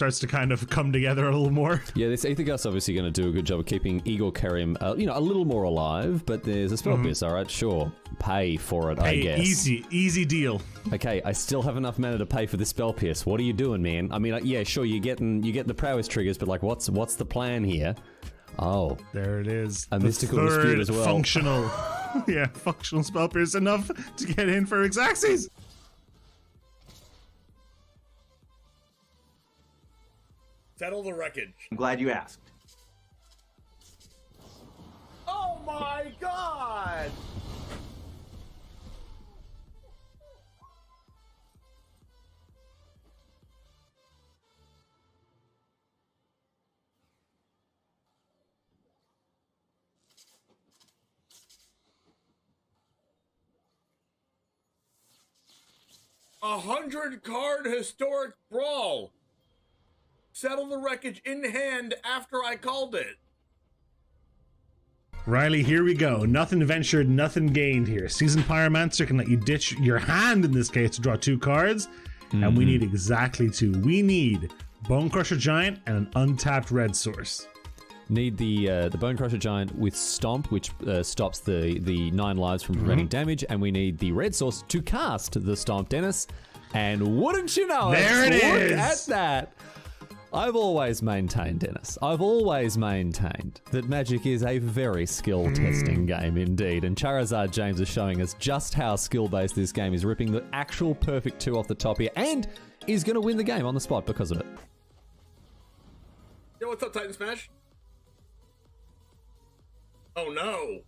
starts to kind of come together a little more. Yeah, this Aethergust's obviously going to do a good job of keeping Igor Kerim, a little more alive, but there's a spell pierce, alright, sure. Pay for it, I guess. Easy deal. Okay, I still have enough mana to pay for this spell pierce. What are you doing, man? I mean, yeah, sure, you get the prowess triggers, but like, what's the plan here? Oh. There it is. A mystical dispute as well. Functional. Yeah, functional spell pierce enough to get in for Xaxes. Settle the wreckage. I'm glad you asked. Oh my god! A 100-card historic brawl. Settle the wreckage in hand after I called it. Riley, here we go. Nothing ventured, nothing gained here. Seasoned Pyromancer can let you ditch your hand in this case to draw 2 cards, and we need exactly 2. We need Bone Crusher Giant and an untapped red source. Need the Bone Crusher Giant with Stomp, which stops the 9 lives from preventing damage, and we need the red source to cast the Stomp, Dennis. And wouldn't you know there it is! At that, I've always maintained, Dennis, I've always maintained that Magic is a very skill-testing game indeed, and Charizard James is showing us just how skill-based this game is, ripping the actual perfect 2 off the top here, and is going to win the game on the spot because of it. Yo, what's up, Titan Smash? Oh no!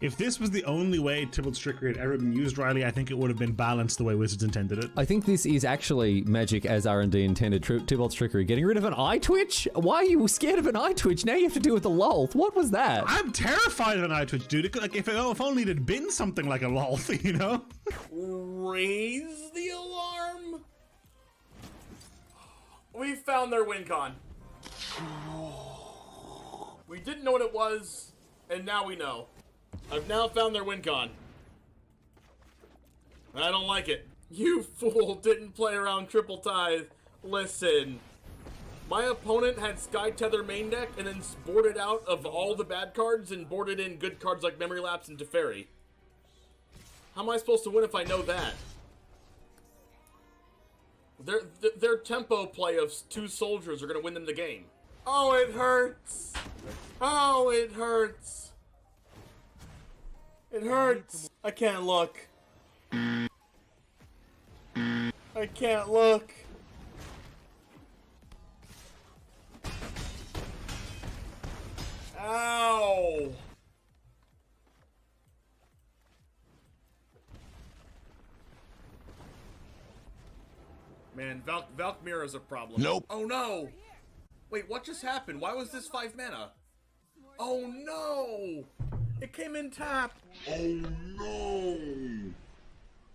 If this was the only way Tybalt's Trickery had ever been used, Riley, I think it would have been balanced the way Wizards intended it. I think this is actually Magic as R&D intended. Tybalt's Trickery. Getting rid of an eye twitch? Why are you scared of an eye twitch? Now you have to deal with the lolth. What was that? I'm terrified of an eye twitch, dude. Like, if only it had been something like a lolth, you know? Raise the alarm. We found their win con. We didn't know what it was, and now we know. I've now found their win con. I don't like it. You fool didn't play around Triple Tithe. Listen. My opponent had Sky Tether main deck and then boarded out of all the bad cards and boarded in good cards like Memory Lapse and Teferi. How am I supposed to win if I know that? Their tempo play of 2 soldiers are going to win them the game. Oh, it hurts. Oh, it hurts. It hurts. I can't look. I can't look. Ow. Man, Valkmir is a problem. Nope. Oh no! Wait, what just happened? Why was this 5 mana? Oh no! It came in tap! Oh no!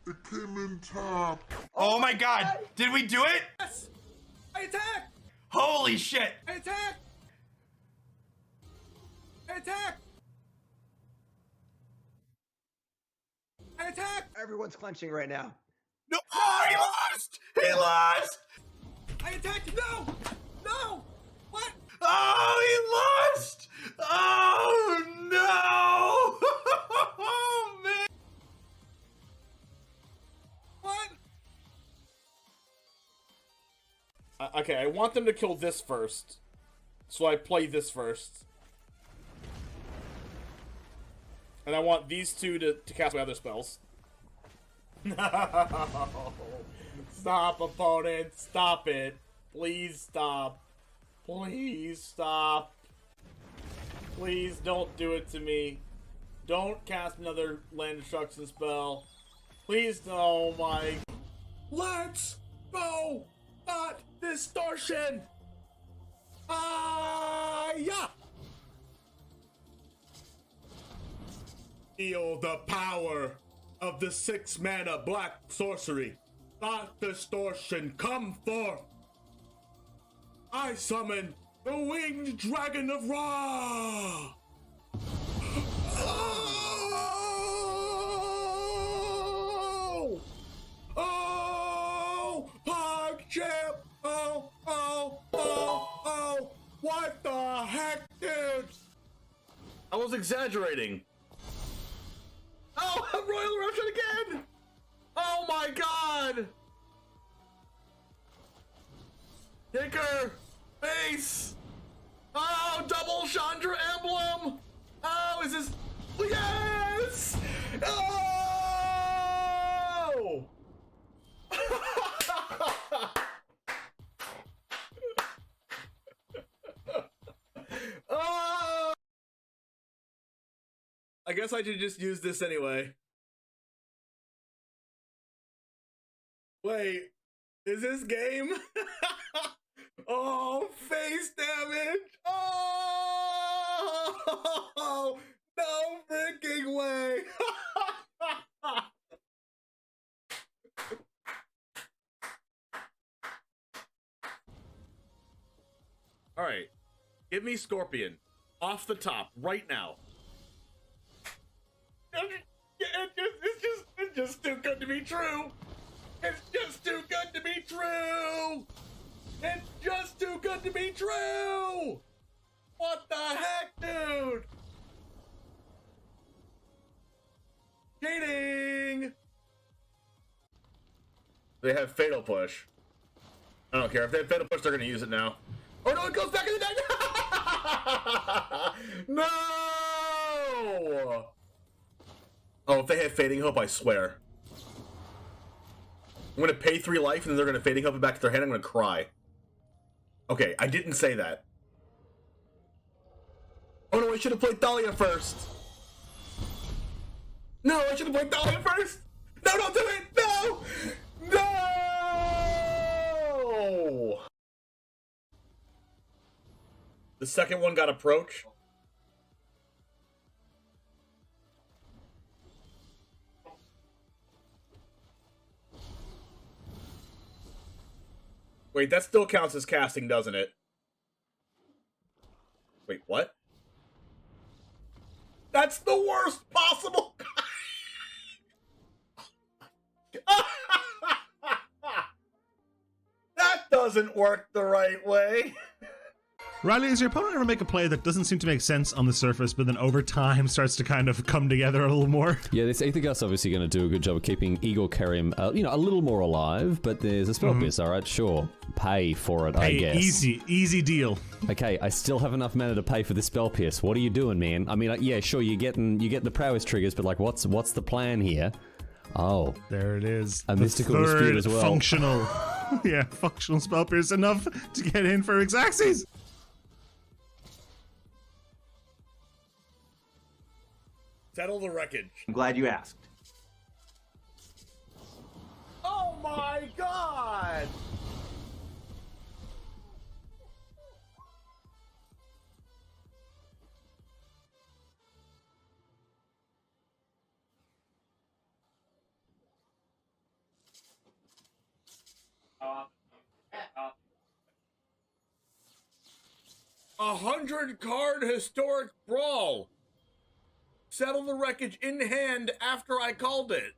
It came in tap. Oh my god! Did we do it? Yes! I attack! Holy shit! I attack! I attack! I attack! Everyone's clenching right now. No! Oh, he lost! He lost! I attacked! No! No! What? Oh, he lost! Oh no! Oh man! What? Okay, I want them to kill this first. So I play this first. And I want these 2 to cast my other spells. No! Stop, opponent! Stop it! Please stop. Please stop. Please don't do it to me. Don't cast another land destruction spell. Please, oh my. Let's go! Not distortion! Yeah! Feel the power of the 6 mana black sorcery. Thought distortion, come forth. I summon the winged dragon of Ra. was exaggerating. Oh, Royal Eruption again! Oh my god! Kicker! Base! Oh, double Chandra emblem! Oh, is this... Yes! Oh! Oh! I guess I should just use this anyway. Wait, is this game? Oh, face damage! Oh! No freaking way! Alright, give me Scorpion. Off the top, right now. It's just too good to be true! It's just too good to be true! It's just too good to be true! What the heck, dude? Cheating! They have Fatal Push. I don't care. If they have Fatal Push, they're gonna use it now. Oh no, it goes back in the deck! No! Oh, if they have Fading Hope, I swear. I'm gonna pay 3 life and then they're gonna Fading Hope it back to their hand. I'm gonna cry. Okay, I didn't say that. Oh no, I should have played Thalia first. No, I should have played Thalia first. No, don't do it. No, no. The second one got approach. Wait, that still counts as casting, doesn't it? Wait, what? That's the worst possible. That doesn't work the right way. Riley, does your opponent ever make a play that doesn't seem to make sense on the surface, but then over time starts to kind of come together a little more? Yeah, this Aether Gust obviously going to do a good job of keeping Igor Kerim, you know, a little more alive, but there's a spell pierce, alright, sure. Pay for it, I guess. Easy deal. Okay, I still have enough mana to pay for the spell pierce. What are you doing, man? I mean, yeah, sure, you get the prowess triggers, but like, what's the plan here? Oh. There it is. A mystical dispute as well. Functional. Yeah, functional spell pierce enough to get in for Xaxes. Settle the wreckage. I'm glad you asked. Oh my god! A 100-card historic brawl. Settle the wreckage in hand after I called it.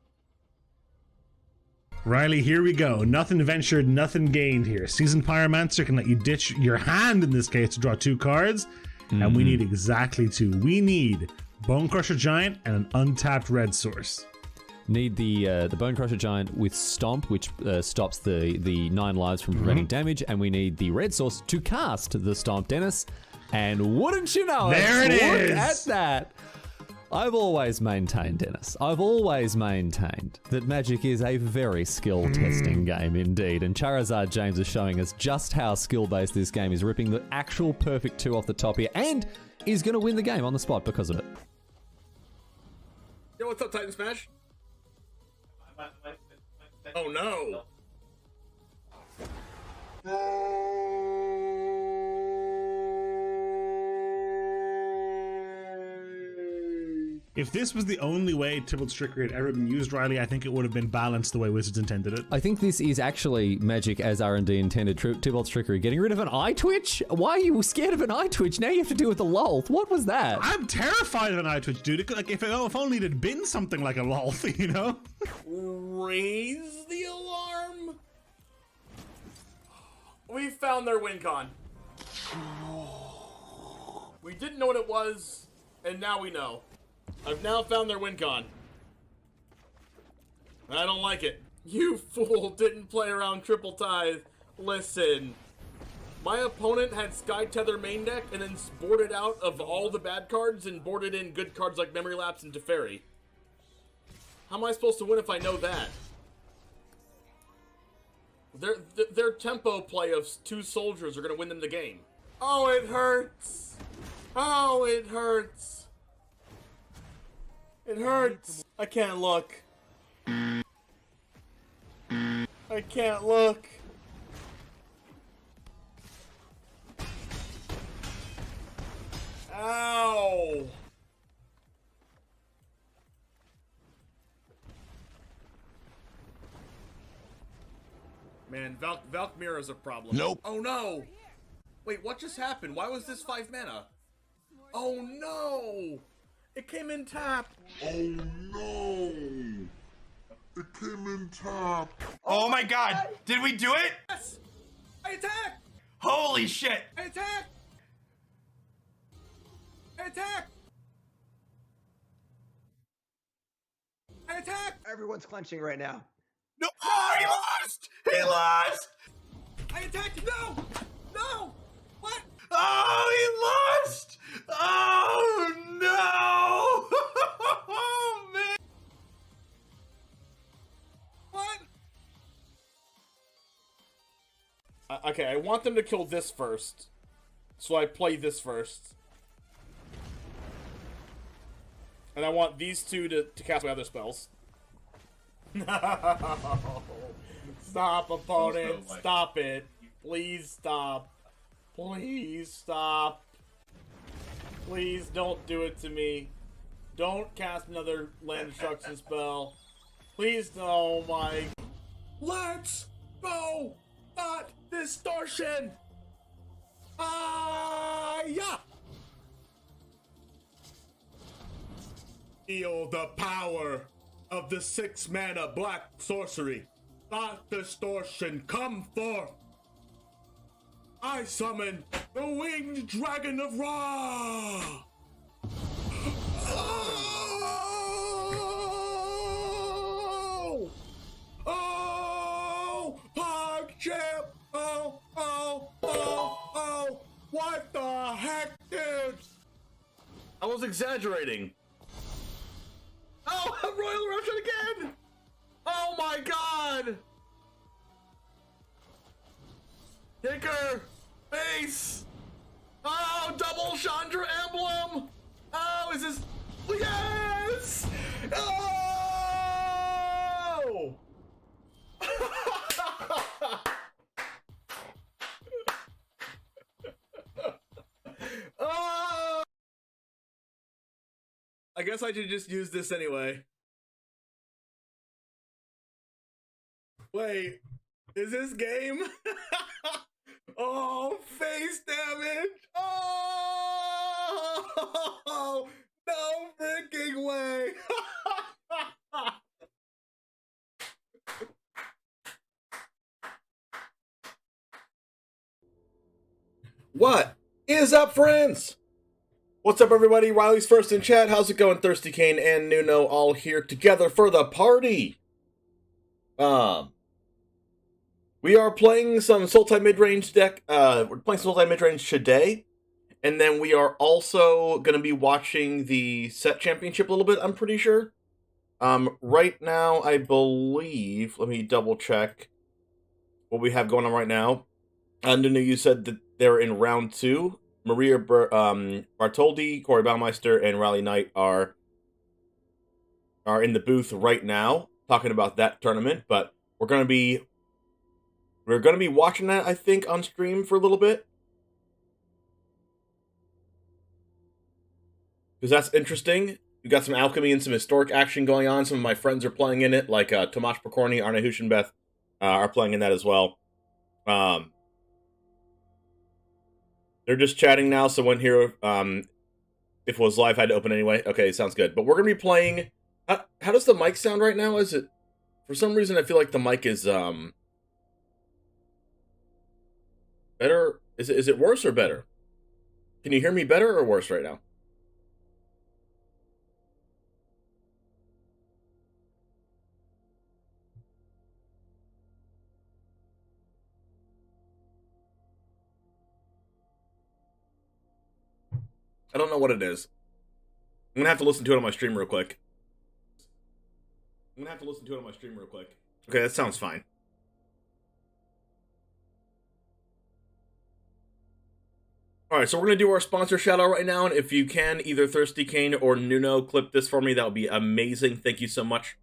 Riley, here we go. Nothing ventured, nothing gained here. Seasoned Pyromancer can let you ditch your hand in this case to draw 2 cards. And we need exactly 2. We need Bone Crusher Giant and an untapped red source. Need the Bone Crusher Giant with Stomp, which stops the 9 lives from preventing damage, and we need the red source to cast the Stomp, Dennis. And wouldn't you know there it is! Look at that! I've always maintained, Dennis, I've always maintained that Magic is a very skill-testing game indeed, and Charizard James is showing us just how skill-based this game is, ripping the actual perfect 2 off the top here, and is going to win the game on the spot because of it. Yo, what's up, Titan Smash? Oh no! If this was the only way Tybalt's Trickery had ever been used, Riley, I think it would have been balanced the way Wizards intended it. I think this is actually Magic as R&D intended. Tybalt's Trickery. Getting rid of an eye twitch? Why are you scared of an eye twitch? Now you have to deal with the lol. What was that? I'm terrified of an eye twitch, dude. Like, if only it had been something like a lol, you know? Raise the alarm. We found their win con. We didn't know what it was. And now we know. I've now found their win con. I don't like it. You fool didn't play around triple tithe. Listen. My opponent had Sky Tether main deck and then boarded out of all the bad cards and boarded in good cards like Memory Lapse and Teferi. How am I supposed to win if I know that? Their tempo play of 2 soldiers are going to win them the game. Oh, it hurts. Oh, it hurts. It hurts. I can't look. I can't look. Ow. Man, Valkmir is a problem. Nope. Oh no! Wait, what just happened? Why was this 5 mana? Oh no! It came in tap! Oh no! It came in tap. Oh my god, did we do it? Yes! I attack! Holy shit! I attack! I attack! I attack! Everyone's clenching right now. No! Oh, he lost! He lost! I attacked! No! No! What? Oh, he lost! Oh, no! Oh, man! What? Okay, I want them to kill this first. So I play this first. And I want these 2 to cast my other spells. No! Stop, opponent! Stop it! Please stop! Please stop! Please don't do it to me. Don't cast another land destruction spell. Please, oh my... Let's go! Not distortion! Yeah! Feel the power of the 6 mana black sorcery. Thought distortion, come forth. I summon the winged dragon of Ra. Oh! Oh! PogChamp! Oh! What the heck, dude? I was exaggerating. Oh, Royal Eruption again! Oh my god! Kicker! Base! Oh, double Chandra emblem! Oh, is this... Yes! Oh! Oh! I guess I should just use this anyway. Wait, is this game? Oh, face damage! Oh, no freaking way! What is up, friends? What's up, everybody? Riley's first in chat. How's it going? Thirsty Kane and Nuno all here together for the party. We are playing some Sultai Midrange deck. We're playing Sultai Midrange today. And then we are also going to be watching the set championship a little bit, I'm pretty sure. Right now, I believe, let me double check what we have going on right now. Nuno, you said that they're in round 2. Maria Bartoldi, Corey Baumeister, and Riley Knight are in the booth right now talking about that tournament, but we're going to be watching that, I think, on stream for a little bit. Because that's interesting. We got some alchemy and some historic action going on. Some of my friends are playing in it, like Tomasz Pokorny, Arne Huschenbeth are playing in that as well. They're just chatting now, so when here, if it was live, I had to open anyway. Okay, sounds good. But we're going to be playing... How does the mic sound right now? Is it... For some reason, I feel like the mic is, better? Is it worse or better? Can you hear me better or worse right now? I don't know what it is. I'm gonna have to listen to it on my stream real quick. Okay, that sounds fine. Alright, so we're going to do our sponsor shout-out right now, and if you can, either Thirsty Kane or Nuno, clip this for me. That would be amazing. Thank you so much.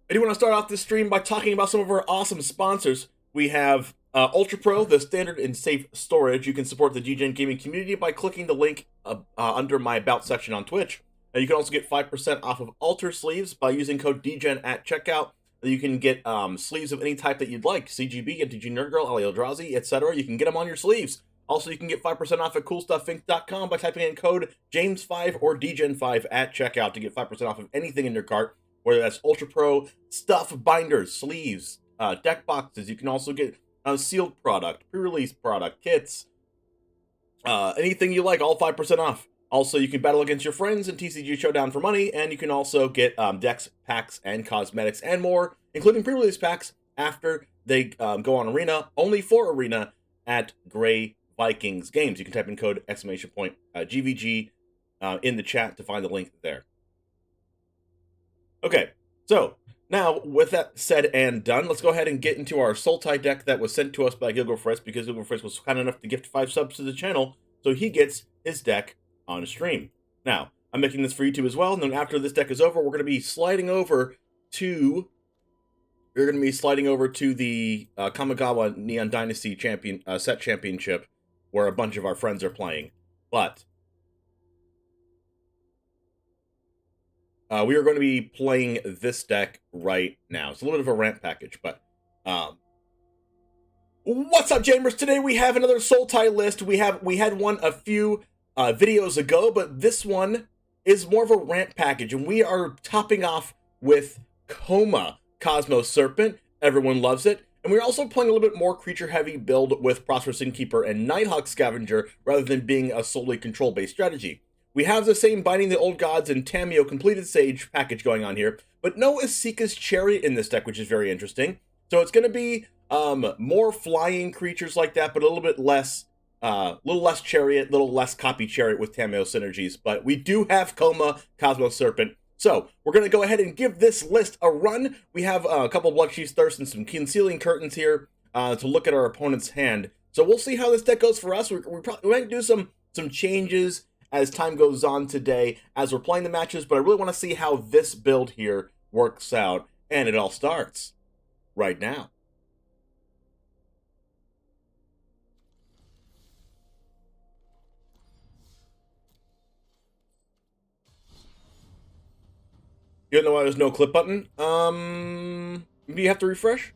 I do want to start off this stream by talking about some of our awesome sponsors. We have Ultra Pro, the standard and safe storage. You can support the GGen gaming community by clicking the link under my About section on Twitch. You can also get 5% off of Alter sleeves by using code DGen at checkout. You can get sleeves of any type that you'd like. CGB, MTG Nerd Girl, Ali Eldrazi, etc. You can get them on your sleeves. Also, you can get 5% off at CoolStuffInc.com by typing in code James5 or DGen5 at checkout to get 5% off of anything in your cart, whether that's Ultra Pro, stuff, binders, sleeves, deck boxes. You can also get sealed product, pre-release product, kits, anything you like, all 5% off. Also, you can battle against your friends in TCG Showdown for money, and you can also get decks, packs, and cosmetics, and more, including pre-release packs, after they go on Arena, only for Arena, at Grey Vikings Games. You can type in code GVG in the chat to find the link there. Okay, so, now, with that said and done, let's go ahead and get into our Sultai deck that was sent to us by Gilgofrisk, because Gilgofrisk was kind enough to gift 5 subs to the channel, so he gets his deck on stream. Now, I'm making this for YouTube as well, and then after this deck is over, we're going to be sliding over to the Kamigawa Neon Dynasty set championship, where a bunch of our friends are playing. But we are going to be playing this deck right now. It's a little bit of a rant package, but what's up, Jamers? Today we have another Sultai list. We had one a few videos ago, but this one is more of a rant package, and we are topping off with Coma Cosmos Serpent. Everyone loves it. And we're also playing a little bit more creature-heavy build with Prosperous Innkeeper and Nighthawk Scavenger, rather than being a solely control-based strategy. We have the same Binding the Old Gods and Tameo Completed Sage package going on here, but no Asika's Chariot in this deck, which is very interesting. So it's going to be more flying creatures like that, but a little bit less Chariot, little less copy Chariot with Tameo synergies. But we do have Coma Cosmos Serpent. So we're going to go ahead and give this list a run. We have a couple Bloodchief's Thirst and some Concealing Curtains here to look at our opponent's hand. So we'll see how this deck goes for us. We might do some changes as time goes on today as we're playing the matches, but I really want to see how this build here works out. And it all starts right now. You don't know why there's no clip button? Do you have to refresh?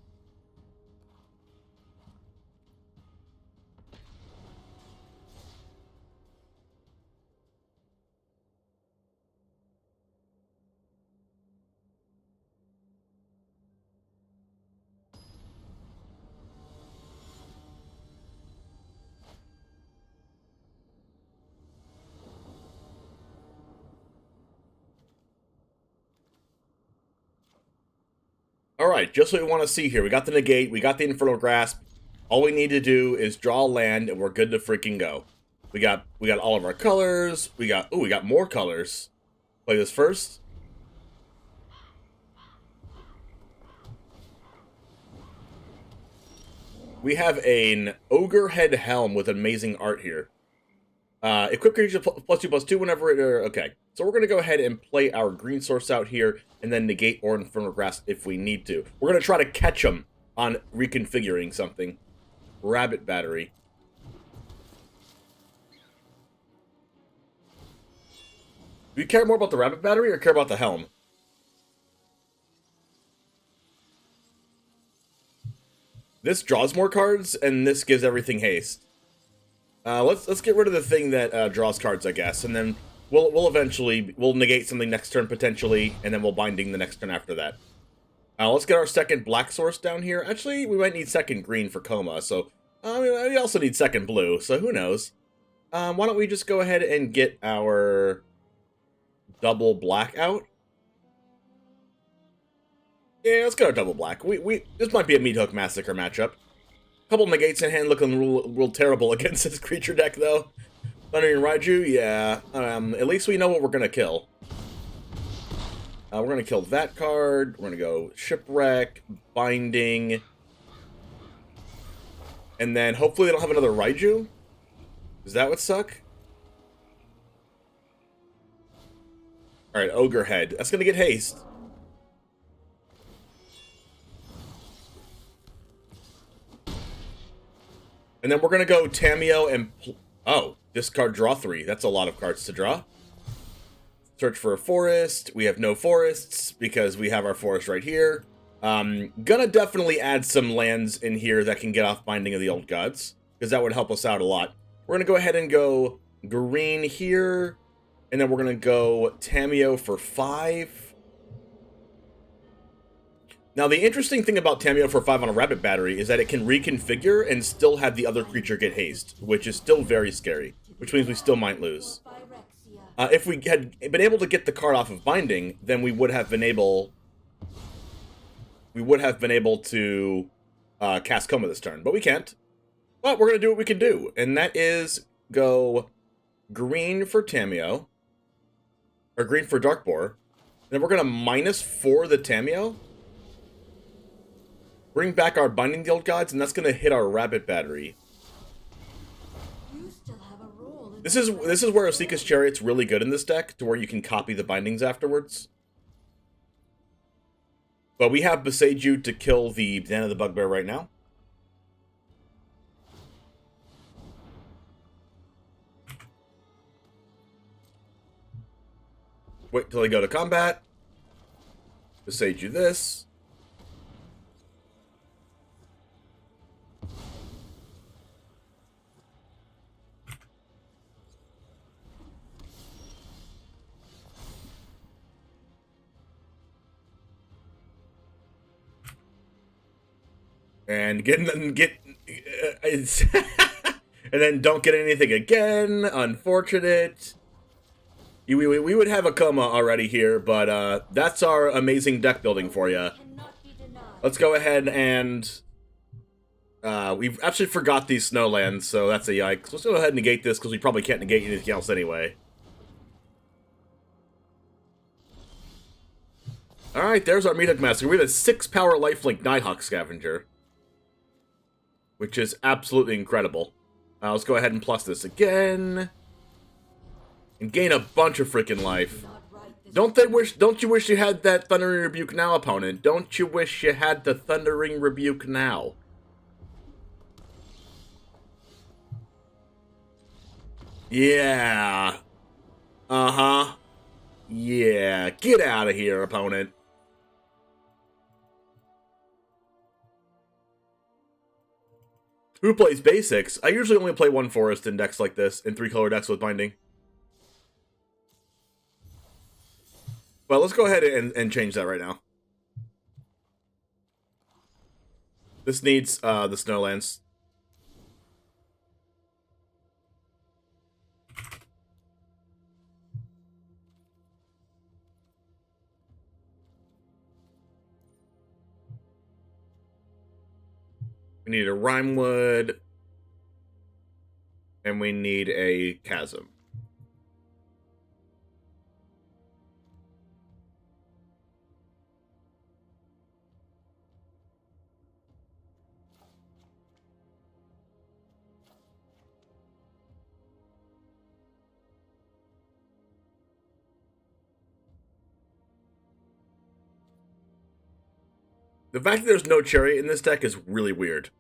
Alright, just what we want to see here. We got the Negate, we got the Infernal Grasp. All we need to do is draw land, and we're good to freaking go. We got all of our colors. We got more colors. Play this first. We have an Ogre Head Helm with amazing art here. Equip creature +2/+2 whenever it... okay, so we're going to go ahead and play our green source out here, and then Negate or Infernal Grasp if we need to. We're going to try to catch them on reconfiguring something. Rabbit Battery. Do you care more about the Rabbit Battery or care about the Helm? This draws more cards, and this gives everything haste. Let's get rid of the thing that draws cards, I guess, and then we'll eventually negate something next turn potentially, and then we'll Binding the next turn after that. Let's get our second black source down here. Actually, we might need second green for Coma, so we also need second blue. So who knows? Why don't we just go ahead and get our double black out? Yeah, let's go double black. This might be a Meat Hook Massacre matchup. Couple negates in hand looking real terrible against this creature deck, though. Thundering Raiju, yeah. At least we know what we're gonna kill. We're gonna kill that card. We're gonna go Shipwreck, Binding, and then hopefully they don't have another Raiju. Does that would suck? Alright, Ogre Head. That's gonna get haste. And then we're gonna go Tameo and... Oh, discard draw 3. That's a lot of cards to draw. Search for a forest. We have no forests because we have our forest right here. Gonna definitely add some lands in here that can get off Binding of the Old Gods, because that would help us out a lot. We're gonna go ahead and go green here, and then we're gonna go Tameo for 5. Now, the interesting thing about Tameo for 5 on a Rabbit Battery is that it can reconfigure and still have the other creature get haste, which is still very scary, which means we still might lose. If we had been able to get the card off of Binding, then we would have been able to cast Coma this turn, but we can't. But we're gonna do what we can do, and that is go green for Tameo, or green for Darkboar. Then we're gonna -4 the Tameo, bring back our Binding the Old Gods, and that's gonna hit our Rabbit Battery. This is where Osika's Chariot's really good in this deck, to where you can copy the bindings afterwards. But we have Beseiju to kill the Den of the Bugbear right now. Wait till they go to combat. Beseiju this. And and then don't get anything again. Unfortunate. We would have a Coma already here, but that's our amazing deck building for you. Let's go ahead and we've actually forgot these Snowlands, so that's a yikes. Let's go ahead and negate this because we probably can't negate anything else anyway. All right, there's our Meathawk Master. We have a 6-power lifelink Nighthawk Scavenger, which is absolutely incredible. Let's go ahead and plus this again. And gain a bunch of freaking life. Don't you wish you had that Thundering Rebuke now, opponent? Don't you wish you had the Thundering Rebuke now? Yeah. Uh-huh. Yeah. Get out of here, opponent. Who plays basics? I usually only play 1 forest in decks like this, in 3-color decks with binding. Well, let's go ahead and change that right now. This needs the Snowlands. We need a Rimewood, and we need a Chasm. The fact that there's no Chariot in this deck is really weird.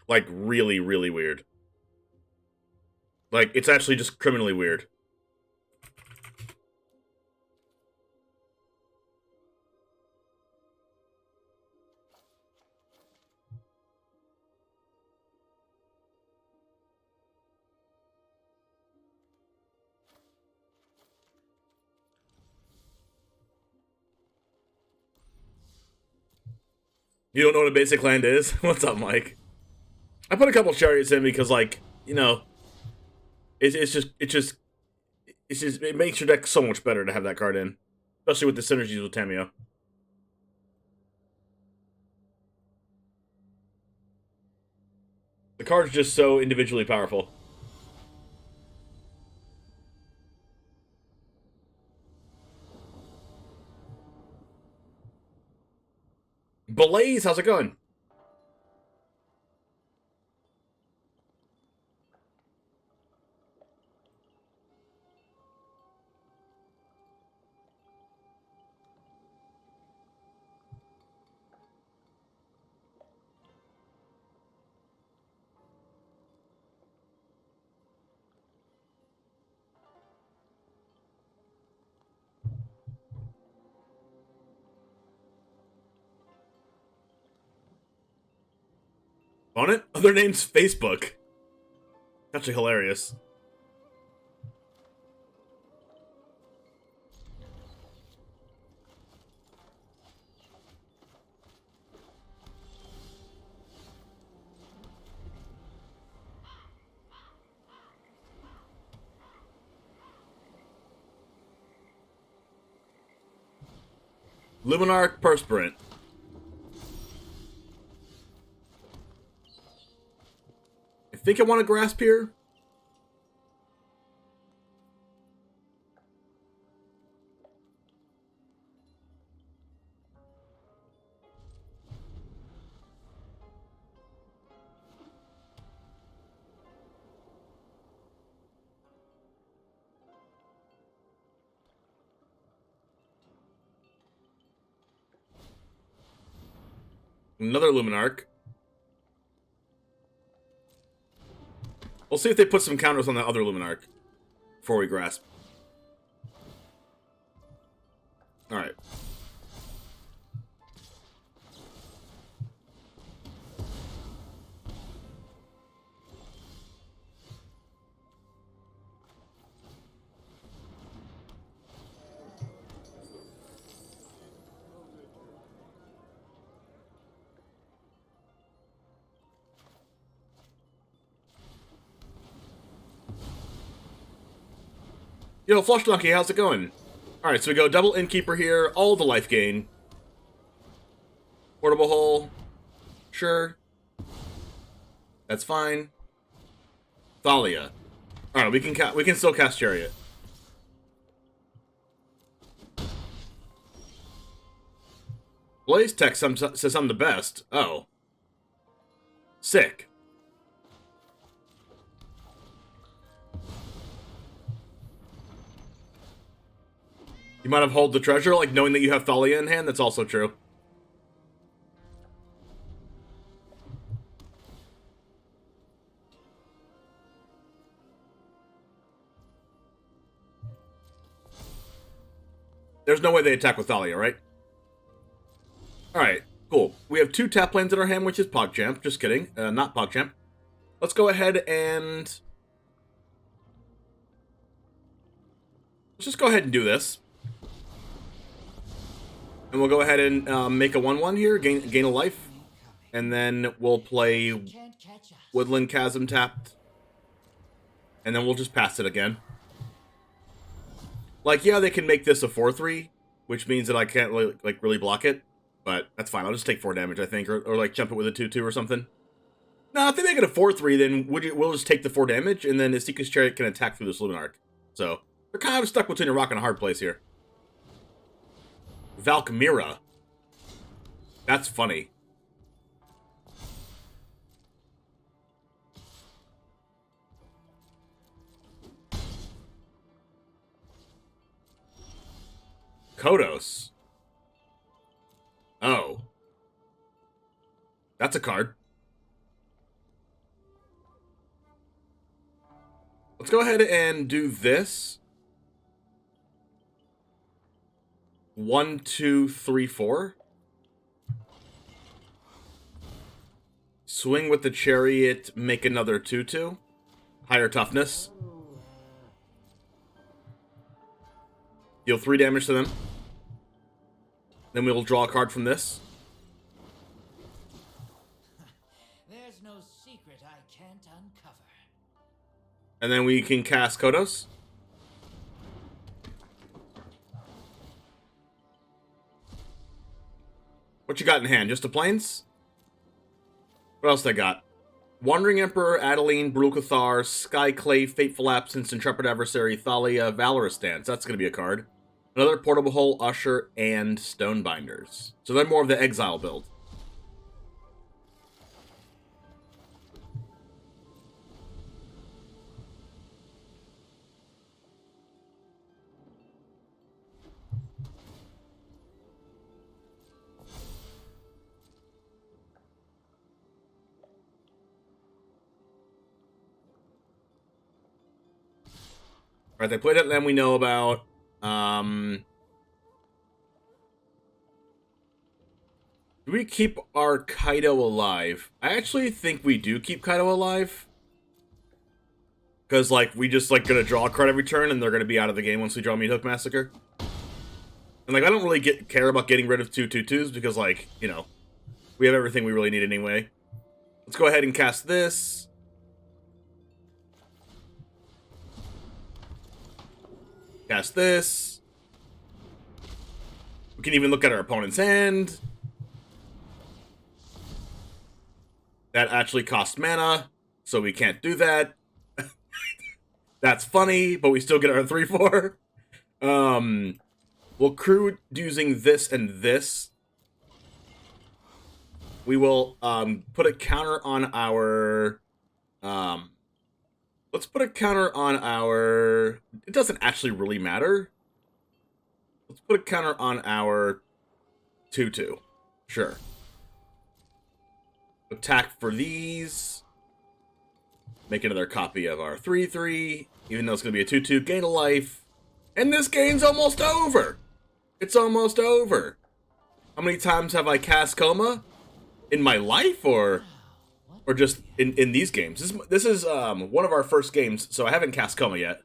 Like, really, really weird. Like, it's actually just criminally weird. You don't know what a basic land is? What's up, Mike? I put a couple Chariots in because, like, you know, it makes your deck so much better to have that card in, especially with the synergies with Tameo. card's just so individually powerful. Blaze, how's it going? On it? Other name's Facebook. Actually hilarious. Luminarch Perspirant. I think I want to grasp here. Another Luminarch. We'll see if they put some counters on that other Luminarch before we grasp. Alright. Yo, Flush Donkey, how's it going? Alright, so we go double Innkeeper here, all the life gain. Portable Hole. Sure. That's fine. Thalia. Alright, we can still cast Chariot. Blaze Tech says I'm the best. Oh. Sick. You might have hold the treasure, like knowing that you have Thalia in hand. That's also true. There's no way they attack with Thalia, right? Alright, cool. We have 2 tap lands in our hand, which is PogChamp. Just kidding. Not PogChamp. Let's go ahead and... let's just go ahead and do this. And we'll go ahead and make a 1/1 here, gain a life. And then we'll play Woodland Chasm tapped. And then we'll just pass it again. Like, yeah, they can make this a 4/3, which means that I can't really block it. But that's fine, I'll just take 4 damage, I think. Or like, jump it with a 2/2 or something. No, if they make it a 4/3, then we'll just take the 4 damage, and then Esika's Chariot can attack through this Luminarch. So, they're kind of stuck between a rock and a hard place here. Valkmira. That's funny. Kodos. Oh. That's a card. Let's go ahead and do this. 1, 2, 3, 4. Swing with the Chariot, make another 2/2. Higher toughness. Deal 3 damage to them. Then we will draw a card from this. There's no secret I can't uncover. And then we can cast Kodos. What you got in hand? Just the plains? What else they got? Wandering Emperor, Adeline, Brutal Cathar, Skyclave, Fateful Absence, Intrepid Adversary, Thalia, Valorous Dance. That's going to be a card. Another Portable Hole, Usher, and Stonebinders. So they're more of the exile build. Alright, they played it, then we know about. Do we keep our Kaido alive? I actually think we do keep Kaido alive. Because, like, we just, like, gonna draw a card every turn, and they're gonna be out of the game once we draw Meat Hook Massacre. And, like, I don't really care about getting rid of 2/2/2s, because, like, you know, we have everything we really need anyway. Let's go ahead and cast this. Cast this. We can even look at our opponent's hand. That actually costs mana, so we can't do that. That's funny, but we still get our 3/4. We'll crew using this and this. We will put a counter on our... let's put a counter on our... It doesn't actually really matter. Let's put a counter on our 2/2. Sure. Attack for these. Make another copy of our 3/3. Even though it's going to be a 2/2, gain a life. And this game's almost over. It's almost over. How many times have I cast Coma? In my life, or just in these games? This is one of our first games, so I haven't cast Coma yet.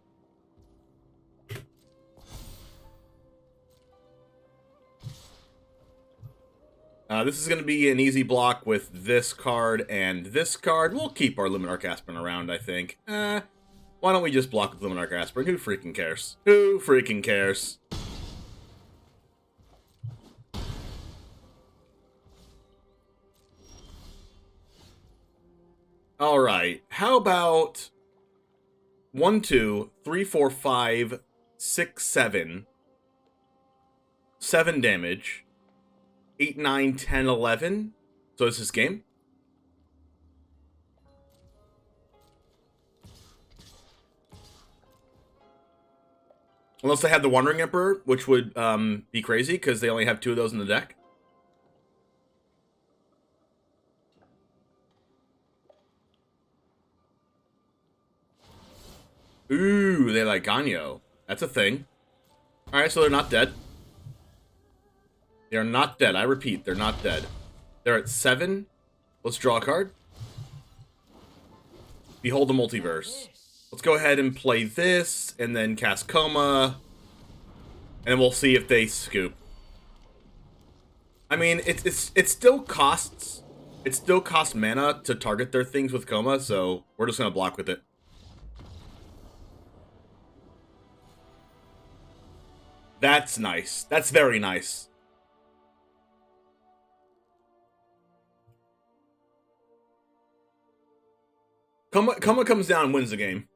This is going to be an easy block with this card and this card. We'll keep our Luminarch Aspirin around, I think. Why don't we just block with Luminarch Aspirin? Who freaking cares? Who freaking cares? Alright, how about 1, 2, 3, 4, 5, 6, 7. 7 damage. 8, 9, 10, 11. So is this game? Unless they had the Wandering Emperor, which would be crazy, because they only have 2 of those in the deck. Ooh, they like Ganyo. That's a thing. Alright, so they're not dead. They are not dead. I repeat, they're not dead. They're at 7. Let's draw a card. Behold the Multiverse. Let's go ahead and play this, and then cast Coma. And we'll see if they scoop. I mean, it still costs... It still costs mana to target their things with Coma, so we're just gonna block with it. That's nice. That's very nice. Coma comes down and wins the game.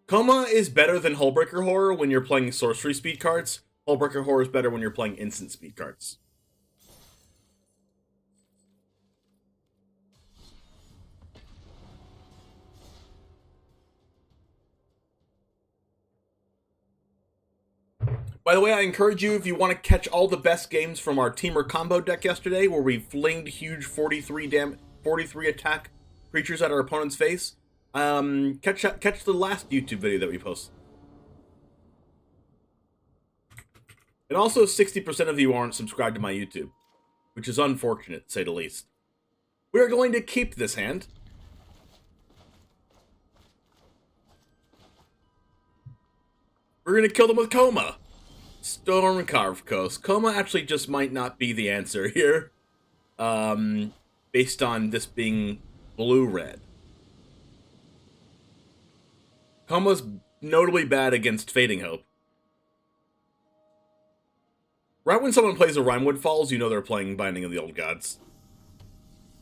Coma is better than Hullbreaker Horror when you're playing sorcery speed cards. Hullbreaker Horror is better when you're playing instant speed cards. By the way, I encourage you, if you want to catch all the best games from our Teamer combo deck yesterday, where we flinged huge 43 attack creatures at our opponent's face, catch the last YouTube video that we posted. And also, 60% of you aren't subscribed to my YouTube, which is unfortunate, to say the least. We are going to keep this hand. We're going to kill them with Coma. Stormcarved Coast. Coma actually just might not be the answer here. Based on this being blue-red. Coma's notably bad against Fading Hope. Right when someone plays a Rimewood Falls, you know they're playing Binding of the Old Gods.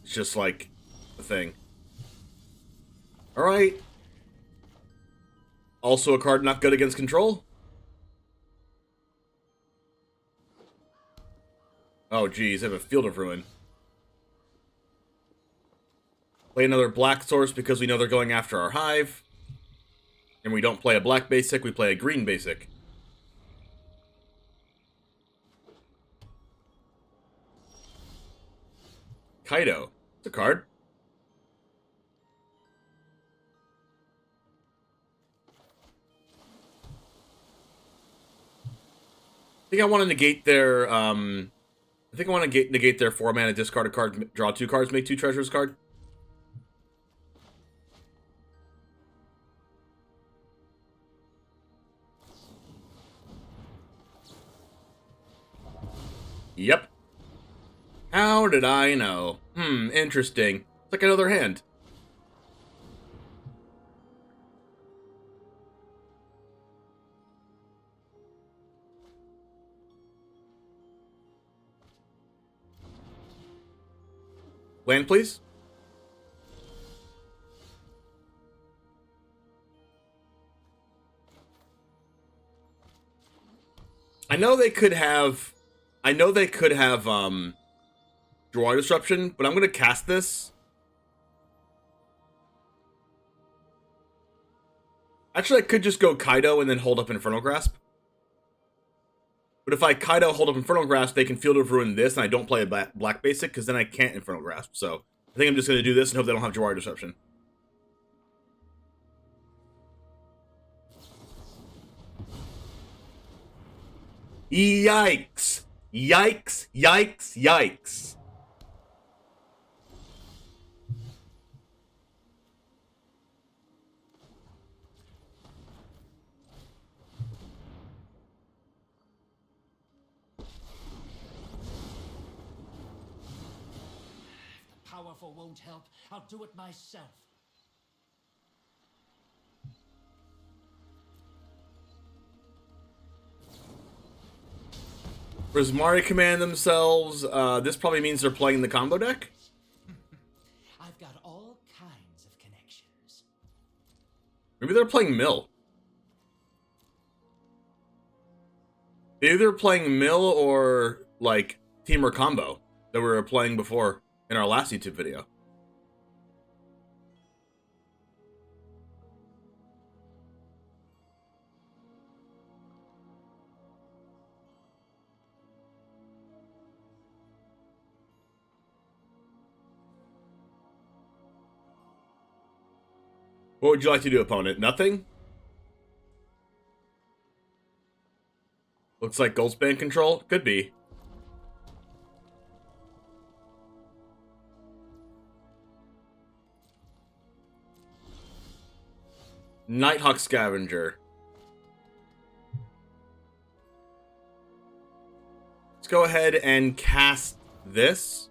It's just like a thing. Alright. Also a card not good against control. Oh, geez, I have a Field of Ruin. Play another black source because we know they're going after our hive. And we don't play a black basic, we play a green basic. Kaido. It's a card. I think I want to negate their, I think I want to negate their 4-mana, discard a card, draw 2 cards, make 2 treasures card. Yep. How did I know? Interesting. It's like another hand. Land, please. I know they could have Draw Disruption, but I'm gonna cast this. Actually, I could just go Kaido and then hold up Infernal Grasp. But if I Kaido, hold up Infernal Grasp, they can Field of Ruin this, and I don't play a black basic, because then I can't Infernal Grasp. So I think I'm just gonna do this and hope they don't have Jawari Disruption. Yikes! Yikes! Yikes! Yikes! Powerful won't help. I'll do it myself. Prismari command themselves. This probably means they're playing the combo deck. I've got all kinds of connections. Maybe they're playing Mill. Maybe they're playing Mill or, like, Team or Combo that we were playing before in our last YouTube video. What would you like to do, opponent? Nothing? Looks like Goldspan control? Could be. Nighthawk Scavenger. Let's go ahead and cast this.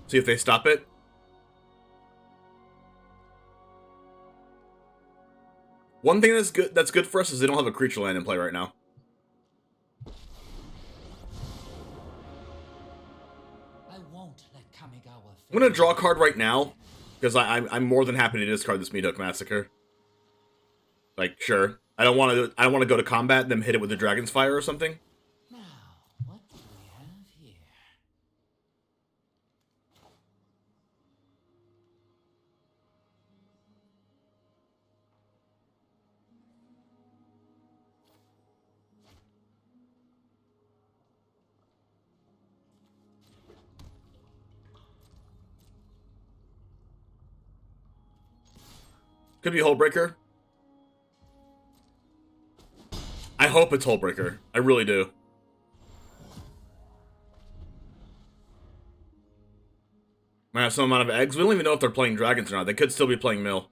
See if they stop it. One thing that's good for us is they don't have a creature land in play right now. I won't let Kamigawa I'm gonna draw a card right now because I'm more than happy to discard this Meathook Massacre. Like, sure, I don't want to go to combat and then hit it with the Dragon's Fire or something. Now, what do we have here? Could be Hullbreaker. I hope it's Hullbreaker. I really do. Might have some amount of eggs. We don't even know if they're playing dragons or not. They could still be playing Mill.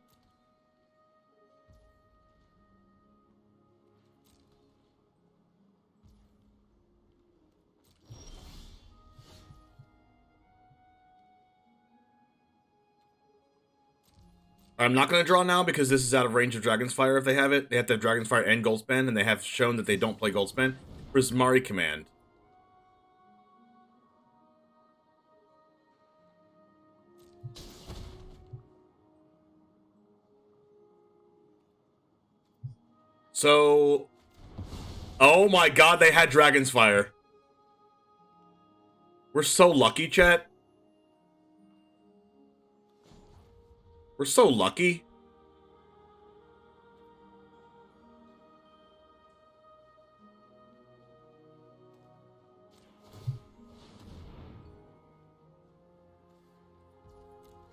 I'm not going to draw now because this is out of range of Dragon's Fire if they have it. They have to have Dragon's Fire and Goldspan, and they have shown that they don't play Goldspan. Prismari command. So... Oh my god, they had Dragon's Fire. We're so lucky, chat. We're so lucky.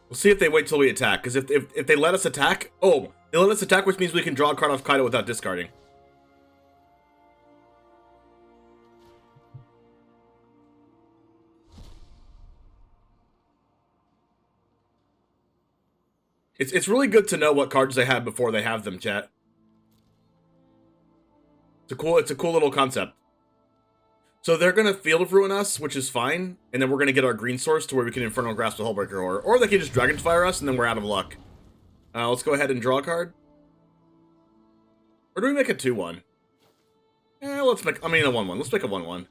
We'll see if they wait till we attack, because if they let us attack... Oh, they let us attack, which means we can draw a card off Kaido without discarding. It's really good to know what cards they have before they have them, chat. It's a cool little concept. So they're gonna Field of Ruin us, which is fine, and then we're gonna get our green source to where we can Infernal Grasp the Hullbreaker, or they can just Dragon Fire us, and then we're out of luck. Let's go ahead and draw a card. Or do we make a 2-1? Let's make, I mean a 1-1. Let's make a 1-1.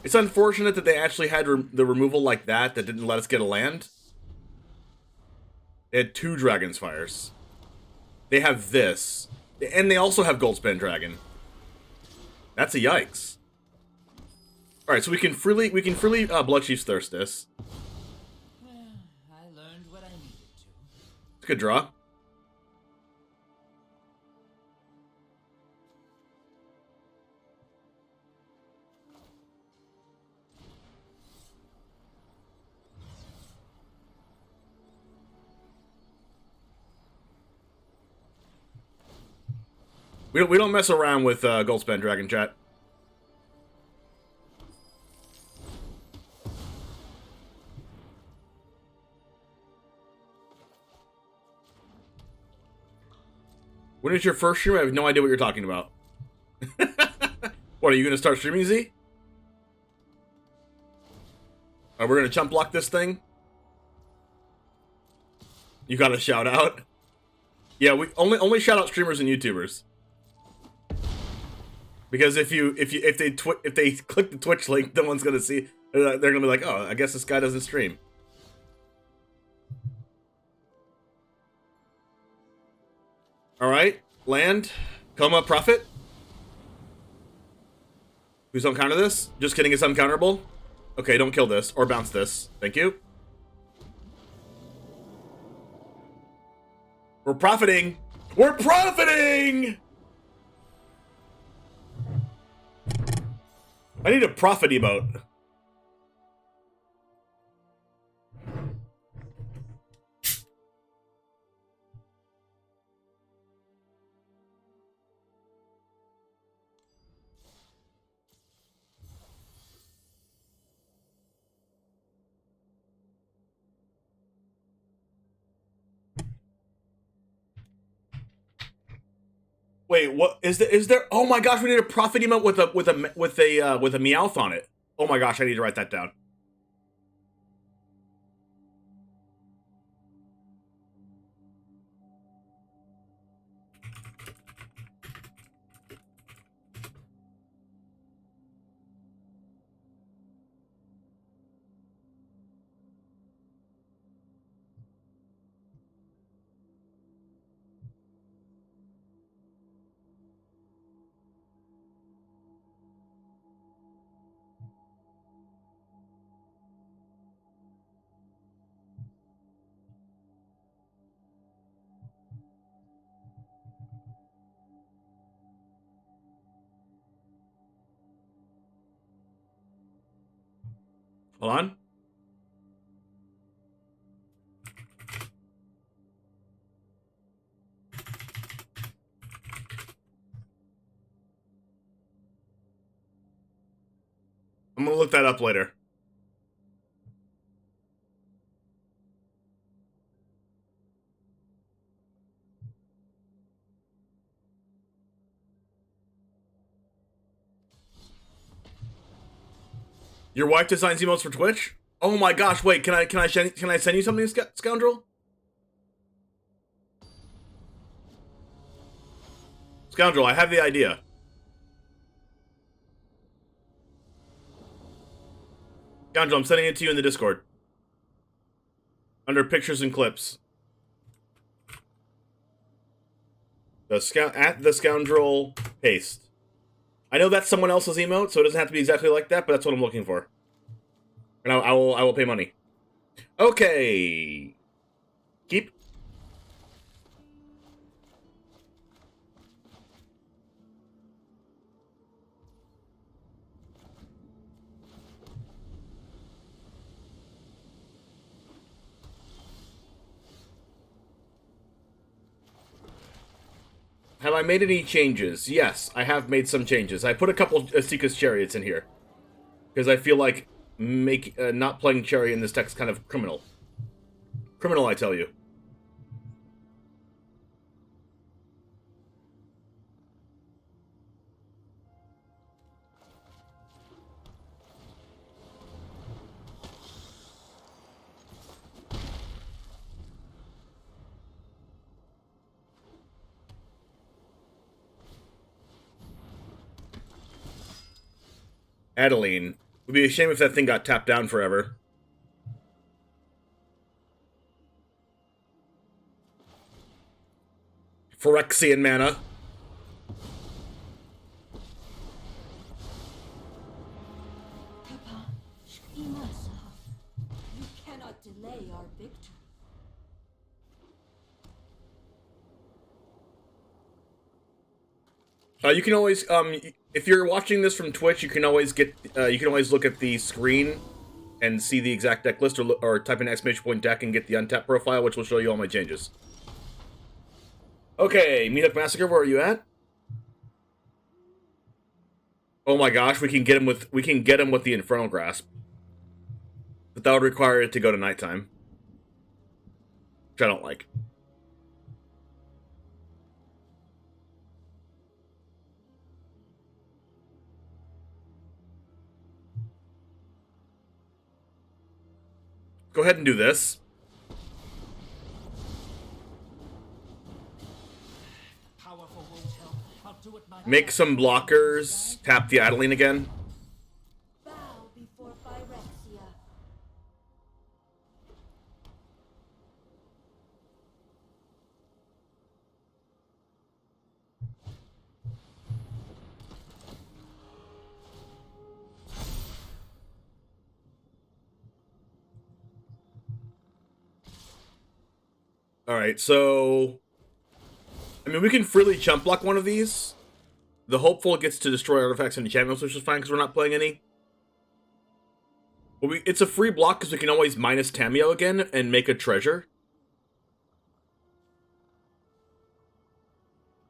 It's unfortunate that they actually had the removal like that didn't let us get a land. They had 2 Dragon's Fires. They have this. And they also have Goldspan Dragon. That's a yikes. Alright, so we can freely Bloodchief's Thirst this. I learned what I needed to. It's a good draw. We don't mess around with Goldspan Dragon, chat. When is your first stream? I have no idea what you're talking about. What, are you going to start streaming, Z? We're going to chump block this thing? You got a shout out? Yeah, we only shout out streamers and YouTubers. Because if they click the Twitch link, no one's gonna see. They're gonna be like, oh, I guess this guy doesn't stream. All right, land, coma, profit. Please don't counter this. Just kidding, it's uncounterable. Okay, don't kill this or bounce this. Thank you. We're profiting. We're profiting. I need a profit emote. Wait, what is there? Oh my gosh, we need a profit emote with a Meowth on it. Oh my gosh, I need to write that down. Hold on. I'm gonna look that up later. Your wife designs emotes for Twitch? Oh my gosh! Wait, can I send you something, scoundrel? Scoundrel, I have the idea. Scoundrel, I'm sending it to you in the Discord. Under pictures and clips. The scoundrel paste. I know that's someone else's emote, so it doesn't have to be exactly like that, but that's what I'm looking for. And I will pay money. Okay. Keep. Have I made any changes? Yes, I have made some changes. I put a couple Seeker's Chariots in here. Because I feel like not playing Chariot in this deck is kind of criminal. Criminal, I tell you. Adeline. It would be a shame if that thing got tapped down forever. Phyrexian mana. Papa, Imasa, you cannot delay our victory. You can always, if you're watching this from Twitch, you can always look at the screen and see the exact deck list, or type in ! deck and get the untapped profile, which will show you all my changes. Okay, Meathook Massacre, where are you at? Oh my gosh, we can get him with the Infernal Grasp. But that would require it to go to nighttime. Which I don't like. Go ahead and do this. Make some blockers. Tap the Adeline again. Bow before Phyrexia. Alright, so... I mean, we can freely chump block one of these. The Hopeful gets to destroy artifacts and enchantments, which is fine because we're not playing any. But it's a free block because we can always minus Tameo again and make a treasure.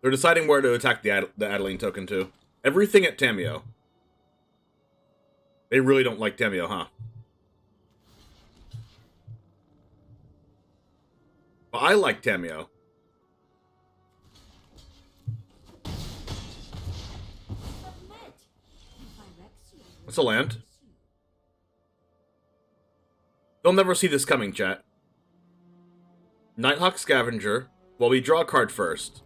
They're deciding where to attack the Adeline token to. Everything at Tameo. They really don't like Tameo, huh? But I like Tameo. What's a land? They'll never see this coming, chat. Nighthawk Scavenger. Well, we draw a card first.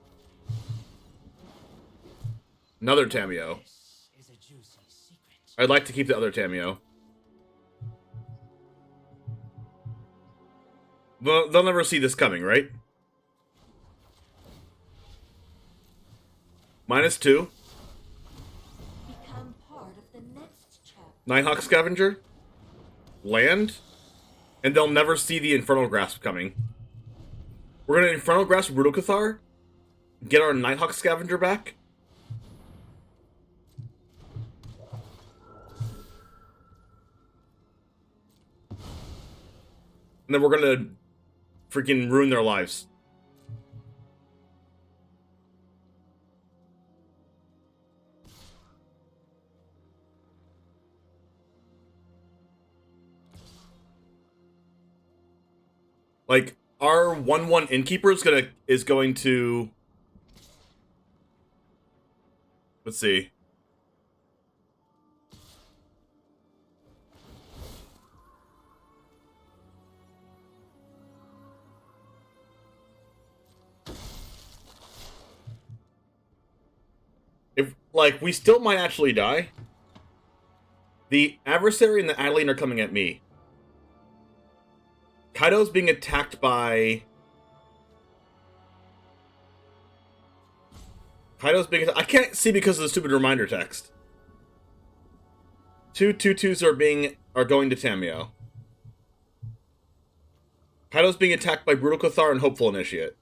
Another Tameo. I'd like to keep the other Tameo. They'll never see this coming, right? -2. Become part of the next chapter. Nighthawk Scavenger. Land. And they'll never see the Infernal Grasp coming. We're gonna Infernal Grasp Brutal Cathar. Get our Nighthawk Scavenger back. And then we're gonna freaking ruin their lives. Like, our 1/1 Innkeeper is going to... Let's see. If, like, we still might actually die. The Adversary and the Adeline are coming at me. Kaido's being attacked by... Kaido's being attacked. I can't see because of the stupid reminder text. 2 2/2s are going to Tamio. Kaido's being attacked by Brutal Cathar and Hopeful Initiate.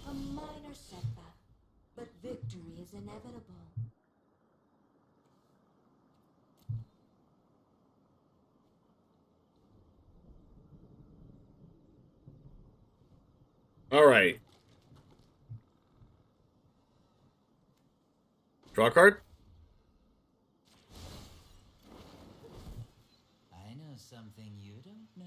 A minor setback, but victory is inevitable. All right. Draw a card. I know something you don't know.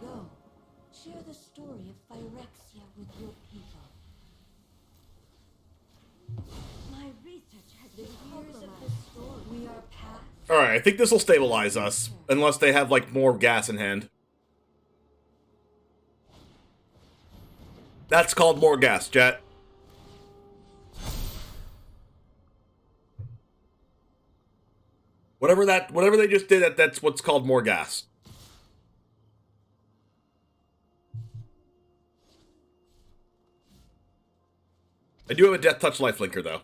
Go, share the story of Phyrexia with your people. My research has been years of this story. We are past. All right, I think this will stabilize us, unless they have like more gas in hand. That's called more gas, Jet. Whatever they just did, that's what's called more gas. I do have a Death Touch lifelinker, though.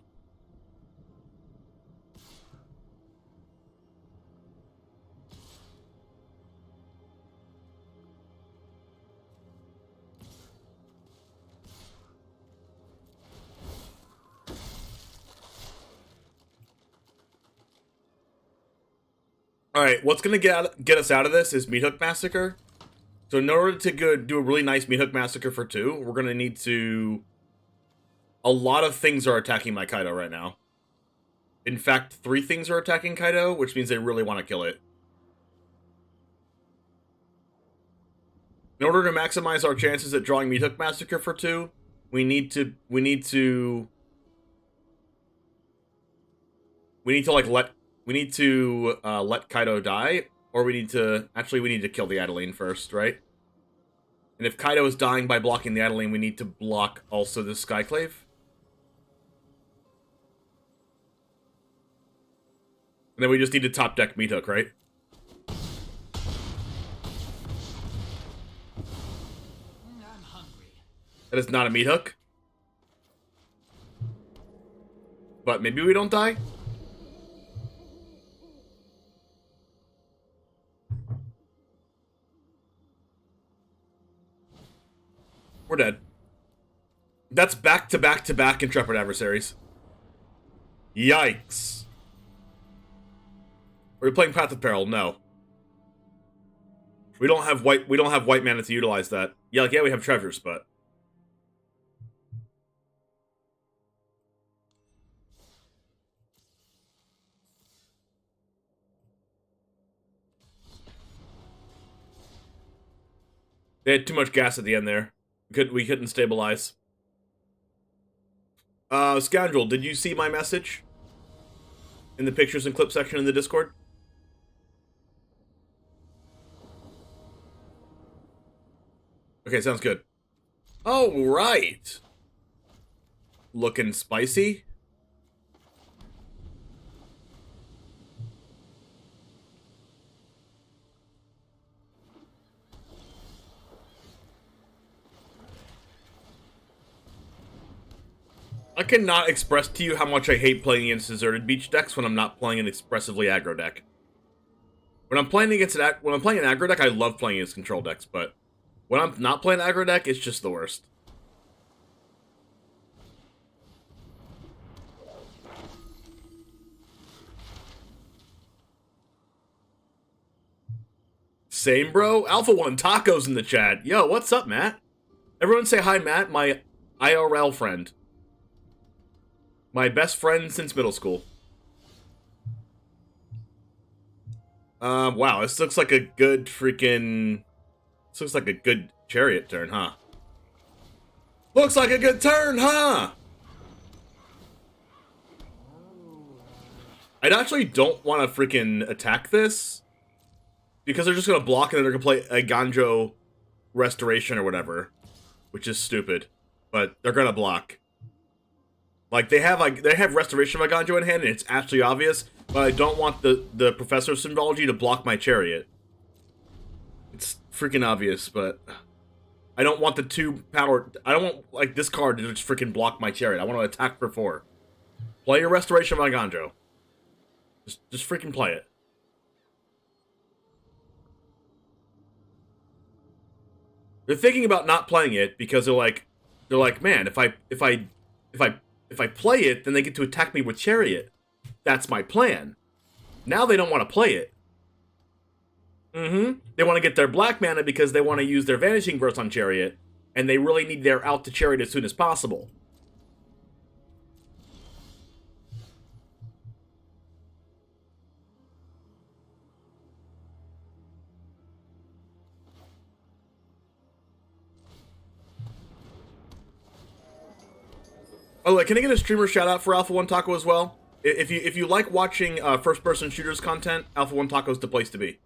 Alright, what's going to get us out of this is Meat Hook Massacre. So in order to do a really nice Meat Hook Massacre for 2, we're going to need to... A lot of things are attacking my Kaido right now. In fact, 3 things are attacking Kaido, which means they really want to kill it. In order to maximize our chances at drawing Meat Hook Massacre for 2, we need to let Kaido die, or we need to kill the Adeline first, right? And if Kaido is dying by blocking the Adeline, we need to block also the Skyclave. And then we just need to top deck Meat Hook, right? I'm hungry. That is not a Meat Hook. But maybe we don't die? We're dead. That's back to back to back Intrepid Adversaries. Yikes. Are we playing Path of Peril? No. We don't have white mana to utilize that. Yeah, like, yeah, we have treasures, but they had too much gas at the end there. We couldn't stabilize. Scoundrel, did you see my message? In the pictures and clip section in the Discord? Okay, sounds good. Oh, right. Looking spicy. I cannot express to you how much I hate playing against deserted beach decks when I'm not playing an expressively aggro deck. When I'm playing an aggro deck, I love playing against control decks, but when I'm not playing aggro deck, it's just the worst. Same, bro. Alpha One Tacos in the chat. Yo, what's up, Matt? Everyone say hi, Matt, my IRL friend. My best friend since middle school. Wow, this looks like a good freaking... This looks like a good chariot turn, huh? Looks like a good turn, huh? I actually don't want to freaking attack this, because they're just going to block and then they're going to play a Ganjo Restoration or whatever, which is stupid, but they're going to block. Like, they have Restoration of a Ganjo in hand, and it's actually obvious, but I don't want the Professor of Symbology to block my chariot. It's freaking obvious, but I don't want the 2 power... I don't want, like, this card to just freaking block my chariot. I want to attack for 4. Play your Restoration of a Ganjo. Just freaking play it. They're thinking about not playing it because they're like, man, if I play it, then they get to attack me with Chariot. That's my plan. Now they don't want to play it. They want to get their black mana because they want to use their Vanishing Verse on Chariot, and they really need their out to Chariot as soon as possible. Oh, can I get a streamer shout out for Alpha One Taco as well? If you like watching first person shooters content, Alpha One Taco is the place to be.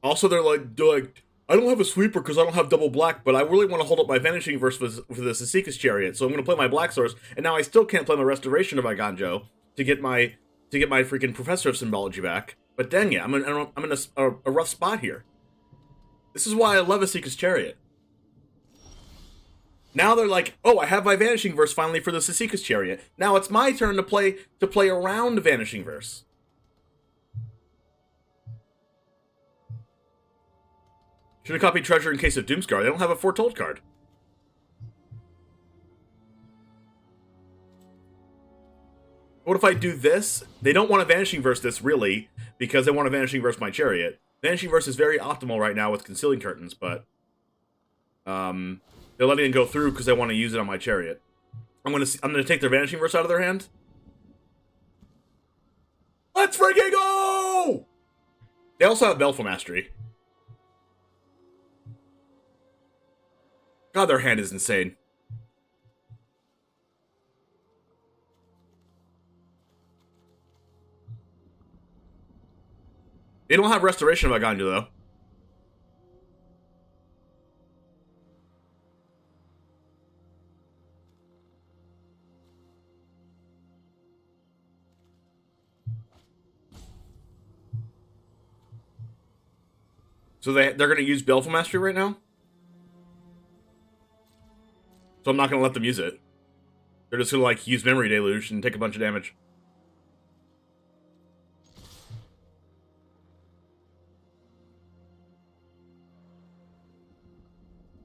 Also, they're like, I don't have a sweeper because I don't have double black, but I really want to hold up my Vanishing Verse for the Sasika's Chariot, so I'm going to play my black source, and now I still can't play my Restoration of my Ganjo to get my freaking Professor of Symbology back. But dang it, I'm in a rough spot here. This is why I love Asika's Chariot. Now they're like, oh, I have my Vanishing Verse finally for the Sasika's Chariot. Now it's my turn to play around Vanishing Verse. Should have copied Treasure in case of Doomscar. They don't have a Foretold card. What if I do this? They don't want to Vanishing Verse this, really, because they want to Vanishing Verse my Chariot. Vanishing Verse is very optimal right now with Concealing Curtains, but... they're letting it go through because they want to use it on my Chariot. I'm gonna take their Vanishing Verse out of their hand. Let's freaking go! They also have Baleful Mastery. God, their hand is insane. They don't have Restoration of Aganju, though. So they're going to use Baleful Mastery right now? So I'm not going to let them use it. They're just going to, like, use Memory Deluge and take a bunch of damage.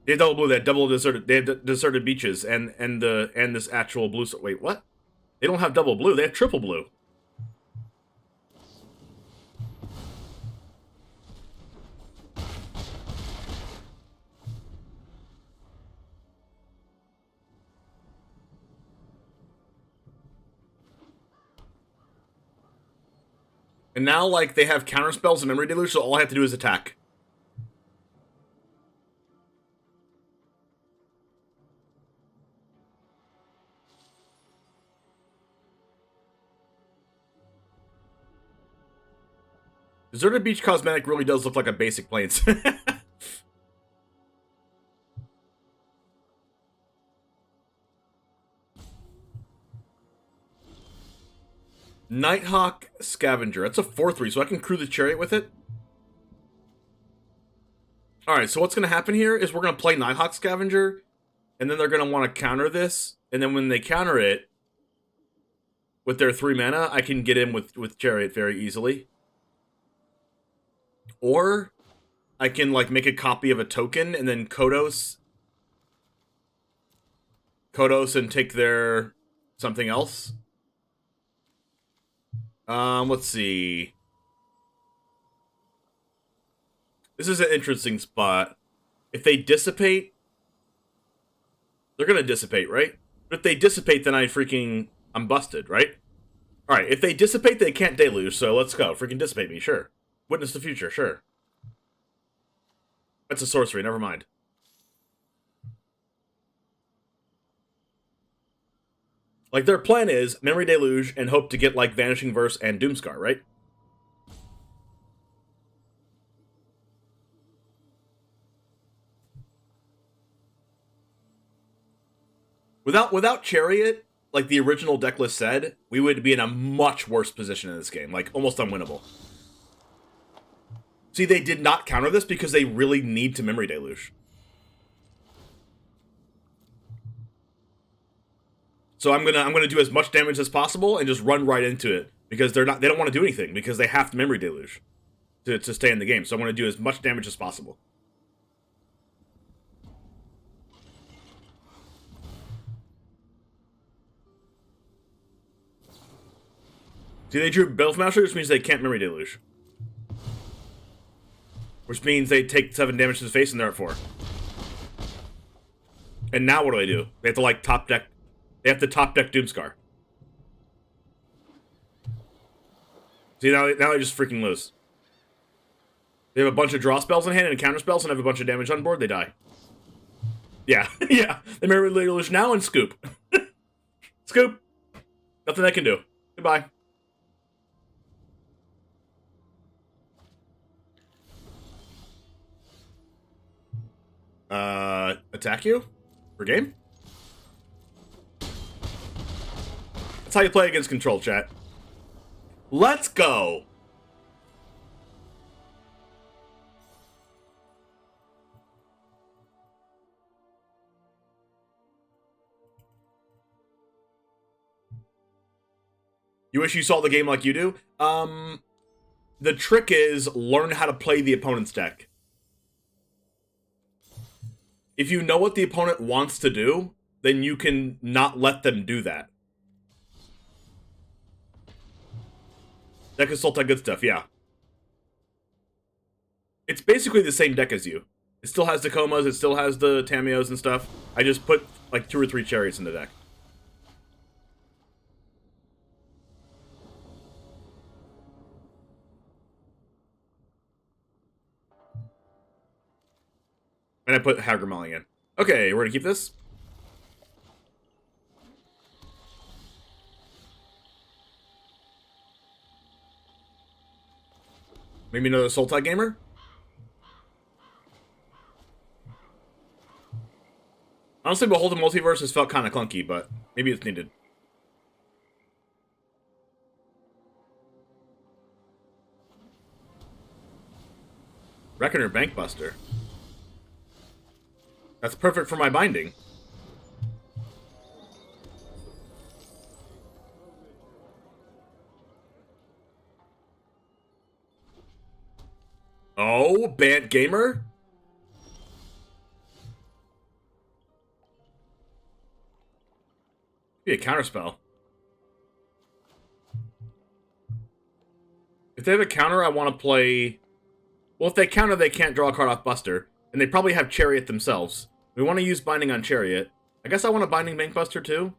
They have double blue, they have double deserted, they have deserted beaches, and this actual blue, wait, what? They don't have double blue, they have triple blue. And now, like, they have counter spells and Memory Deluge, so all I have to do is attack. Deserted Beach Cosmetic really does look like a basic Plains. Nighthawk Scavenger. That's a 4/3, so I can crew the chariot with it. Alright, so what's going to happen here is we're going to play Nighthawk Scavenger, and then they're going to want to counter this, and then when they counter it, with their 3 mana, I can get in with chariot very easily. Or I can, like, make a copy of a token, and then Kodos and take their something else. Let's see. This is an interesting spot. If they dissipate, they're gonna dissipate, right? But if they dissipate, then I'm busted, right? Alright, if they dissipate, they can't deluge, so let's go. Freaking dissipate me, sure. Witness the future, sure. That's a sorcery, never mind. Like, their plan is Memory Deluge and hope to get, like, Vanishing Verse and Doomscar, right? Without Chariot, like the original deck list said, we would be in a much worse position in this game. Like, almost unwinnable. See, they did not counter this because they really need to Memory Deluge. So I'm gonna do as much damage as possible and just run right into it because they don't want to do anything because they have to Memory Deluge to stay in the game. So I'm gonna do as much damage as possible. See, they drew Belf Master, which means they can't Memory Deluge. Which means they take 7 damage to the face and they're at 4. And now what do they do? They have to, like, top deck. They have to top deck Doomscar. See, now they just freaking lose. They have a bunch of draw spells in hand and counter spells and have a bunch of damage on board, they die. Yeah, yeah. They Memory Deluge now and scoop. Scoop. Nothing they can do. Goodbye. Attack you? For game? That's how you play against control, chat. Let's go! You wish you saw the game like you do? The trick is learn how to play the opponent's deck. If you know what the opponent wants to do, then you can not let them do that. Deck is Sultai good stuff, yeah. It's basically the same deck as you. It still has the Komas, it still has the Tamios and stuff. I just put like 2 or 3 Chariots in the deck. And I put Hagermali in. Okay, we're gonna keep this. Maybe another Sultai gamer? Honestly, Behold the Multiverse has felt kind of clunky, but maybe it's needed. Reckoner Bankbuster. That's perfect for my binding. Oh, Bant Gamer? Be a counterspell. If they have a counter, I want to play... Well, if they counter, they can't draw a card off Buster. And they probably have Chariot themselves. We want to use Binding on Chariot. I guess I want a Binding Bankbuster too.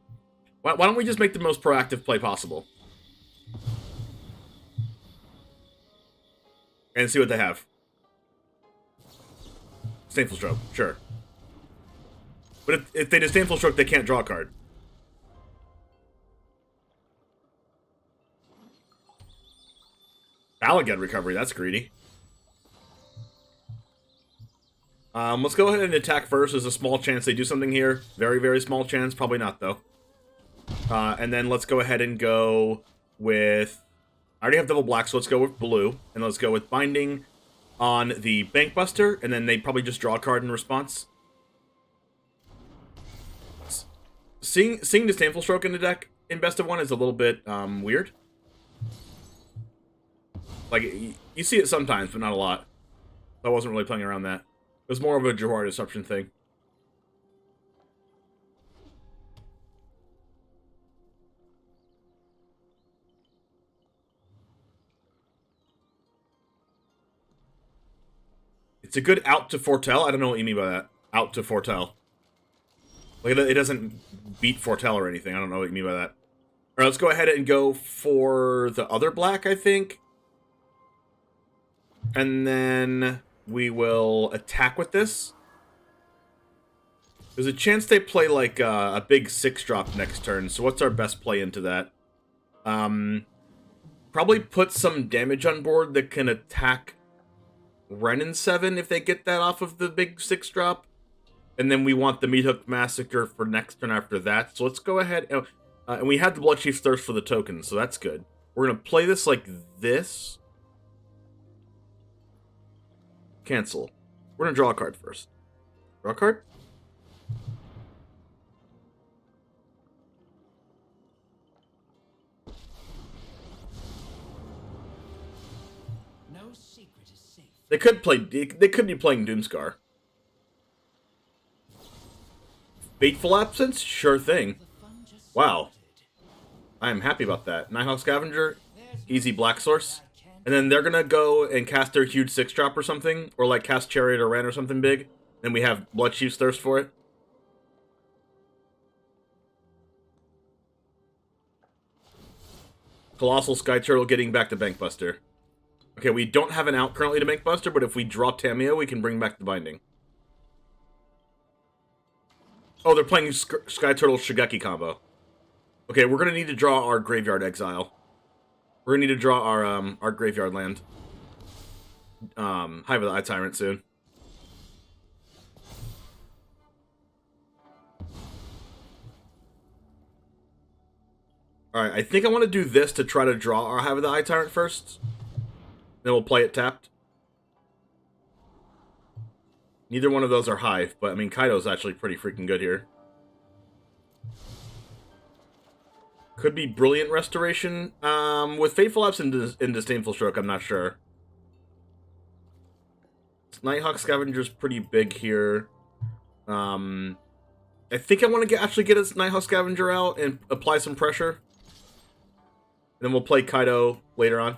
Why don't we just make the most proactive play possible? And see what they have. Disdainful Stroke, sure. But if they Disdainful Stroke, they can't draw a card. Balagad Recovery, that's greedy. Let's go ahead and attack first. There's a small chance they do something here. Very, very small chance. Probably not, though. And then let's go ahead and go with... I already have double black, so let's go with blue. And let's go with binding on the Bankbuster, and then they probably just draw a card in response. Seeing Disdainful Stroke in the deck in Best of 1 is a little bit weird. Like, you see it sometimes, but not a lot. I wasn't really playing around that. It was more of a Jawar Disruption thing. It's a good out to foretell. I don't know what you mean by that. Out to foretell. Like, it doesn't beat foretell or anything. I don't know what you mean by that. Alright, let's go ahead and go for the other black, I think. And then we will attack with this. There's a chance they play, like, a big 6-drop next turn. So what's our best play into that? Probably put some damage on board that can attack Renin 7 if they get that off of the big 6-drop. And then we want the Meat Hook Massacre for next turn after that. So let's go ahead. And we had the Bloodchief's Thirst for the token, so that's good. We're going to play this like this. Cancel. We're going to draw a card first. Draw a card? No secret is safe. They could be playing Doomscar. Fateful Absence? Sure thing. Wow. I am happy about that. Nighthawk Scavenger, easy black source. And then they're gonna go and cast their huge 6-drop or something, or like cast Chariot or Ren or something big. Then we have Bloodchief's Thirst for it. Colossal Sky Turtle getting back to Bankbuster. Okay, we don't have an out currently to Bankbuster, but if we draw Tamiyo, we can bring back the binding. Oh, they're playing Sky Turtle Shigeki combo. Okay, we're gonna need to draw our Graveyard Exile. We're gonna need to draw our Graveyard Land. Hive of the Eye Tyrant soon. Alright, I think I want to do this to try to draw our Hive of the Eye Tyrant first. Then we'll play it tapped. Neither one of those are Hive, but I mean, Kaido's actually pretty freaking good here. Could be Brilliant Restoration. With Fateful Absence and Disdainful Stroke, I'm not sure. Nighthawk Scavenger's pretty big here. I think I want to actually get his Nighthawk Scavenger out and apply some pressure. And then we'll play Kaido later on.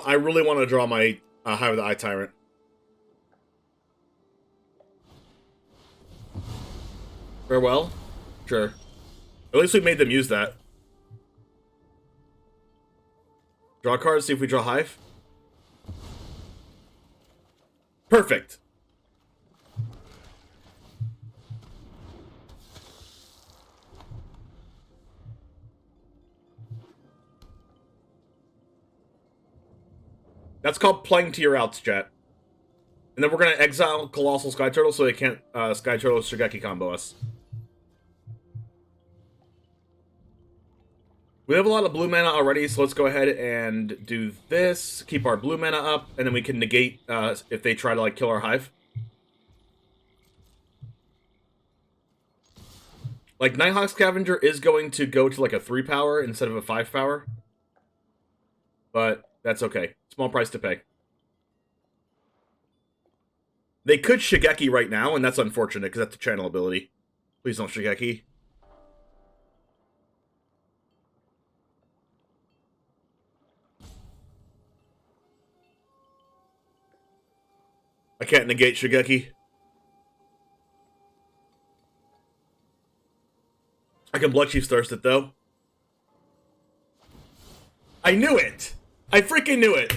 I really want to draw my Hive of the Eye Tyrant. Farewell? Sure. At least we made them use that. Draw a card, see if we draw Hive. Perfect! That's called playing to your outs, chat. And then we're going to exile Colossal Sky Turtle so they can't Sky Turtle Shigeki combo us. We have a lot of blue mana already, so let's go ahead and do this. Keep our blue mana up, and then we can negate if they try to like kill our Hive. Like, Nighthawk Scavenger is going to go to like a 3 power instead of a 5 power. But that's okay. Small price to pay. They could Shigeki right now, and that's unfortunate, because that's a channel ability. Please don't Shigeki. I can't negate Shigeki. I can Bloodchief's Thirst it, though. I knew it! I freaking knew it!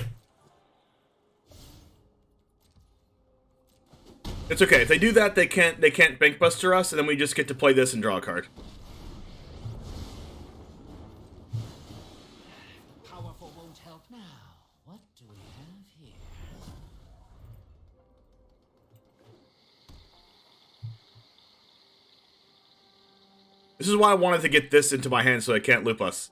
It's okay. If they do that, they can't Bankbuster us, and then we just get to play this and draw a card. Powerful won't help now. What do we have here? This is why I wanted to get this into my hand so I can't loop us.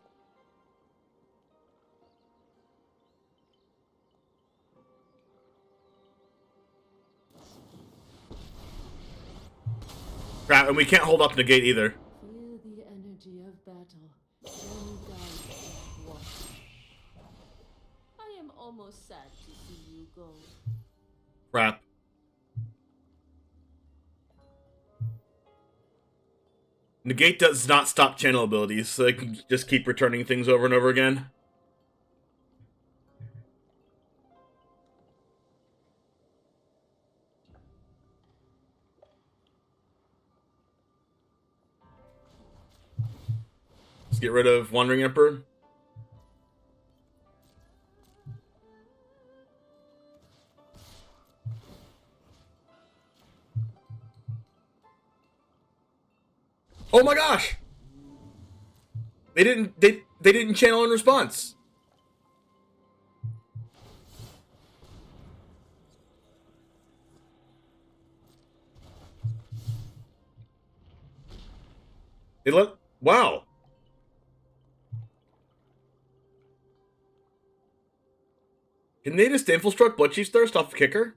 Crap, and we can't hold up negate either. Feel the energy of battle. Then guide what? I am almost sad to see you go. Crap. Negate does not stop channel abilities, so they can just keep returning things over and over again. Let's get rid of Wandering Emperor. Oh my gosh! They didn't channel in response. They look wow. Can they just Infilstruct Bloodchief's Thirst off the kicker?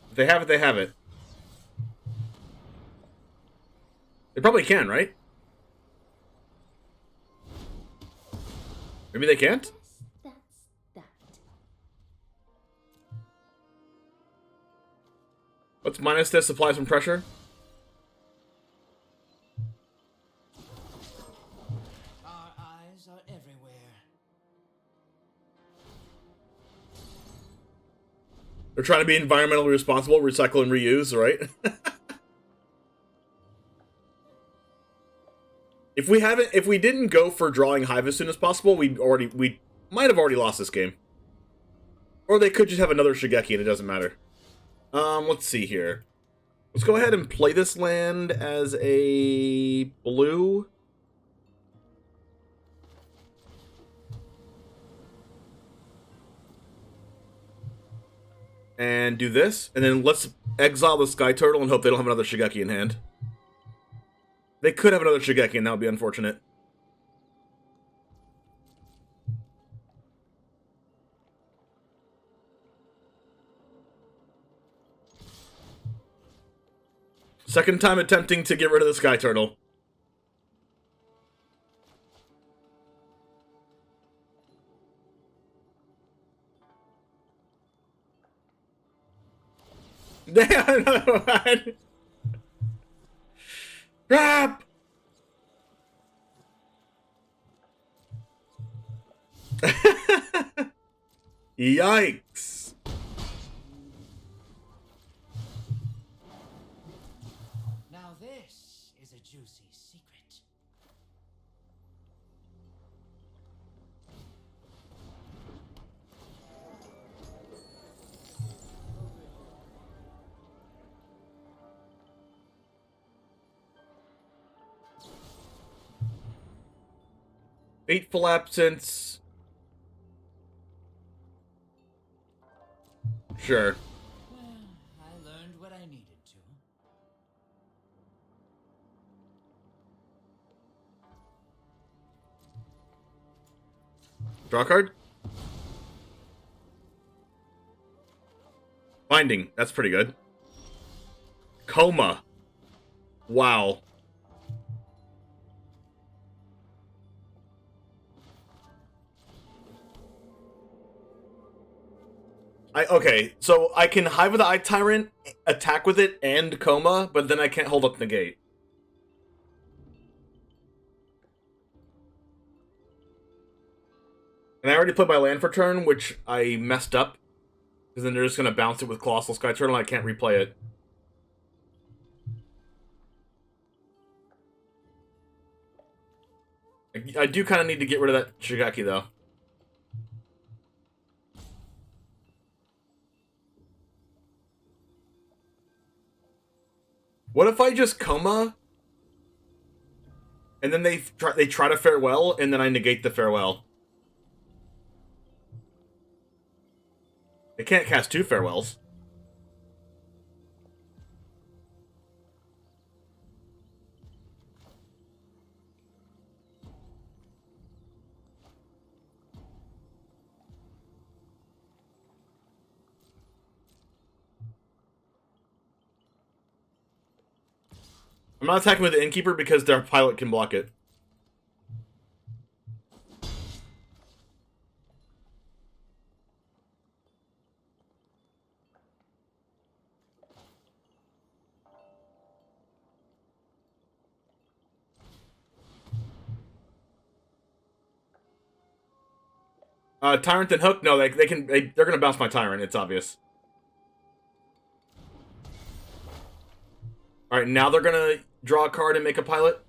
If they have it, they have it. They probably can, right? Maybe they can't? Yes, that's that. Let's minus this, apply some pressure. Our eyes are everywhere. They're trying to be environmentally responsible, recycle and reuse, right? If we didn't go for drawing Hive as soon as possible, we might have already lost this game. Or they could just have another Shigeki and it doesn't matter. Let's see here. Let's go ahead and play this land as a blue. And do this, and then let's exile the Sky Turtle and hope they don't have another Shigeki in hand. They could have another Shigeki, and that would be unfortunate. Second time attempting to get rid of the Sky Turtle. Damn, another one. Crap! Yikes. Now this is a juicy secret. Fateful Absence. Sure. Well, I learned what I needed to. Draw a card. Binding. That's pretty good. Coma. Wow. Okay, so I can Hive of the Eye Tyrant, attack with it, and Coma, but then I can't hold up Negate. And I already played my land for turn, which I messed up. Because then they're just going to bounce it with Colossal Sky Turtle, and I can't replay it. I do kind of need to get rid of that Shigeki, though. What if I just coma, and then they try to farewell, and then I negate the farewell? They can't cast 2 farewells. I'm not attacking with the Innkeeper because their pilot can block it. Tyrant and Hook? No, they're gonna bounce my Tyrant, it's obvious. Alright, now they're gonna draw a card and make a pilot.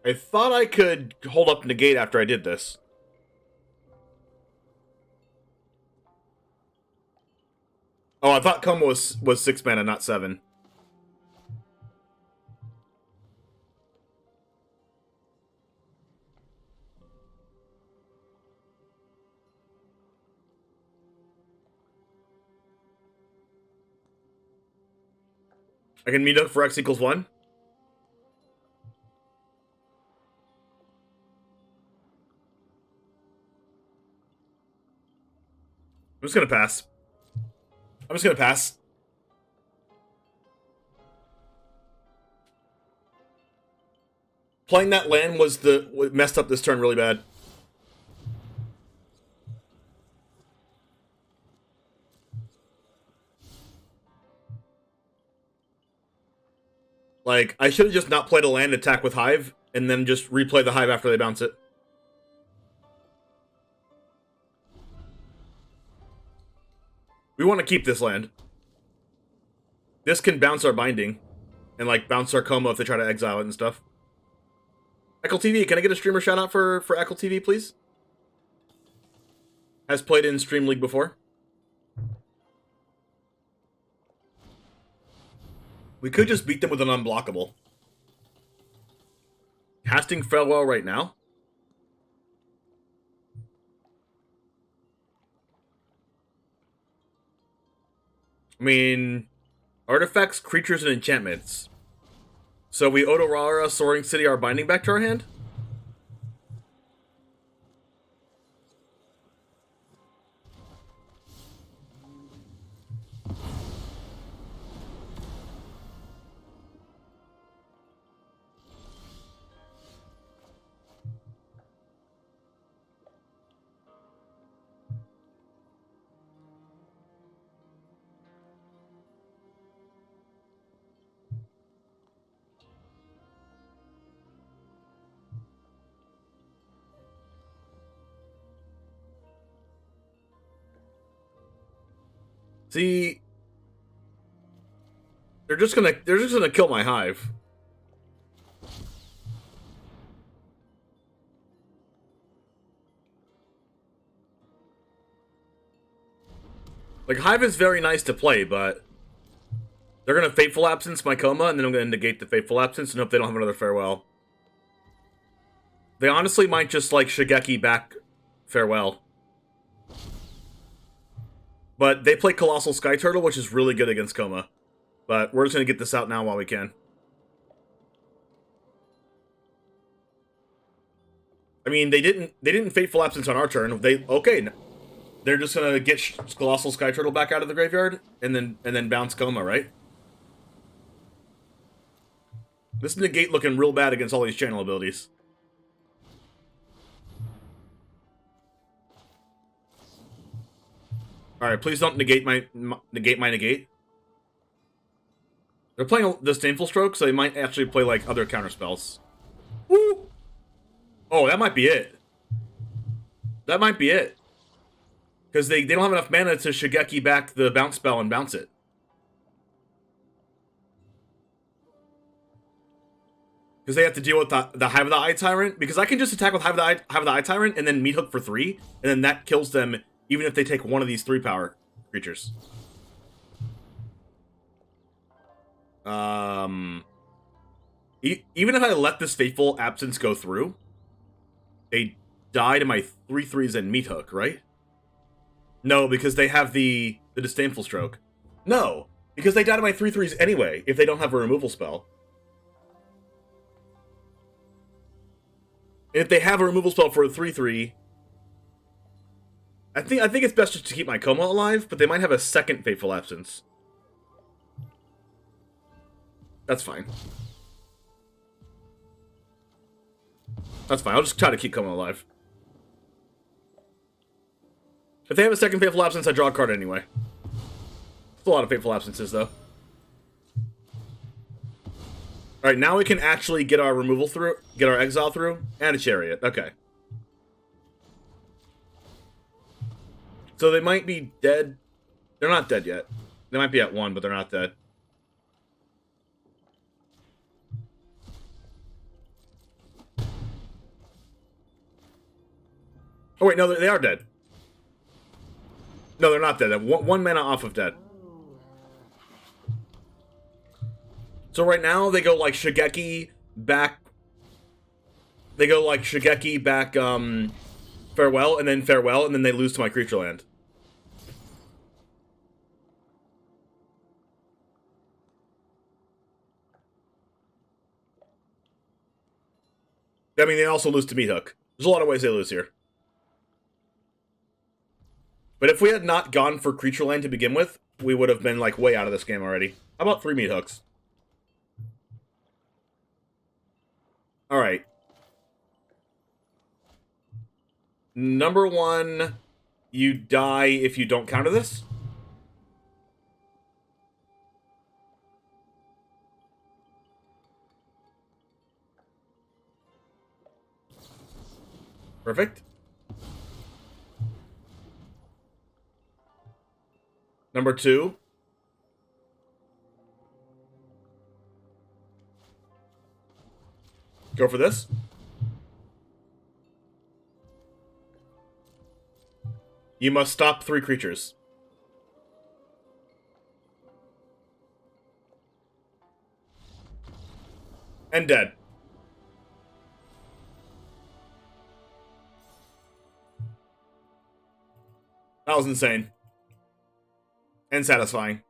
I thought I could hold up negate after I did this. Oh, I thought Coma was 6 mana, not 7. I can meet up for X equals 1. I'm just gonna pass. I'm just gonna pass. Playing that land was what messed up this turn really bad. Like, I should have just not played a land attack with Hive, and then just replay the Hive after they bounce it. We want to keep this land. This can bounce our Binding, and like bounce our Coma if they try to exile it and stuff. Eckle TV, can I get a streamer shout out for Eckle TV, please? Has played in Stream League before. We could just beat them with an unblockable. Casting Farewell right now? I mean, artifacts, creatures, and enchantments. So we Odorara, Soaring City, our Binding back to our hand? See, they're just gonna kill my Hive. Like, Hive is very nice to play, but they're gonna Fateful Absence my Coma, and then I'm gonna negate the Fateful Absence and hope they don't have another Farewell. They honestly might just, like, Shigeki back Farewell. But they play Colossal Sky Turtle, which is really good against Coma. But we're just gonna get this out now while we can. I mean, they didn't Fateful Absence on our turn. They're just gonna get Colossal Sky Turtle back out of the graveyard and then bounce Coma, right? This negate looking real bad against all these channel abilities. Alright, please don't negate my negate. They're playing Disdainful Stroke, so they might actually play, like, other counterspells. Woo! Oh, that might be it. That might be it. Because they don't have enough mana to Shigeki back the bounce spell and bounce it. Because they have to deal with the Hive of the Eye Tyrant. Because I can just attack with Hive of the Eye Tyrant and then Meat Hook for 3. And then that kills them even if they take one of these 3-power creatures. Even if I let this Fateful Absence go through, they die to my 3/3s and Meat Hook, right? No, because they have the Disdainful Stroke. No, because they die to my 3/3s anyway, if they don't have a removal spell. And if they have a removal spell for a 3/3, I think it's best just to keep my Coma alive, but they might have a second Fateful Absence. That's fine. That's fine, I'll just try to keep Coma alive. If they have a second Fateful Absence, I draw a card anyway. It's a lot of Fateful Absences, though. Alright, now we can actually get our removal through, get our exile through, and a Chariot. Okay. So they might be dead. They're not dead yet. They might be at 1, but they're not dead. Oh wait, no, they are dead. No, they're not dead. They're one mana off of dead. So right now, they go like Shigeki back... They go like Shigeki back, Farewell, and then they lose to my creature land. I mean, they also lose to Meat Hook. There's a lot of ways they lose here. But if we had not gone for creature land to begin with, we would have been, like, way out of this game already. How about 3 Meat Hooks? Alright. Number 1, you die if you don't counter this. Perfect. Number 2. Go for this. You must stop 3 creatures. And dead. That was insane. And satisfying.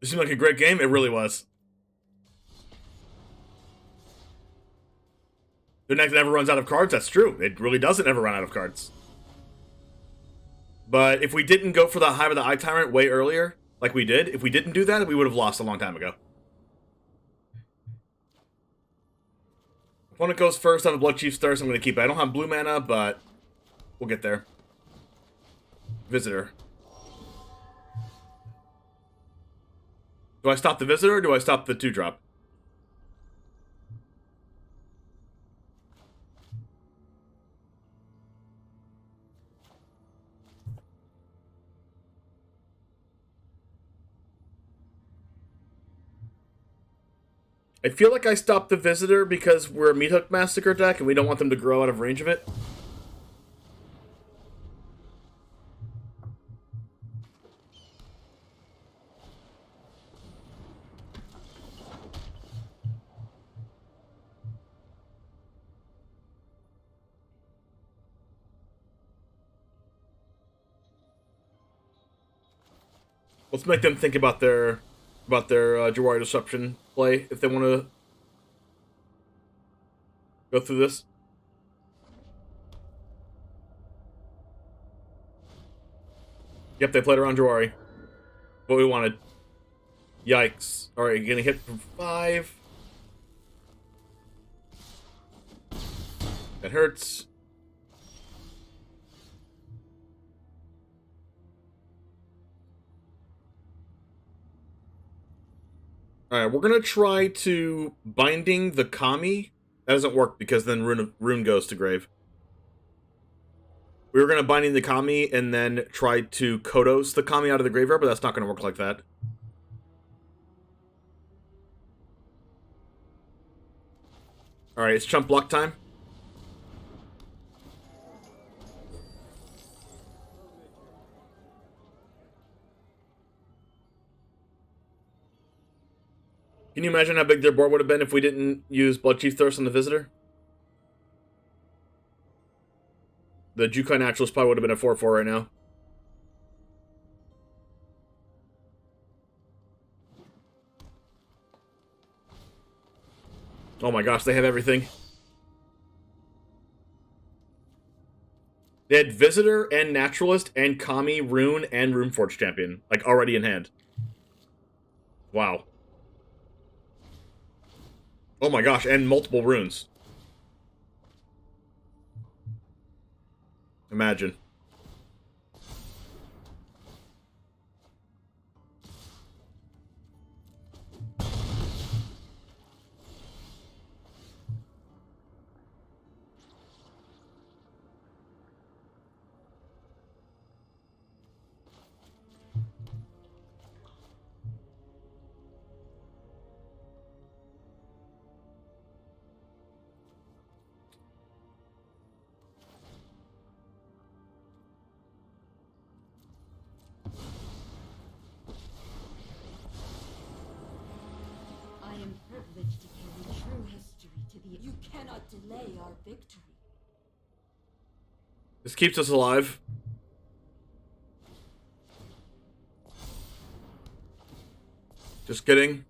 This seemed like a great game. It really was. The deck never runs out of cards. That's true. It really doesn't ever run out of cards. But if we didn't go for the Hive of the Eye Tyrant way earlier, like we did, if we didn't do that, we would have lost a long time ago. Opponent goes first on the Blood Chief's Thirst. I'm going to keep it. I don't have blue mana, but we'll get there. Visitor. Do I stop the Visitor or do I stop the 2-drop? I feel like I stopped the Visitor because we're a Meat Hook Massacre deck and we don't want them to grow out of range of it. Let's make them think about their Jawari Disruption play if they want to go through this. Yep, they played around Jawari. What we wanted. Yikes. Alright, getting hit for 5. That hurts. Alright, we're gonna try to binding the Kami. That doesn't work because then Rune goes to grave. We were gonna binding the Kami and then try to Kodos the Kami out of the graveyard, but that's not gonna work like that. Alright, it's chump block time. Can you imagine how big their board would have been if we didn't use Blood Chief Thirst on the Visitor? The Jukai Naturalist probably would have been a 4-4 right now. Oh my gosh, they have everything. They had Visitor and Naturalist and Kami, Rune, and Runeforge Champion. Like, already in hand. Wow. Oh my gosh, and multiple runes. Imagine. You cannot delay our victory. This keeps us alive. Just kidding.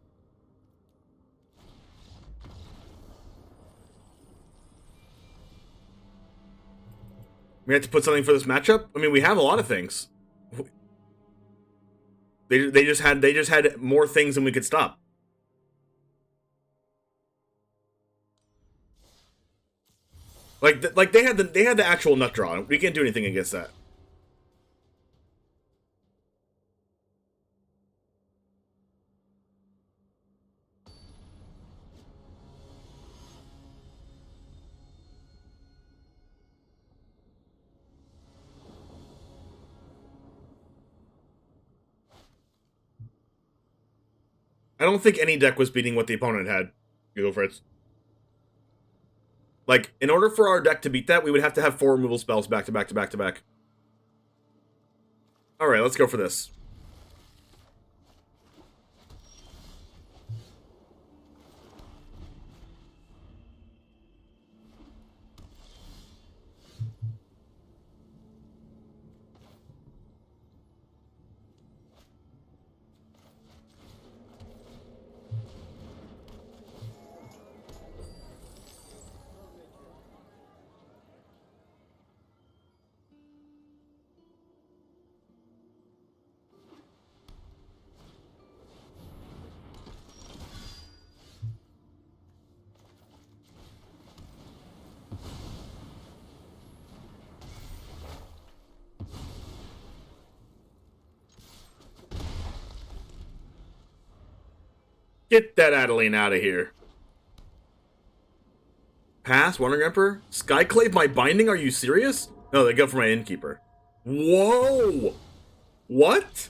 We have to put something for this matchup? I mean, we have a lot of things. They just had more things than we could stop. Like they had the actual nut draw. We can't do anything against that. I don't think any deck was beating what the opponent had. You go, Fritz. Like, in order for our deck to beat that, we would have to have 4 removal spells back to back to back to back. Alright, let's go for this. Get that Adeline out of here. Pass, Wandering Emperor? Skyclave my binding? Are you serious? No, they go for my Innkeeper. Whoa! What?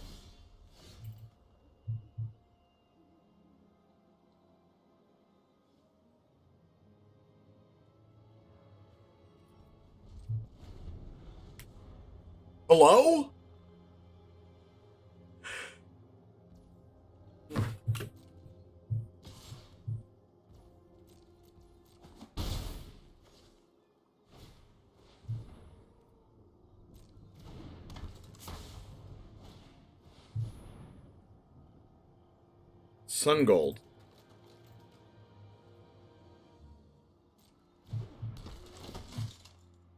Hello? Sun Gold.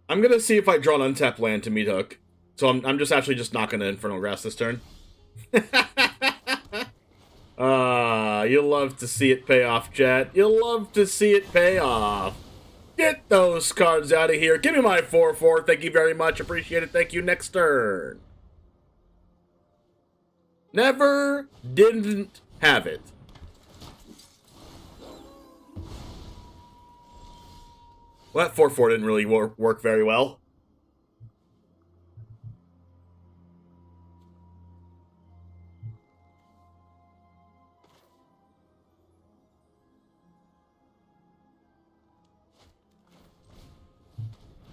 I'm gonna see if I draw an untapped land to meet Hook. So I'm just actually just not gonna Infernal Grass this turn. You'll love to see it pay off, chat. You'll love to see it pay off. Get those cards out of here. Give me my 4/4. Thank you very much. Appreciate it. Thank you. Next turn. Never didn't have it. Well, that 4/4 didn't really work very well.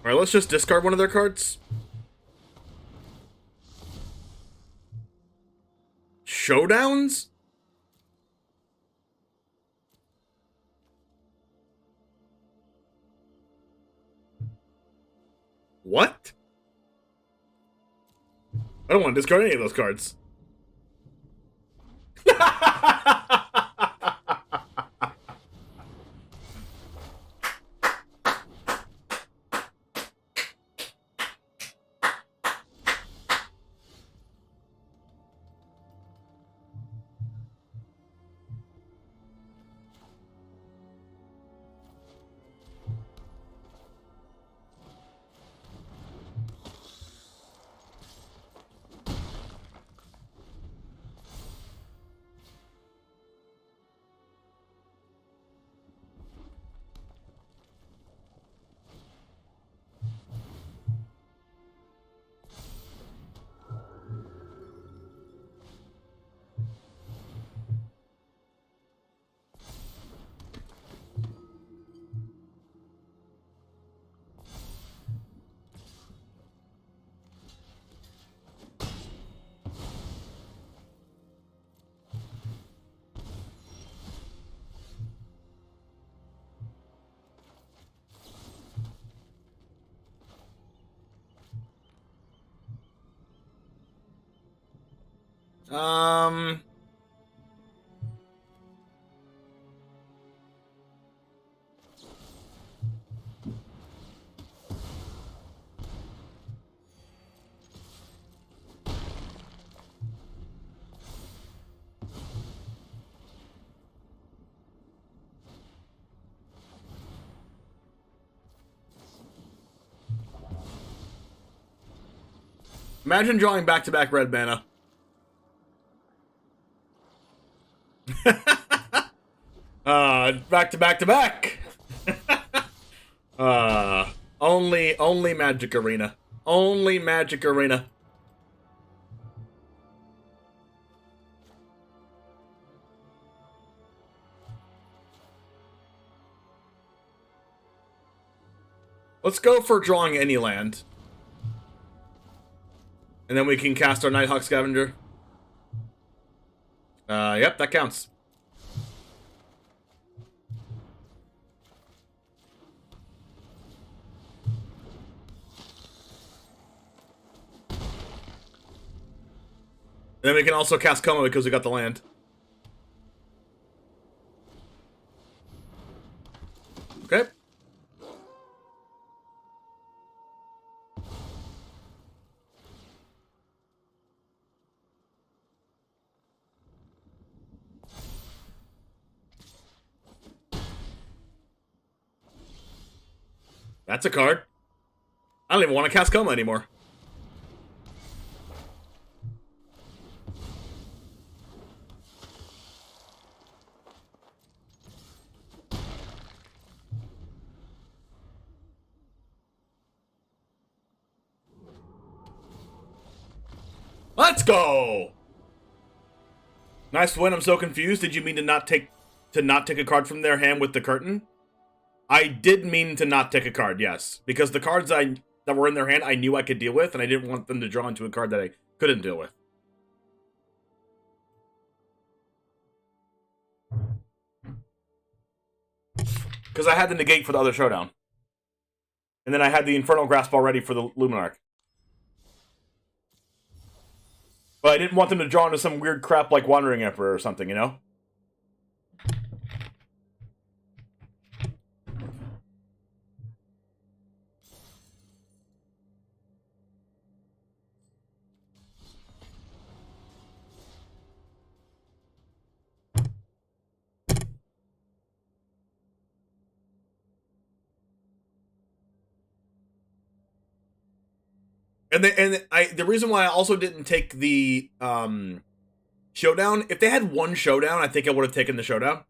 Alright, let's just discard one of their cards. Showdowns? What? I don't want to discard any of those cards. Imagine drawing back-to-back red mana. Back-to-back-to-back! Only Magic Arena. Only Magic Arena. Let's go for drawing any land. And then we can cast our Nighthawk Scavenger. Yep, that counts. And then we can also cast Coma because we got the land. Okay. That's a card. I don't even want to cast Coma anymore. Let's go! Nice win. I'm so confused. Did you mean to not take a card from their hand with the curtain? I did mean to not take a card, yes. Because the cards that were in their hand, I knew I could deal with, and I didn't want them to draw into a card that I couldn't deal with. Because I had the negate for the other showdown. And then I had the Infernal Grasp already for the Luminarch. But I didn't want them to draw into some weird crap like Wandering Emperor or something, you know? The reason why I also didn't take the showdown, if they had one showdown, I think I would have taken the showdown.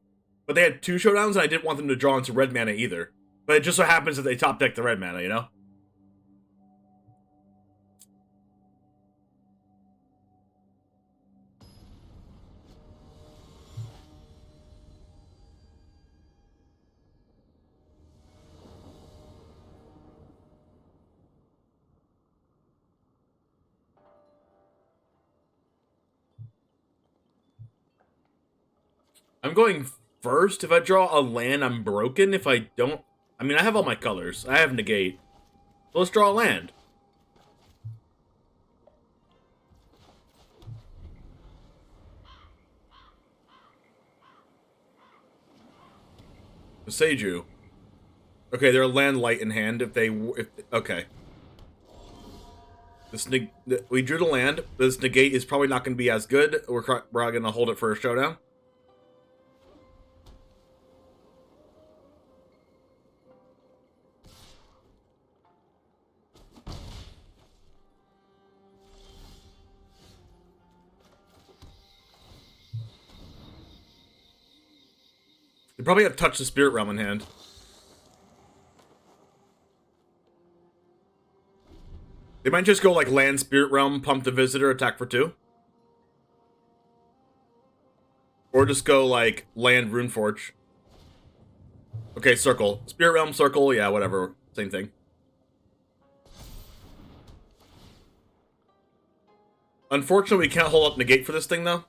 But they had 2 showdowns, and I didn't want them to draw into red mana either. But it just so happens that they top deck the red mana, you know? I'm going first. If I draw a land, I'm broken. If I don't... I mean, I have all my colors. I have negate. So let's draw a land. Seiju. Okay, they're a land light in hand. Okay. We drew the land. This negate is probably not going to be as good. We're going to hold it for a showdown. They probably have Touch the Spirit Realm in hand. They might just go like land, Spirit Realm, pump the Visitor, attack for 2. Or just go like land, Runeforge. Okay, circle. Spirit Realm, circle, yeah, whatever. Same thing. Unfortunately, we can't hold up negate for this thing though.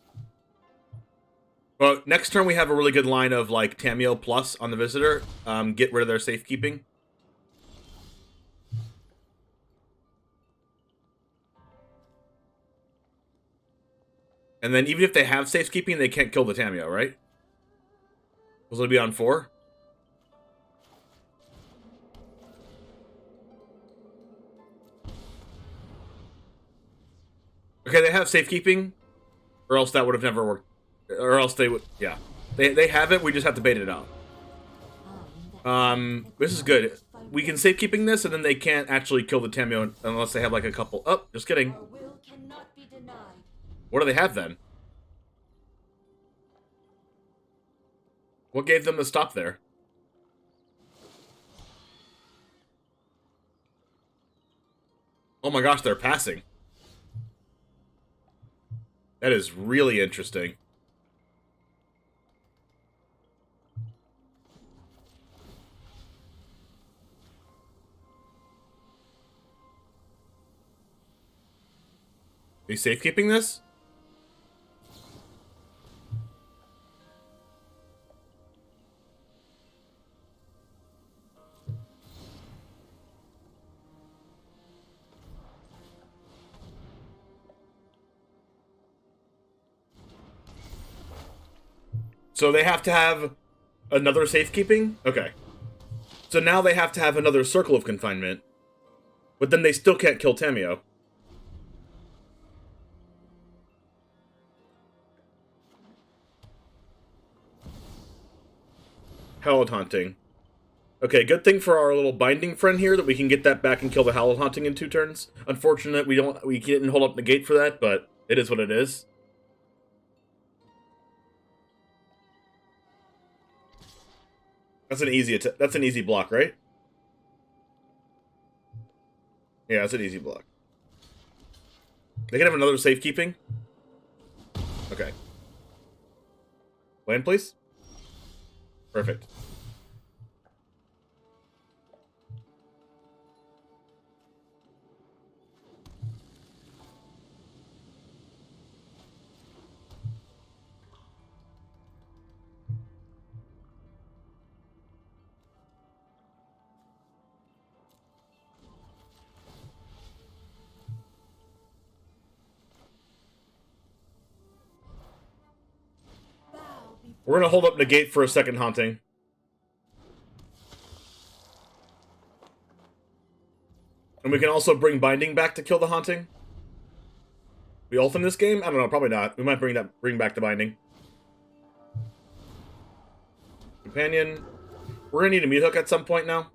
But next turn we have a really good line of like Tameo plus on the Visitor. Get rid of their safekeeping. And then even if they have safekeeping, they can't kill the Tameo, right? Because it'll be on 4. Okay, they have safekeeping, or else that would have never worked. Or else they would, yeah. They have it, we just have to bait it out. This is good. We can safekeeping this, and then they can't actually kill the Tameo unless they have like a couple. Oh, just kidding. What do they have then? What gave them the stop there? Oh my gosh, they're passing. That is really interesting. Are you safekeeping this? So they have to have another safekeeping? Okay. So now they have to have another circle of confinement. But then they still can't kill Tameo. Hallowed Haunting. Okay, good thing for our little binding friend here that we can get that back and kill the Hallowed Haunting in 2 turns. Unfortunate we didn't hold up negate for that, but it is what it is. That's an easy block, right? Yeah, that's an easy block. They can have another safekeeping. Okay. Land, please. Perfect. We're gonna hold up negate for a second Haunting. And we can also bring Binding back to kill the Haunting. We ult in this game? I don't know, probably not. We might bring back the Binding. Companion. We're gonna need a Mute Hook at some point now.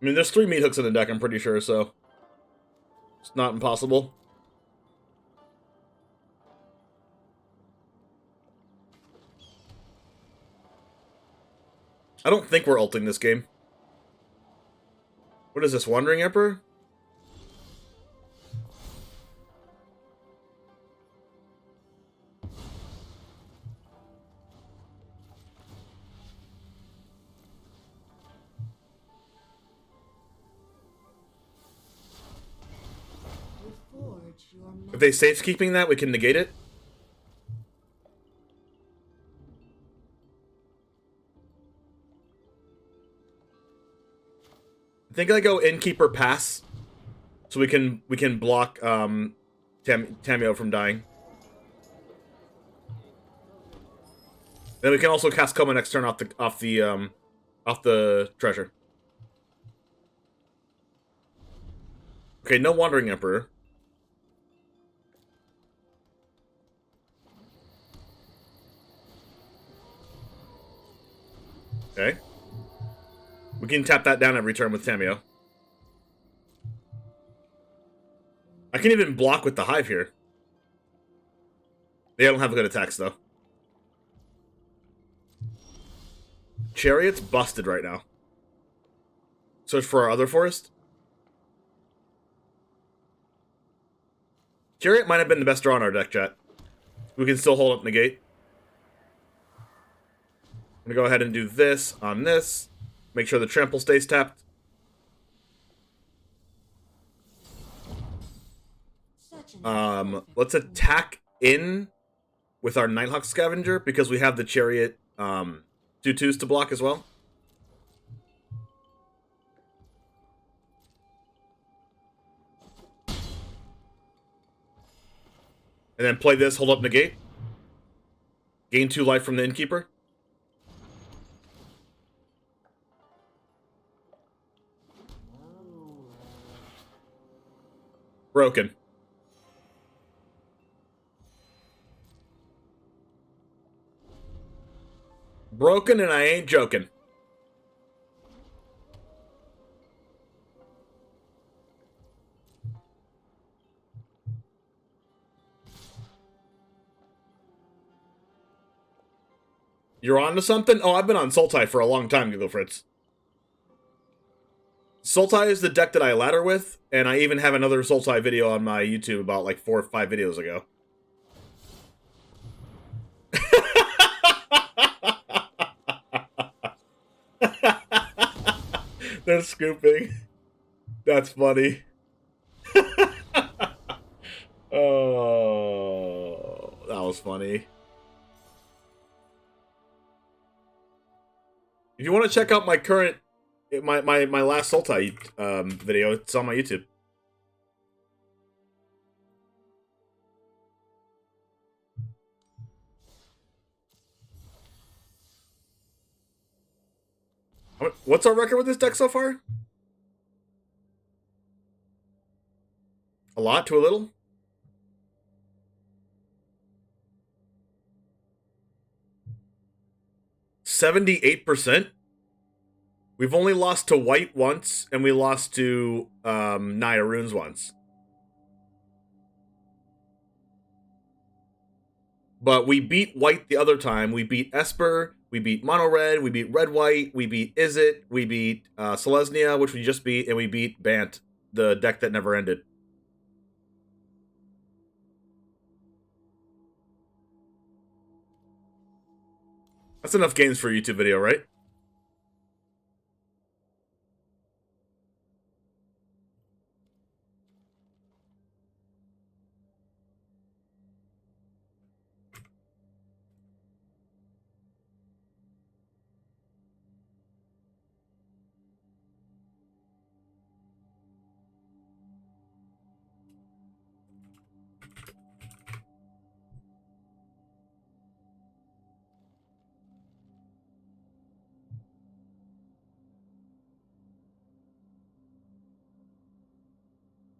I mean, there's 3 meat hooks in the deck, I'm pretty sure, so it's not impossible. I don't think we're ulting this game. What is this, Wandering Emperor? If they safekeeping that, we can negate it. I think I go Innkeeper pass, so we can block Tamio from dying. Then we can also cast Coma next turn off the treasure. Okay, no Wandering Emperor. Okay. We can tap that down every turn with Tamio. I can even block with the Hive here. They don't have good attacks, though. Chariot's busted right now. Search for our other forest. Chariot might have been the best draw in our deck, chat. We can still hold up negate. I'm gonna go ahead and do this on this. Make sure the trample stays tapped. Let's attack in with our Nighthawk Scavenger because we have the Chariot 2/2s to block as well. And then play this, hold up negate. Gain 2 life from the Innkeeper. Broken. Broken, and I ain't joking. You're on to something? Oh, I've been on Sultai for a long time, Google Fritz. Sultai is the deck that I ladder with, and I even have another Sultai video on my YouTube about like 4 or 5 videos ago. They're scooping. That's funny. Oh, that was funny. If you want to check out my current, my last Sultai video, it's on my YouTube. What's our record with this deck so far? A lot to a little? %. We've only lost to white once, and we lost to Naya Runes once. But we beat white the other time. We beat Esper, we beat Mono Red, we beat Red White, we beat Izzet, we beat Selesnya, which we just beat, and we beat Bant, the deck that never ended. That's enough games for a YouTube video, right?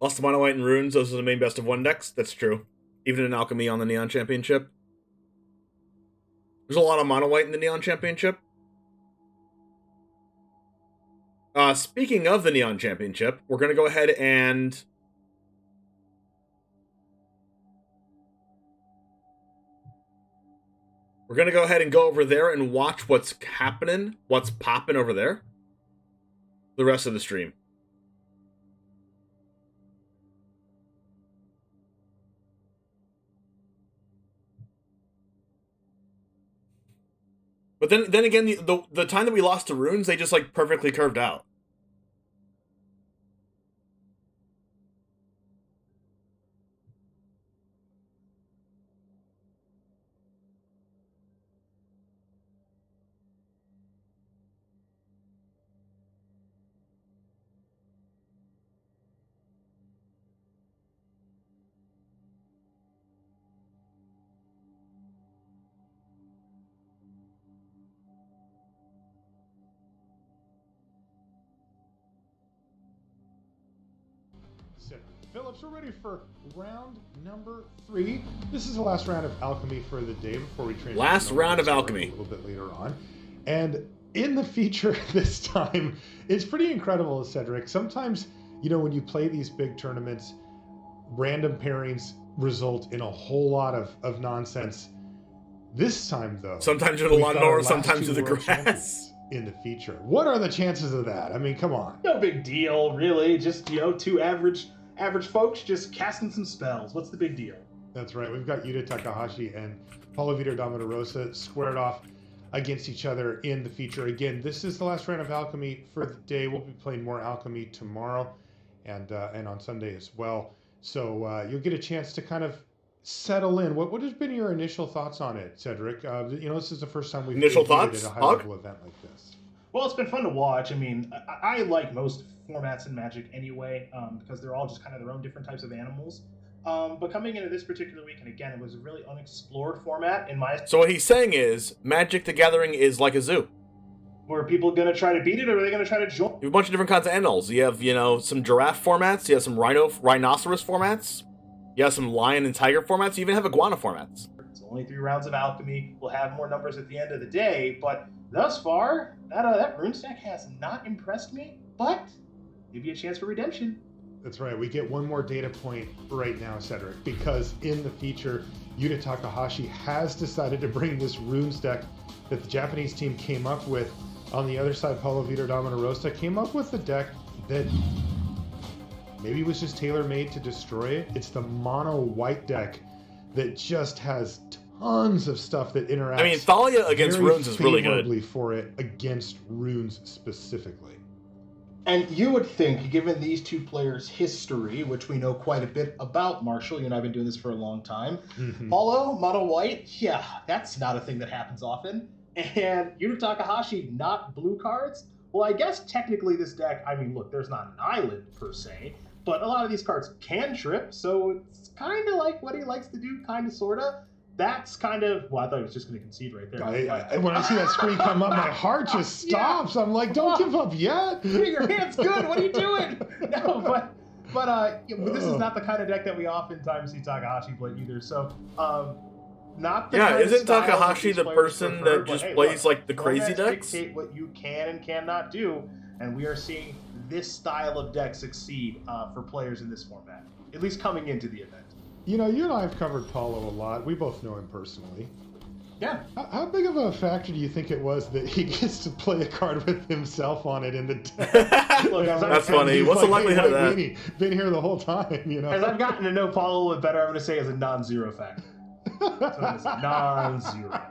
Lost to Mono White and Runes, those are the main best of 1 decks. That's true. Even in Alchemy on the Neon Championship. There's a lot of Mono White in the Neon Championship. Speaking of the Neon Championship, we're going to go ahead and... We're going to go ahead and go over there and watch what's happening, what's popping over there. The rest of the stream. But then again, the time that we lost to Runes, they just like perfectly curved out. Phillips, we're ready for round number 3. This is the last round of Alchemy for the day before we transition. Last round of Alchemy. A little bit later on. And in the feature this time, it's pretty incredible, Cedric. Sometimes, you know, when you play these big tournaments, random pairings result in a whole lot of nonsense. This time, though, sometimes with a lawnmower, sometimes with the grass. In the feature. What are the chances of that? I mean, come on. No big deal, really. Just, you know, two average folks just casting some spells. What's the big deal? That's right. We've got Yuta Takahashi and Paulo Vitor Damarosa squared off against each other in the feature. Again, this is the last round of Alchemy for the day. We'll be playing more Alchemy tomorrow and on Sunday as well. So you'll get a chance to kind of settle in. What has been your initial thoughts on it, Cedric? You know, this is the first time we've initial thoughts at a high-level event like this. Well, it's been fun to watch. I mean, I like most formats in Magic anyway, because they're all just kind of their own different types of animals. But coming into this particular week, and again, it was a really unexplored format in my... So what he's saying is, Magic the Gathering is like a zoo. Were people going to try to beat it, or are they going to try to join? You have a bunch of different kinds of animals. You have, you know, some giraffe formats. You have some rhinoceros formats. You have some lion and tiger formats. You even have iguana formats. It's only 3 rounds of Alchemy. We'll have more numbers at the end of the day, but thus far, that rune stack has not impressed me, but maybe a chance for redemption. That's right. We get one more data point right now, Cedric, because in the feature, Yuta Takahashi has decided to bring this runes deck that the Japanese team came up with. On the other side, Paulo Vitor Damarosa came up with a deck that maybe was just tailor-made to destroy it. It's the mono white deck that just has tons of stuff that interacts. I mean, Thalia against runes is really good. For it against runes specifically. And you would think, given these two players' history, which we know quite a bit about, Marshall, you and I have been doing this for a long time. Paulo, mono white, yeah, that's not a thing that happens often. And Yuta Takahashi, not blue cards. Well, I guess technically this deck, I mean, look, there's not an island per se, but a lot of these cards can trip, so it's kind of like what he likes to do, kind of, sort of. That's kind of... Well, I thought he was just going to concede right there. When I see that screen come up, my heart just stops. Yeah. I'm like, don't give up yet. Your hand's good. What are you doing? No, but this is not the kind of deck that we oftentimes see Takahashi play either. So, not the kind isn't of style Takahashi the person that just plays like the crazy decks? Dictate what you can and cannot do, and we are seeing this style of deck succeed for players in this format, at least coming into the event. You know, you and I have covered Paulo a lot. We both know him personally. Yeah. How big of a factor do you think it was that he gets to play a card with himself on it in the deck? Look, that's funny. What's the likelihood of that? Been here the whole time, you know. As I've gotten to know Paulo a little bit better, I'm going to say it's a non-zero factor. So it's non-zero.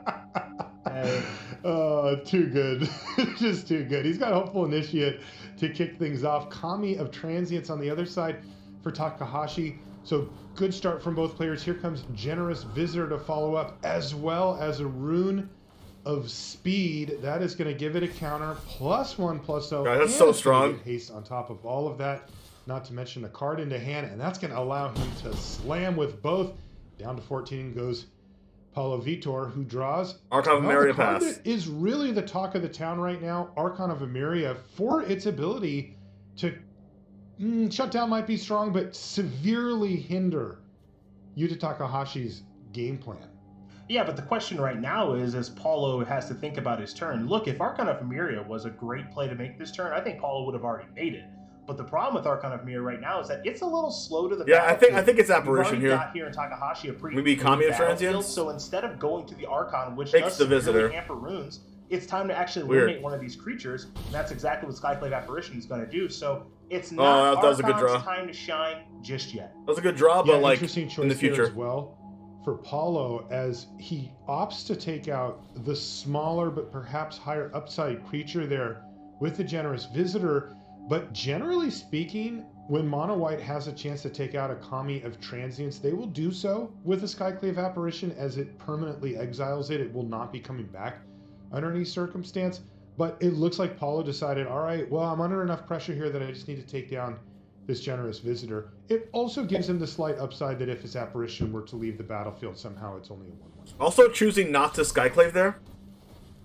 Too good. Just too good. He's got Hopeful Initiate to kick things off. Kami of Transience on the other side for Takahashi. So good start from both players. Here comes Generous Visitor to follow up, as well as a Rune of Speed. That is going to give it a counter, +1/+0. God, that's so strong. Haste on top of all of that, not to mention a card into hand, and that's going to allow him to slam with both. Down to 14 goes Paulo Vitor, who draws Archon of Emeria pass. That is really the talk of the town right now. Archon of Emeria, for its ability to shutdown might be strong, but severely hinder Yuta Takahashi's game plan. Yeah, but the question right now is, as Paulo has to think about his turn, look, if Archon of Miria was a great play to make this turn, I think Paulo would have already made it. But the problem with Archon of Miria right now is that it's a little slow to the battlefield. I think it's Apparition We've here. Got here in Takahashi a pretty Maybe Kami of battlefield, Transience? So instead of going to the Archon, which Takes does the Visitor. hamper runes, it's time to actually Weird. eliminate one of these creatures, and that's exactly what Skyclave Apparition is going to do. So it's not that was a good Archon's draw. time to shine just yet. That was a good draw, Yeah, but like interesting choice in the there future. as well for Paulo, as he opts to take out the smaller but perhaps higher upside creature there with the Generous Visitor. But generally speaking, when Mono White has a chance to take out a Kami of Transience, they will do so with a Skyclave Apparition, as it permanently exiles it. It will not be coming back under any circumstance. But it looks like Paulo decided, all right, well, I'm under enough pressure here that I just need to take down this Generous Visitor. It also gives him the slight upside that if his Apparition were to leave the battlefield, somehow it's only a 1/1. Also choosing not to Skyclave there.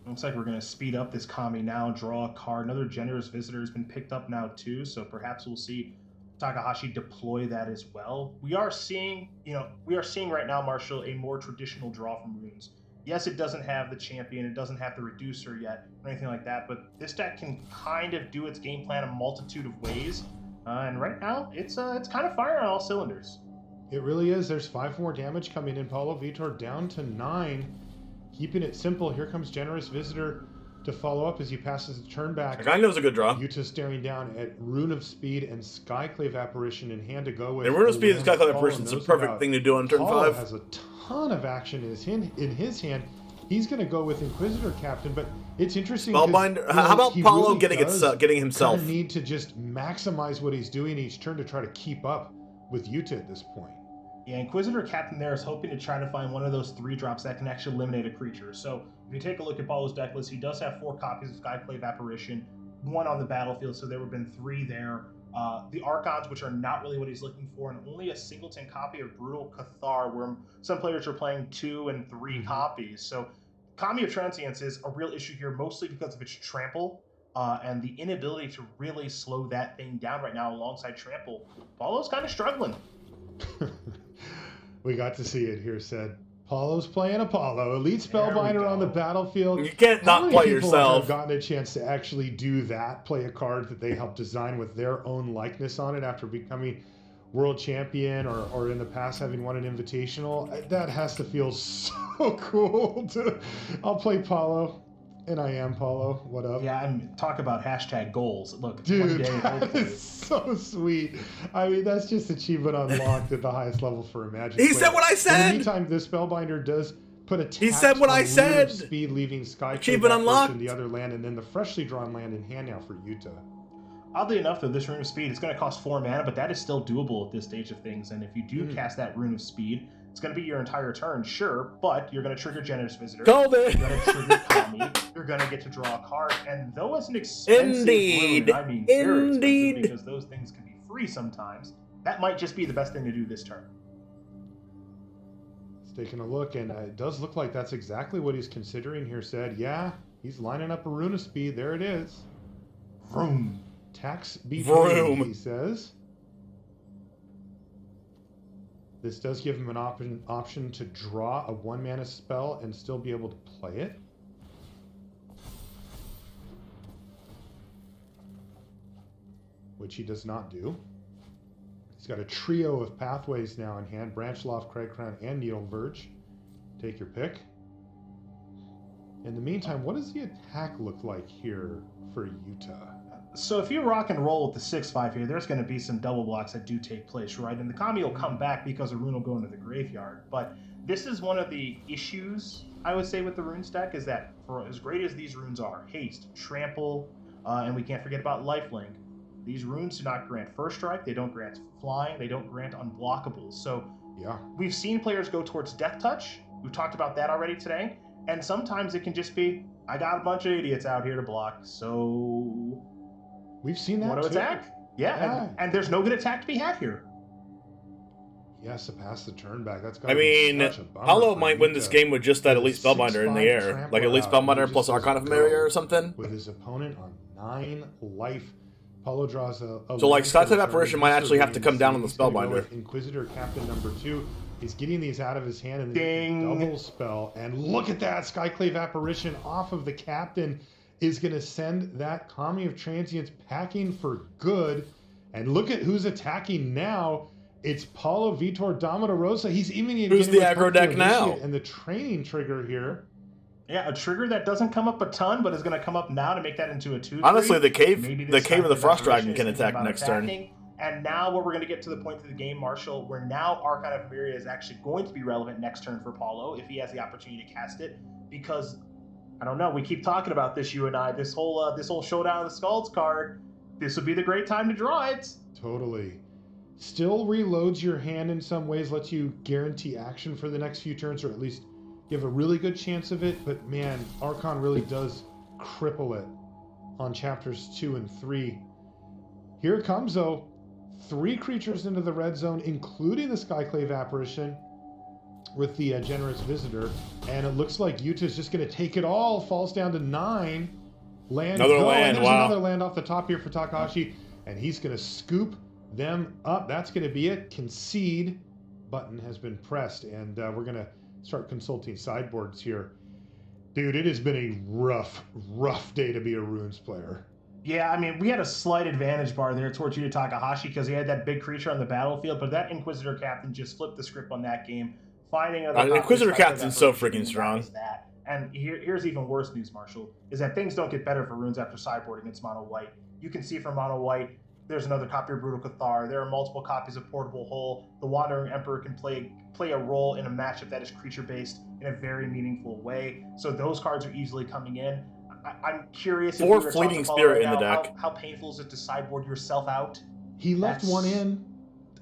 Looks like we're going to speed up this Kami now, draw a card. Another Generous Visitor has been picked up now too, so perhaps we'll see Takahashi deploy that as well. We are seeing right now, Marshall, a more traditional draw from runes. Yes, it doesn't have the champion, it doesn't have the reducer yet, or anything like that, but this deck can kind of do its game plan a multitude of ways. And right now, it's kind of firing on all cylinders. It really is. There's 5 more damage coming in. Paulo Vitor down to 9. Keeping it simple. Here comes Generous Visitor to follow up as he passes the turn back. The guy knows a good draw. Yuta staring down at Rune of Speed and Skyclave Apparition in hand to go with. And Rune of Speed and Skyclave Paulo Apparition is a knows perfect about. thing to do on turn Paulo 5. has a ton of action in his hand. He's going to go with Inquisitor Captain, but it's interesting. Spellbinder. How about he Paulo really getting himself? Kind of need to just maximize what he's doing each turn to try to keep up with Yuta at this point. Yeah, Inquisitor Captain there is hoping to try to find one of those 3 drops that can actually eliminate a creature. So if you take a look at Paulo's deck list, he does have 4 copies of Skyclave Apparition, 1 on the battlefield, so there would have been 3 there. The Archons, which are not really what he's looking for, and only a singleton copy of Brutal Cathar, where some players are playing 2 and 3 copies. So Kami of Transience is a real issue here, mostly because of its trample and the inability to really slow that thing down right now alongside trample. Paulo's kind of struggling. We got to see it here said. Paulo's playing Apollo. Elite Spellbinder on the battlefield. You can't not play yourself. Have gotten a chance to actually do that, play a card that they helped design with their own likeness on it after becoming world champion or in the past having won an invitational. That has to feel so cool. I'll play Paulo. And I am Paulo. What up? Yeah, talk about hashtag goals. Look, dude, one day, that is so sweet. I mean, that's just achievement unlocked at the highest level for a Magic He player. said what I said. Anytime this Spellbinder does put a tax he said what on I Rune said. of Speed, leaving Sky Achievement unlocked in the other land, and then the freshly drawn land in hand now for Yuta. Oddly enough, though, this Rune of Speed, it's going to cost 4 mana, but that is still doable at this stage of things. And if you do cast that Rune of Speed, it's going to be your entire turn, sure, but you're going to trigger Generous Visitor. Called it. You're going to trigger Kami. You're going to get to draw a card. And though it's an expensive rune, I mean very expensive, because those things can be free sometimes, that might just be the best thing to do this turn. He's taking a look, and it does look like that's exactly what he's considering here, said. Yeah, he's lining up a Rune of Speed. There it is. Vroom. Tax be Vroom, he says. This does give him an option to draw a 1-mana spell and still be able to play it. Which he does not do. He's got a trio of pathways now in hand. Branchloft, Cragcrown, and Needleverge. Take your pick. In the meantime, what does the attack look like here for Yuta? So if you rock and roll with the 6/5 here, there's going to be some double blocks that do take place, right? And the Kami will come back because a rune will go into the graveyard. But this is one of the issues, I would say, with the rune stack, is that for as great as these runes are, haste, trample, and we can't forget about lifelink, these runes do not grant first strike, they don't grant flying, they don't grant unblockables. So yeah, we've seen players go towards Death Touch. We've talked about that already today. And sometimes it can just be, I got a bunch of idiots out here to block, so we've seen that want to too. attack? Yeah. And there's no good attack to be had here. Yes, to pass the turn back. That's got. I mean, Paulo might win this game with just that Elite Spellbinder in the air, like Elite Spellbinder plus Archon of Miria or something. With his opponent on 9 life, Paulo draws a so like Skyclave Apparition might actually have to come down on the Spellbinder. Inquisitor Captain number 2. He's getting these out of his hand and Ding. double spell. And look at that. Skyclave Apparition off of the captain is going to send that Kami of Transience packing for good. And look at who's attacking now. It's Paulo Vitor Domodorosa. He's even who's the aggro deck now? And the training trigger here. Yeah, a trigger that doesn't come up a ton, but is going to come up now to make that into a 2/3. Honestly, the cave of the Frost Dragon can attack next turn. And now what we're going to get to the point of the game, Marshall, where now Archon of Myria is actually going to be relevant next turn for Paulo if he has the opportunity to cast it. Because, I don't know, we keep talking about this, you and I, this whole Showdown of the Skulls card. This would be the great time to draw it. Totally. Still reloads your hand in some ways, lets you guarantee action for the next few turns, or at least you have a really good chance of it. But man, Archon really does cripple it on chapters 2 and 3. Here it comes, though. 3 creatures into the red zone, including the Skyclave Apparition with the Generous Visitor. And it looks like Utah's just going to take it all. Falls down to 9. Another land, There's wow. another land off the top here for Takahashi. And he's going to scoop them up. That's going to be it. Concede button has been pressed. And we're going to start consulting sideboards here. Dude, it has been a rough day to be a Runes player. Yeah, I mean, we had a slight advantage bar there towards Yuta Takahashi because he had that big creature on the battlefield, but that Inquisitor Captain just flipped the script on that game. Finding Inquisitor Captain's so freaking strong. That. And here's even worse news, Marshall, is that things don't get better for Runes after sideboard against Mono White. You can see for Mono White, there's another copy of Brutal Cathar. There are multiple copies of Portable Hull. The Wandering Emperor can play a role in a matchup that is creature-based in a very meaningful way. So those cards are easily coming in. I'm curious. Four Fleeting Spirit in the deck. How painful is it to sideboard yourself out? He left one in.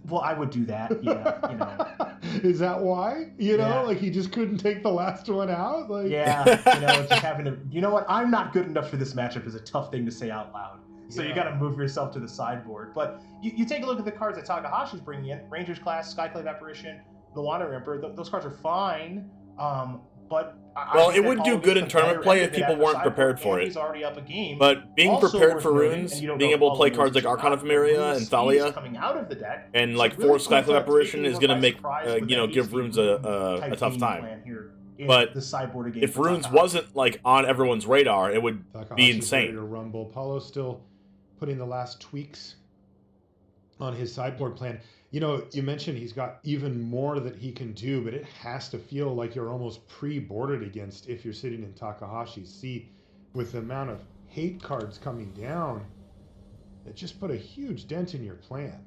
Well, I would do that. Yeah, you know. Is that why? You know, like he just couldn't take the last one out. Like, yeah, just having to. You know what? I'm not good enough for this matchup is a tough thing to say out loud. So you got to move yourself to the sideboard. But you take a look at the cards that Takahashi's bringing in: Ranger's Class, Skyclave Apparition, the Wandering Emperor. Those cards are fine. But it would do good in tournament play if people weren't prepared for it. He's already up a game. But being prepared for Runes, being able to play cards like Archon of Myria and Thalia, coming out of the deck, and like 4 Skyclave Apparition is going to make give Runes a tough time. But if Runes wasn't like on everyone's radar, it would be insane. Rumble. Paulo's still putting the last tweaks on his sideboard plan. You know, you mentioned he's got even more that he can do, but it has to feel like you're almost pre-boarded against if you're sitting in Takahashi. See, with the amount of hate cards coming down, it just put a huge dent in your plan.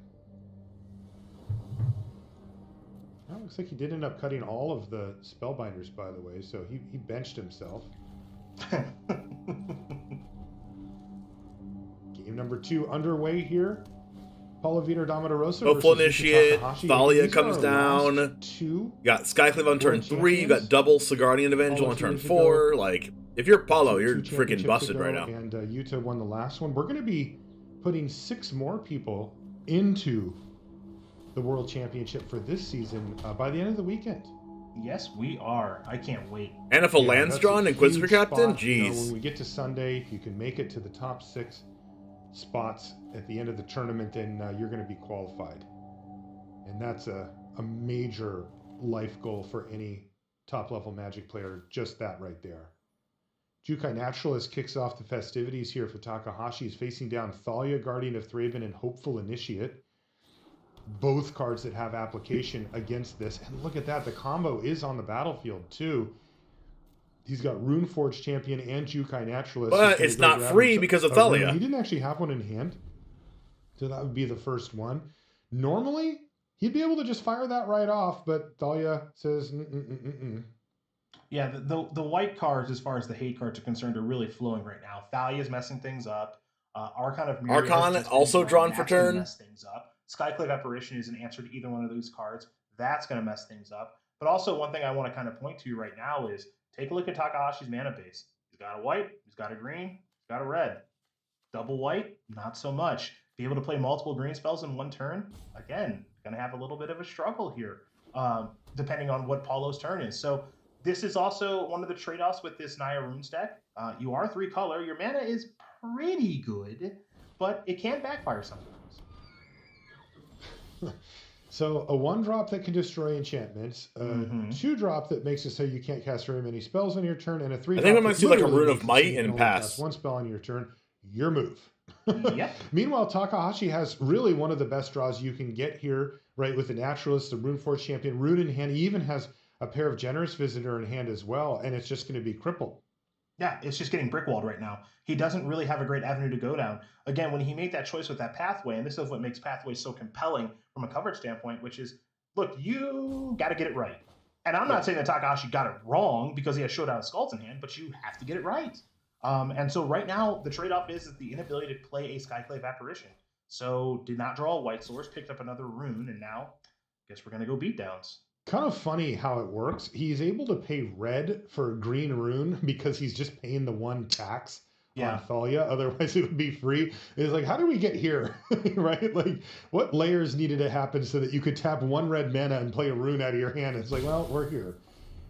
Well, looks like he did end up cutting all of the Spellbinders, by the way, so he benched himself. Game number 2 underway here. Paulo Vitor Domodorosa. Hopeful Initiate, Thalia comes down. You got Skyclave on turn 3. You got double Sigardian Evangel on turn 4. Like, if you're Paulo, you're freaking busted right now. And Yuta won the last one. We're going to be putting 6 more people into the World Championship for this season by the end of the weekend. Yes, we are. I can't wait. And if a land's drawn, Inquisitor Captain, jeez. You know, when we get to Sunday, if you can make it to the top 6 spots at the end of the tournament, then you're going to be qualified. And that's a major life goal for any top-level Magic player, just that right there. Jukai Naturalist kicks off the festivities here for Takahashi. He's facing down Thalia, Guardian of Thraben, and Hopeful Initiate. Both cards that have application against this. And look at that, the combo is on the battlefield too. He's got Runeforge Champion and Jukai Naturalist. But it's not free because of Thalia. He didn't actually have one in hand. So that would be the first one. Normally, he'd be able to just fire that right off, but Thalia says, Yeah, the white cards, as far as the hate cards are concerned, are really flowing right now. Thalia's messing things up. Archon of Myria Archon also drawn for turn. Mess things up. Skyclave Apparition is an answer to either one of those cards. That's going to mess things up. But also, one thing I want to kind of point to right now is take a look at Takahashi's mana base. He's got a white, he's got a green, he's got a red. Double white, not so much. Be able to play multiple green spells in one turn, again, going to have a little bit of a struggle here, depending on what Paulo's turn is. So this is also one of the trade-offs with this Naya Runes deck. You are 3-color, your mana is pretty good, but it can backfire sometimes. So a 1-drop that can destroy enchantments, a 2-drop that makes it so you can't cast very many spells on your turn, and a 3-drop. I think we might see like a Rune of Might and pass. Cast 1 spell on your turn. Your move. Yep. Meanwhile, Takahashi has really one of the best draws you can get here, right? With the Naturalist, the Runeforge Champion, Rune in hand. He even has a pair of Generous Visitor in hand as well, and it's just going to be crippled. Yeah, it's just getting brickwalled right now. He doesn't really have a great avenue to go down. Again, when he made that choice with that pathway, and this is what makes pathways so compelling from a coverage standpoint, which is, look, you got to get it right. And I'm not saying that Takahashi got it wrong because he has Showdown of Skulls in hand, but you have to get it right. And so right now, the trade-off is the inability to play a Skyclave Apparition. So did not draw a white source, picked up another rune, and now guess we're going to go beatdowns. Kind of funny how it works. He's able to pay red for a green rune because he's just paying the 1 tax on Thalia. Otherwise, it would be free. It's like, how do we get here? Right? Like, what layers needed to happen so that you could tap 1 red mana and play a rune out of your hand? It's like, well, we're here.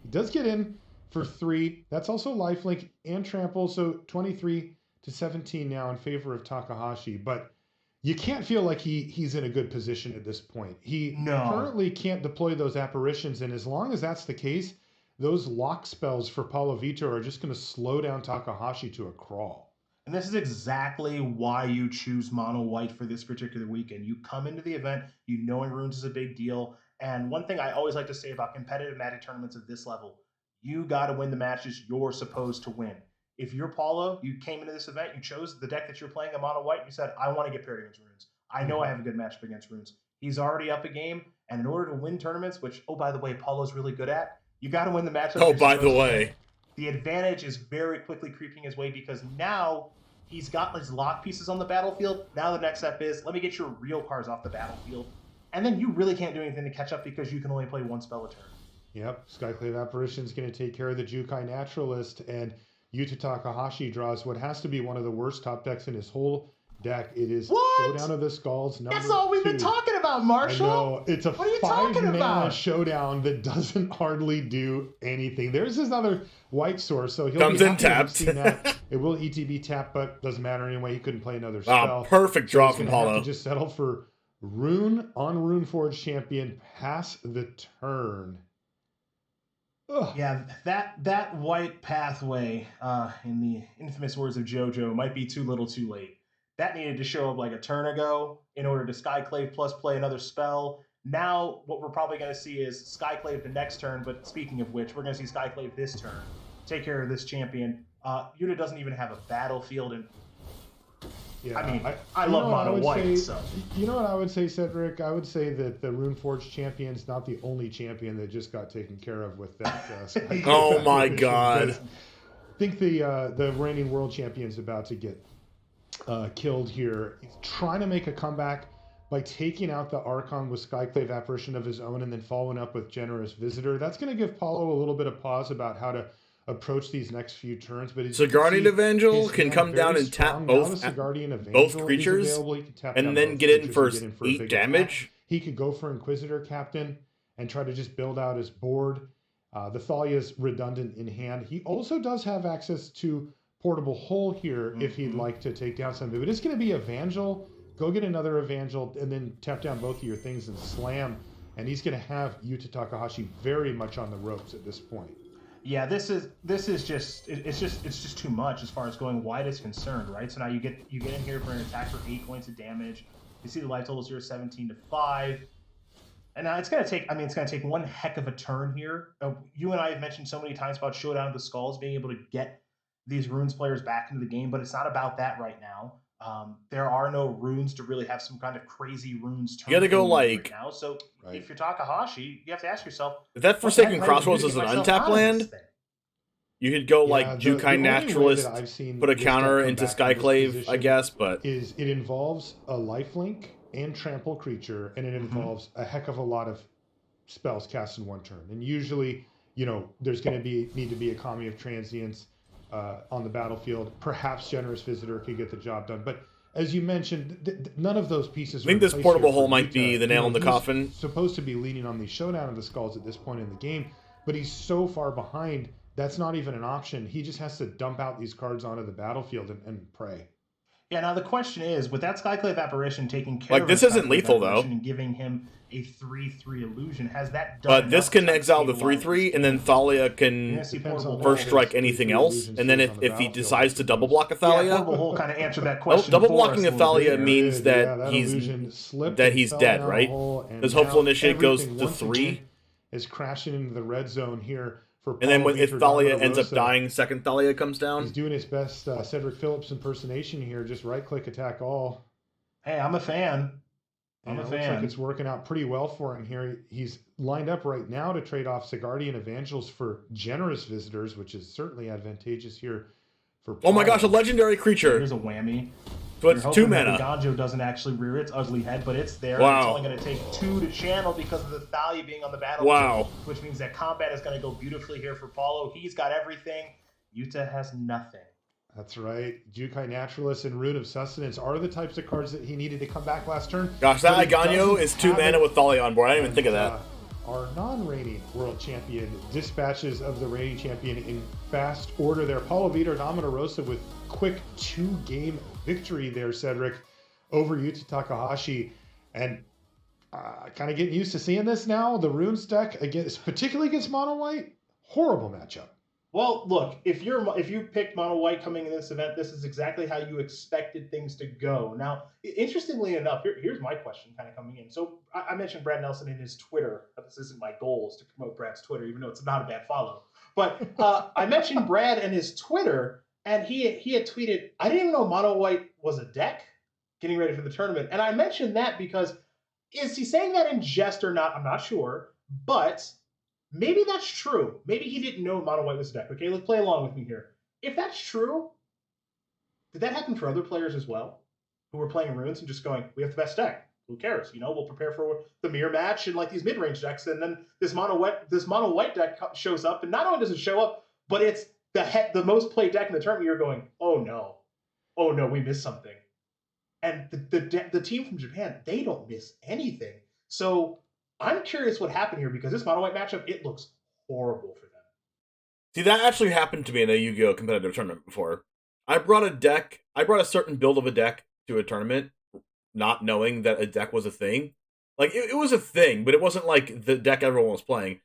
He does get in for 3. That's also lifelink and trample. So 23 to 17 now in favor of Takahashi. But you can't feel like he's in a good position at this point. He currently can't deploy those apparitions, and as long as that's the case, those lock spells for Paulo Vitor are just going to slow down Takahashi to a crawl. And this is exactly why you choose mono white for this particular weekend. You come into the event, you knowing runes is a big deal. And one thing I always like to say about competitive Magic tournaments of this level, you got to win the matches you're supposed to win. If you're Paulo, you came into this event, you chose the deck that you're playing, a mono white, and you said, I want to get paired against runes. I know I have a good matchup against runes. He's already up a game, and in order to win tournaments, which, oh, by the way, Paulo's really good at, you got to win the matchup. Oh, by the way. The advantage is very quickly creeping his way because now he's got his lock pieces on the battlefield. Now the next step is, let me get your real cards off the battlefield. And then you really can't do anything to catch up because you can only play 1 spell a turn. Yep, Skyclave Apparition is going to take care of the Jukai Naturalist, and Yuta Takahashi draws what has to be one of the worst top decks in his whole deck. It is Showdown of the Skulls number 2. That's all we've been talking about, Marshall. I know. It's a 5-mana showdown that doesn't hardly do anything. There's another white source, so he'll comes be in tapped. It will ETB tap, but doesn't matter anyway. He couldn't play another spell. Perfect draw from Paulo. Paulo. Have to just settle for Rune on Runeforge Champion. Pass the turn. Ugh. Yeah, that white pathway, in the infamous words of JoJo, might be too little too late. That needed to show up like a turn ago in order to Skyclave plus play another spell. Now, what we're probably going to see is Skyclave the next turn, but speaking of which, we're going to see Skyclave this turn. Take care of this champion. Yuta doesn't even have a battlefield, and yeah, I mean, I love mono white. So you know what I would say, Cedric? I would say that the Runeforge champion's not the only champion that just got taken care of with that. Oh my God! I think the reigning world champion's about to get killed here. He's trying to make a comeback by taking out the Archon with Skyclave Apparition of his own and then following up with Generous Visitor. That's going to give Paulo a little bit of pause about how to approach these next few turns. But Guardian Evangel can come down and tap both creatures and then get in for 8 damage. He could go for Inquisitor Captain and try to just build out his board. The Thalia is redundant in hand. He also does have access to Portable Hole here if he'd like to take down something. But it's going to be Evangel. Go get another Evangel and then tap down both of your things and slam. And he's going to have Yuta Takahashi very much on the ropes at this point. Yeah, this is just too much as far as going wide is concerned, right? So now you get in here for an attack for 8 points of damage. You see the life totals here 17 to 5. And now it's gonna take one heck of a turn here. You and I have mentioned so many times about Showdown of the Skulls being able to get these runes players back into the game, but it's not about that right now. There are no runes to really have some kind of crazy runes turn. You gotta go right now. So if you're Takahashi, you have to ask yourself, if that Forsaken Crossroads is an untapped land, you could go Jukai Naturalist, put a counter into Skyclave, I guess, but it involves a lifelink and trample creature, and it involves a heck of a lot of spells cast in one turn. And usually, there's going to need to be economy of transients on the battlefield. Perhaps Generous Visitor could get the job done, but as you mentioned, none of those pieces. I think this Portable Hole might be the nail in the coffin. Supposed to be leaning on the Showdown of the Skulls at this point in the game, but he's so far behind. That's not even an option. He just has to dump out these cards onto the battlefield and pray. Yeah, now the question is, with that Skyclave apparition taking care Like, of this the isn't Skyclave lethal, though. apparition and giving him a 3/3 illusion, has that done But this enough can to exile the stabilize 3/3, this and then game? Thalia can Yes, he Depends on first that. strike There's anything 3/3 else, illusion and then stays on if the he battlefield decides to after double use. block a Thalia, Yeah, Horrible Hole kind of answered that oh, question. double for blocking us a a little Thalia bit. means Yeah, that he's illusion slipped that and he's fell dead, down right? the hole, and His hopeful now initiate goes everything to once 3. again is crashing into the red zone here for And then Paulo if Vitor Thalia ends up Damarosa. dying, second Thalia comes He's down. doing his best Cedric Phillips impersonation here. Just right-click, attack all. Hey, I'm a fan. And I'm a it looks fan. like it's working out pretty well for him here. He's lined up right now to trade off Sigardi and Evangels for generous visitors, which is certainly advantageous here for Oh my Paulo. gosh, a legendary creature. Here's a whammy. So it's You're 2 hoping that mana. the Ganjo doesn't actually rear its ugly head, but it's there. Wow. It's only going to take 2 to channel because of the Thalia being on the battlefield. Wow. Which means that combat is going to go beautifully here for Paulo. He's got everything. Yuta has nothing. That's right. Jukai Naturalist and Rune of Sustenance are the types of cards that he needed to come back last turn. Gosh, that but he Iganyo doesn't is 2 have mana it. with Thalia on board. I didn't even think of that. Our non-reigning world champion dispatches of the reigning champion in fast order there. Paulo Vitor Damarosa with quick 2-game victory there, Cedric, over Yuta Takahashi. And kind of getting used to seeing this now. The Runes deck, against, particularly against Mono White, horrible matchup. Well, look, if you picked Mono White coming in this event, this is exactly how you expected things to go. Now, interestingly enough, here's my question kind of coming in. So I mentioned Brad Nelson in his Twitter. This isn't my goal, is to promote Brad's Twitter, even though it's not a bad follow. But I mentioned Brad and his Twitter, and he had tweeted, I didn't even know Mono White was a deck getting ready for the tournament. And I mentioned that because, is he saying that in jest or not? I'm not sure. But maybe that's true. Maybe he didn't know Mono White was a deck. Okay, let's play along with me here. If that's true, did that happen for other players as well? Who were playing Runes and just going, we have the best deck. Who cares? You know, we'll prepare for the mirror match and like these mid-range decks, and then this mono white deck shows up, and not only does it show up, but it's the most played deck in the tournament. You're going, oh no, we missed something. And the team from Japan, they don't miss anything. So I'm curious what happened here, because this mono white matchup, it looks horrible for them. See, that actually happened to me in a Yu-Gi-Oh! Competitive tournament before. I brought a certain build of a deck to a tournament, not knowing that a deck was a thing. Like, it was a thing, but it wasn't like the deck everyone was playing.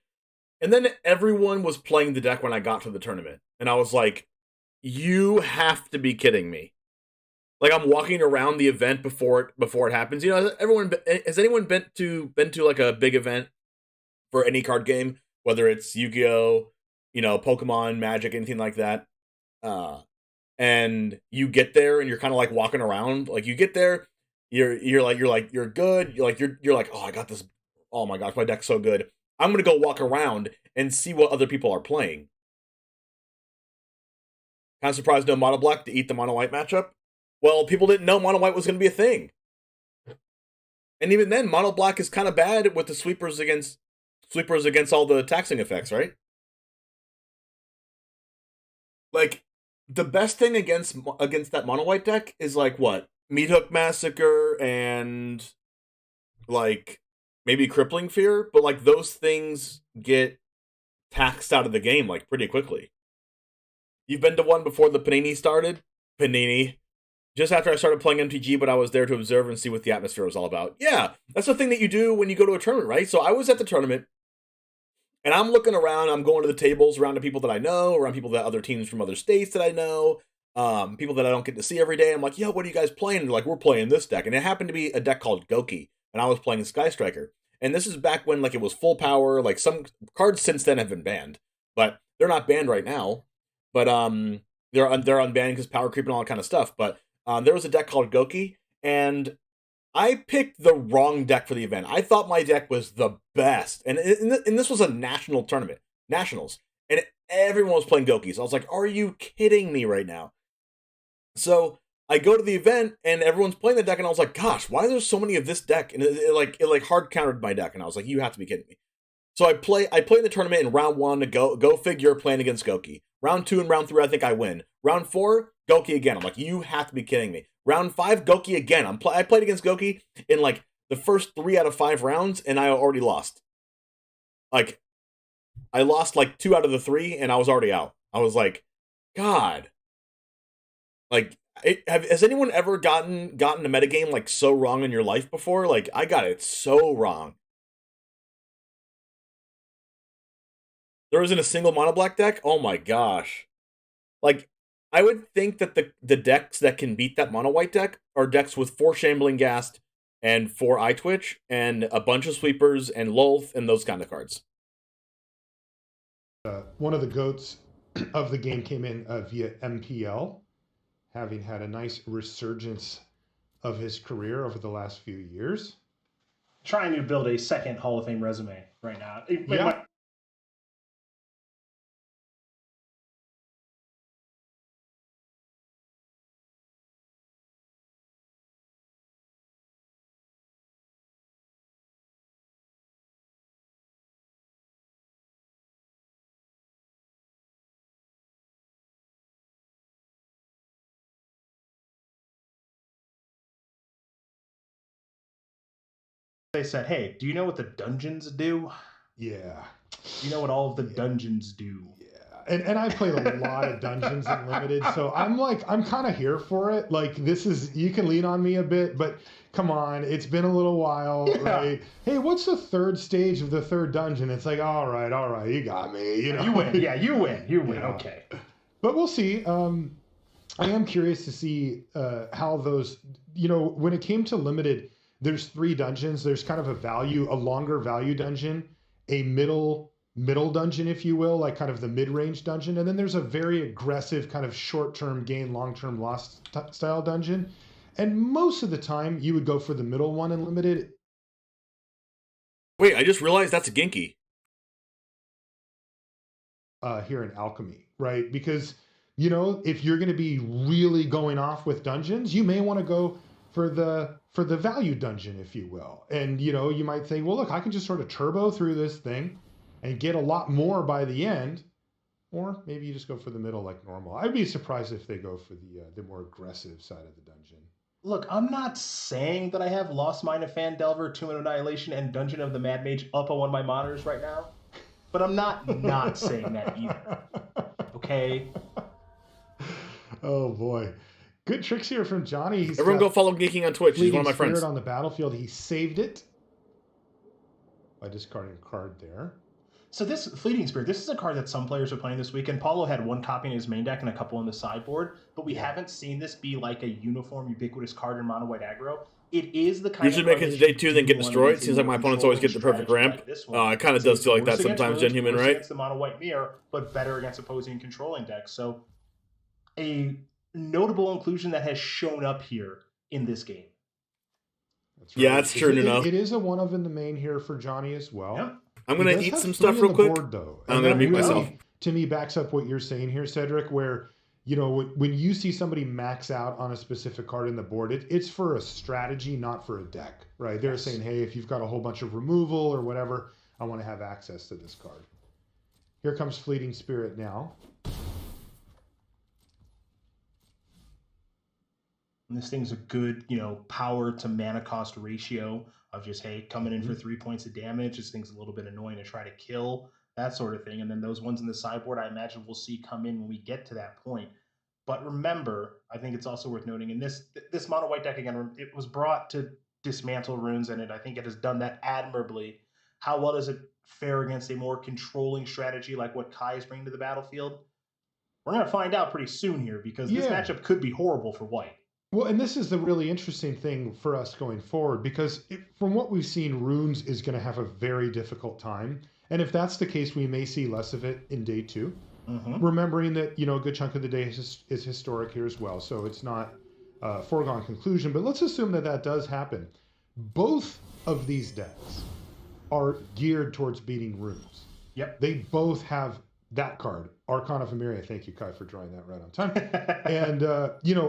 And then everyone was playing the deck when I got to the tournament. And I was like, you have to be kidding me. Like, I'm walking around the event before it happens. You know, has anyone been to like a big event for any card game, whether it's Yu-Gi-Oh!, you know, Pokemon, Magic, anything like that? And you get there and you're kind of like walking around. Like, you get there, you're good. You're like, oh, I got this. Oh my gosh, my deck's so good. I'm gonna go walk around and see what other people are playing. Kind of surprised no mono black to eat the mono white matchup. Well, people didn't know mono white was going to be a thing. And even then, mono black is kind of bad with the sweepers against all the taxing effects, right? Like, the best thing against that mono white deck is like what? Meat Hook Massacre and like maybe Crippling Fear, but like those things get taxed out of the game like pretty quickly. You've been to one before the Panini started? Panini. Just after I started playing MTG, but I was there to observe and see what the atmosphere was all about. Yeah, that's the thing that you do when you go to a tournament, right? So I was at the tournament, and I'm looking around, I'm going to the tables around the people that I know, around people that other teams from other states that I know, people that I don't get to see every day. I'm like, yo, what are you guys playing? And they're like, we're playing this deck. And it happened to be a deck called Goki, and I was playing Sky Striker. And this is back when like it was full power, like some cards since then have been banned, but they're not banned right now. But they're unbanned because power creep and all that kind of stuff. But there was a deck called Goki, and I picked the wrong deck for the event. I thought my deck was the best, and this was a national tournament, nationals, and everyone was playing Goki. So I was like, "Are you kidding me right now?" So I go to the event, and everyone's playing the deck, and I was like, "Gosh, why are there so many of this deck?" And it hard countered my deck, and I was like, "You have to be kidding me." So I play in the tournament in round 1 to go figure playing against Goki. Round 2 and round 3, I think I win. Round 4, Goki again. I'm like, you have to be kidding me. Round 5, Goki again. I played against Goki in like the first 3 out of 5 rounds, and I already lost. Like, I lost like 2 out of the 3, and I was already out. I was like, God. Like, Has anyone ever gotten a metagame like so wrong in your life before? Like I got it so wrong. There isn't a single mono black deck. Oh my gosh! Like I would think that the decks that can beat that mono white deck are decks with 4 Shambling Ghast and 4 Eye Twitch and a bunch of sweepers and Lulth and those kind of cards. One of the GOATs of the game came in via MPL, having had a nice resurgence of his career over the last few years. Trying to build a second Hall of Fame resume right now. Yeah. They said, hey, do you know what the dungeons do? Yeah. You know what all of the dungeons do? Yeah. And I played a lot of Dungeons and Limited, so I'm kind of here for it. Like, this is, you can lean on me a bit, but come on, it's been a little while, right? Hey, what's the 3rd stage of the 3rd dungeon? It's like, all right, you got me. You know? You win. Yeah, you win. Okay. But we'll see. I am curious to see how those, when it came to Limited, there's 3 dungeons. There's kind of a longer value dungeon, a middle dungeon, if you will, like kind of the mid-range dungeon. And then there's a very aggressive kind of short-term gain, long-term loss style dungeon. And most of the time you would go for the middle one in Limited. Wait, I just realized that's a Genki. Here in Alchemy, right? Because, if you're going to be really going off with dungeons, you may want to go for the value dungeon, if you will. And, you might think, well, look, I can just sort of turbo through this thing and get a lot more by the end. Or maybe you just go for the middle like normal. I'd be surprised if they go for the more aggressive side of the dungeon. Look, I'm not saying that I have Lost Mine of Fandelver, Tomb of Annihilation, and Dungeon of the Mad Mage up on one of my monitors right now. But I'm not saying that either. Okay? Oh, boy. Good tricks here from Johnny. Everyone go follow Geeking on Twitch. He's one of my friends. On the battlefield, he saved it by discarding a card there. So this Fleeting Spirit, this is a card that some players are playing this weekend. Paulo had 1 copy in his main deck and a couple on the sideboard, but we haven't seen this be like a uniform, ubiquitous card in mono white aggro. It is the kind usually of make it to day 2, then get destroyed. Seems like my opponents always get the perfect ramp. It kind of does feel like that sometimes, Genuine, right? Against the mono white mirror, but better against opposing controlling decks. So a notable inclusion that has shown up here in this game. That's right. Yeah, that's true enough. It is a one of in the main here for Johnny as well. Yeah. I'm going to eat some stuff real quick. Board, though. I'm going to mute myself. To me, backs up what you're saying here, Cedric, where, when you see somebody max out on a specific card in the board, it's for a strategy, not for a deck, right? They're saying, hey, if you've got a whole bunch of removal or whatever, I want to have access to this card. Here comes Fleeting Spirit now. And this thing's a good, power to mana cost ratio of just, hey, coming in for 3 points of damage. This thing's a little bit annoying to try to kill, that sort of thing. And then those ones in the sideboard, I imagine we'll see come in when we get to that point. But remember, I think it's also worth noting, in this mono white deck, again, it was brought to dismantle runes, and I think it has done that admirably. How well does it fare against a more controlling strategy like what Kai is bringing to the battlefield? We're going to find out pretty soon here, because this matchup could be horrible for white. Well, and this is the really interesting thing for us going forward, because from what we've seen, Runes is going to have a very difficult time. And if that's the case, we may see less of it in day 2. Mm-hmm. Remembering that, a good chunk of the day is historic here as well. So it's not a foregone conclusion. But let's assume that does happen. Both of these decks are geared towards beating Runes. Yep. They both have that card, Archon of Emeria. Thank you, Kai, for drawing that right on time. And,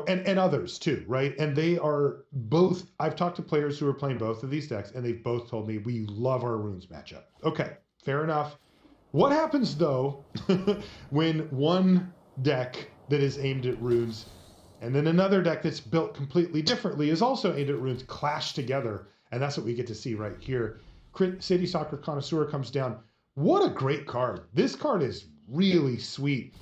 and others too, right? And they are both, I've talked to players who are playing both of these decks, and they've both told me we love our Runes matchup. Okay, fair enough. What happens, though, when one deck that is aimed at Runes and then another deck that's built completely differently is also aimed at Runes clash together? And that's what we get to see right here. City Soccer Connoisseur comes down. What a great card. This card is really sweet.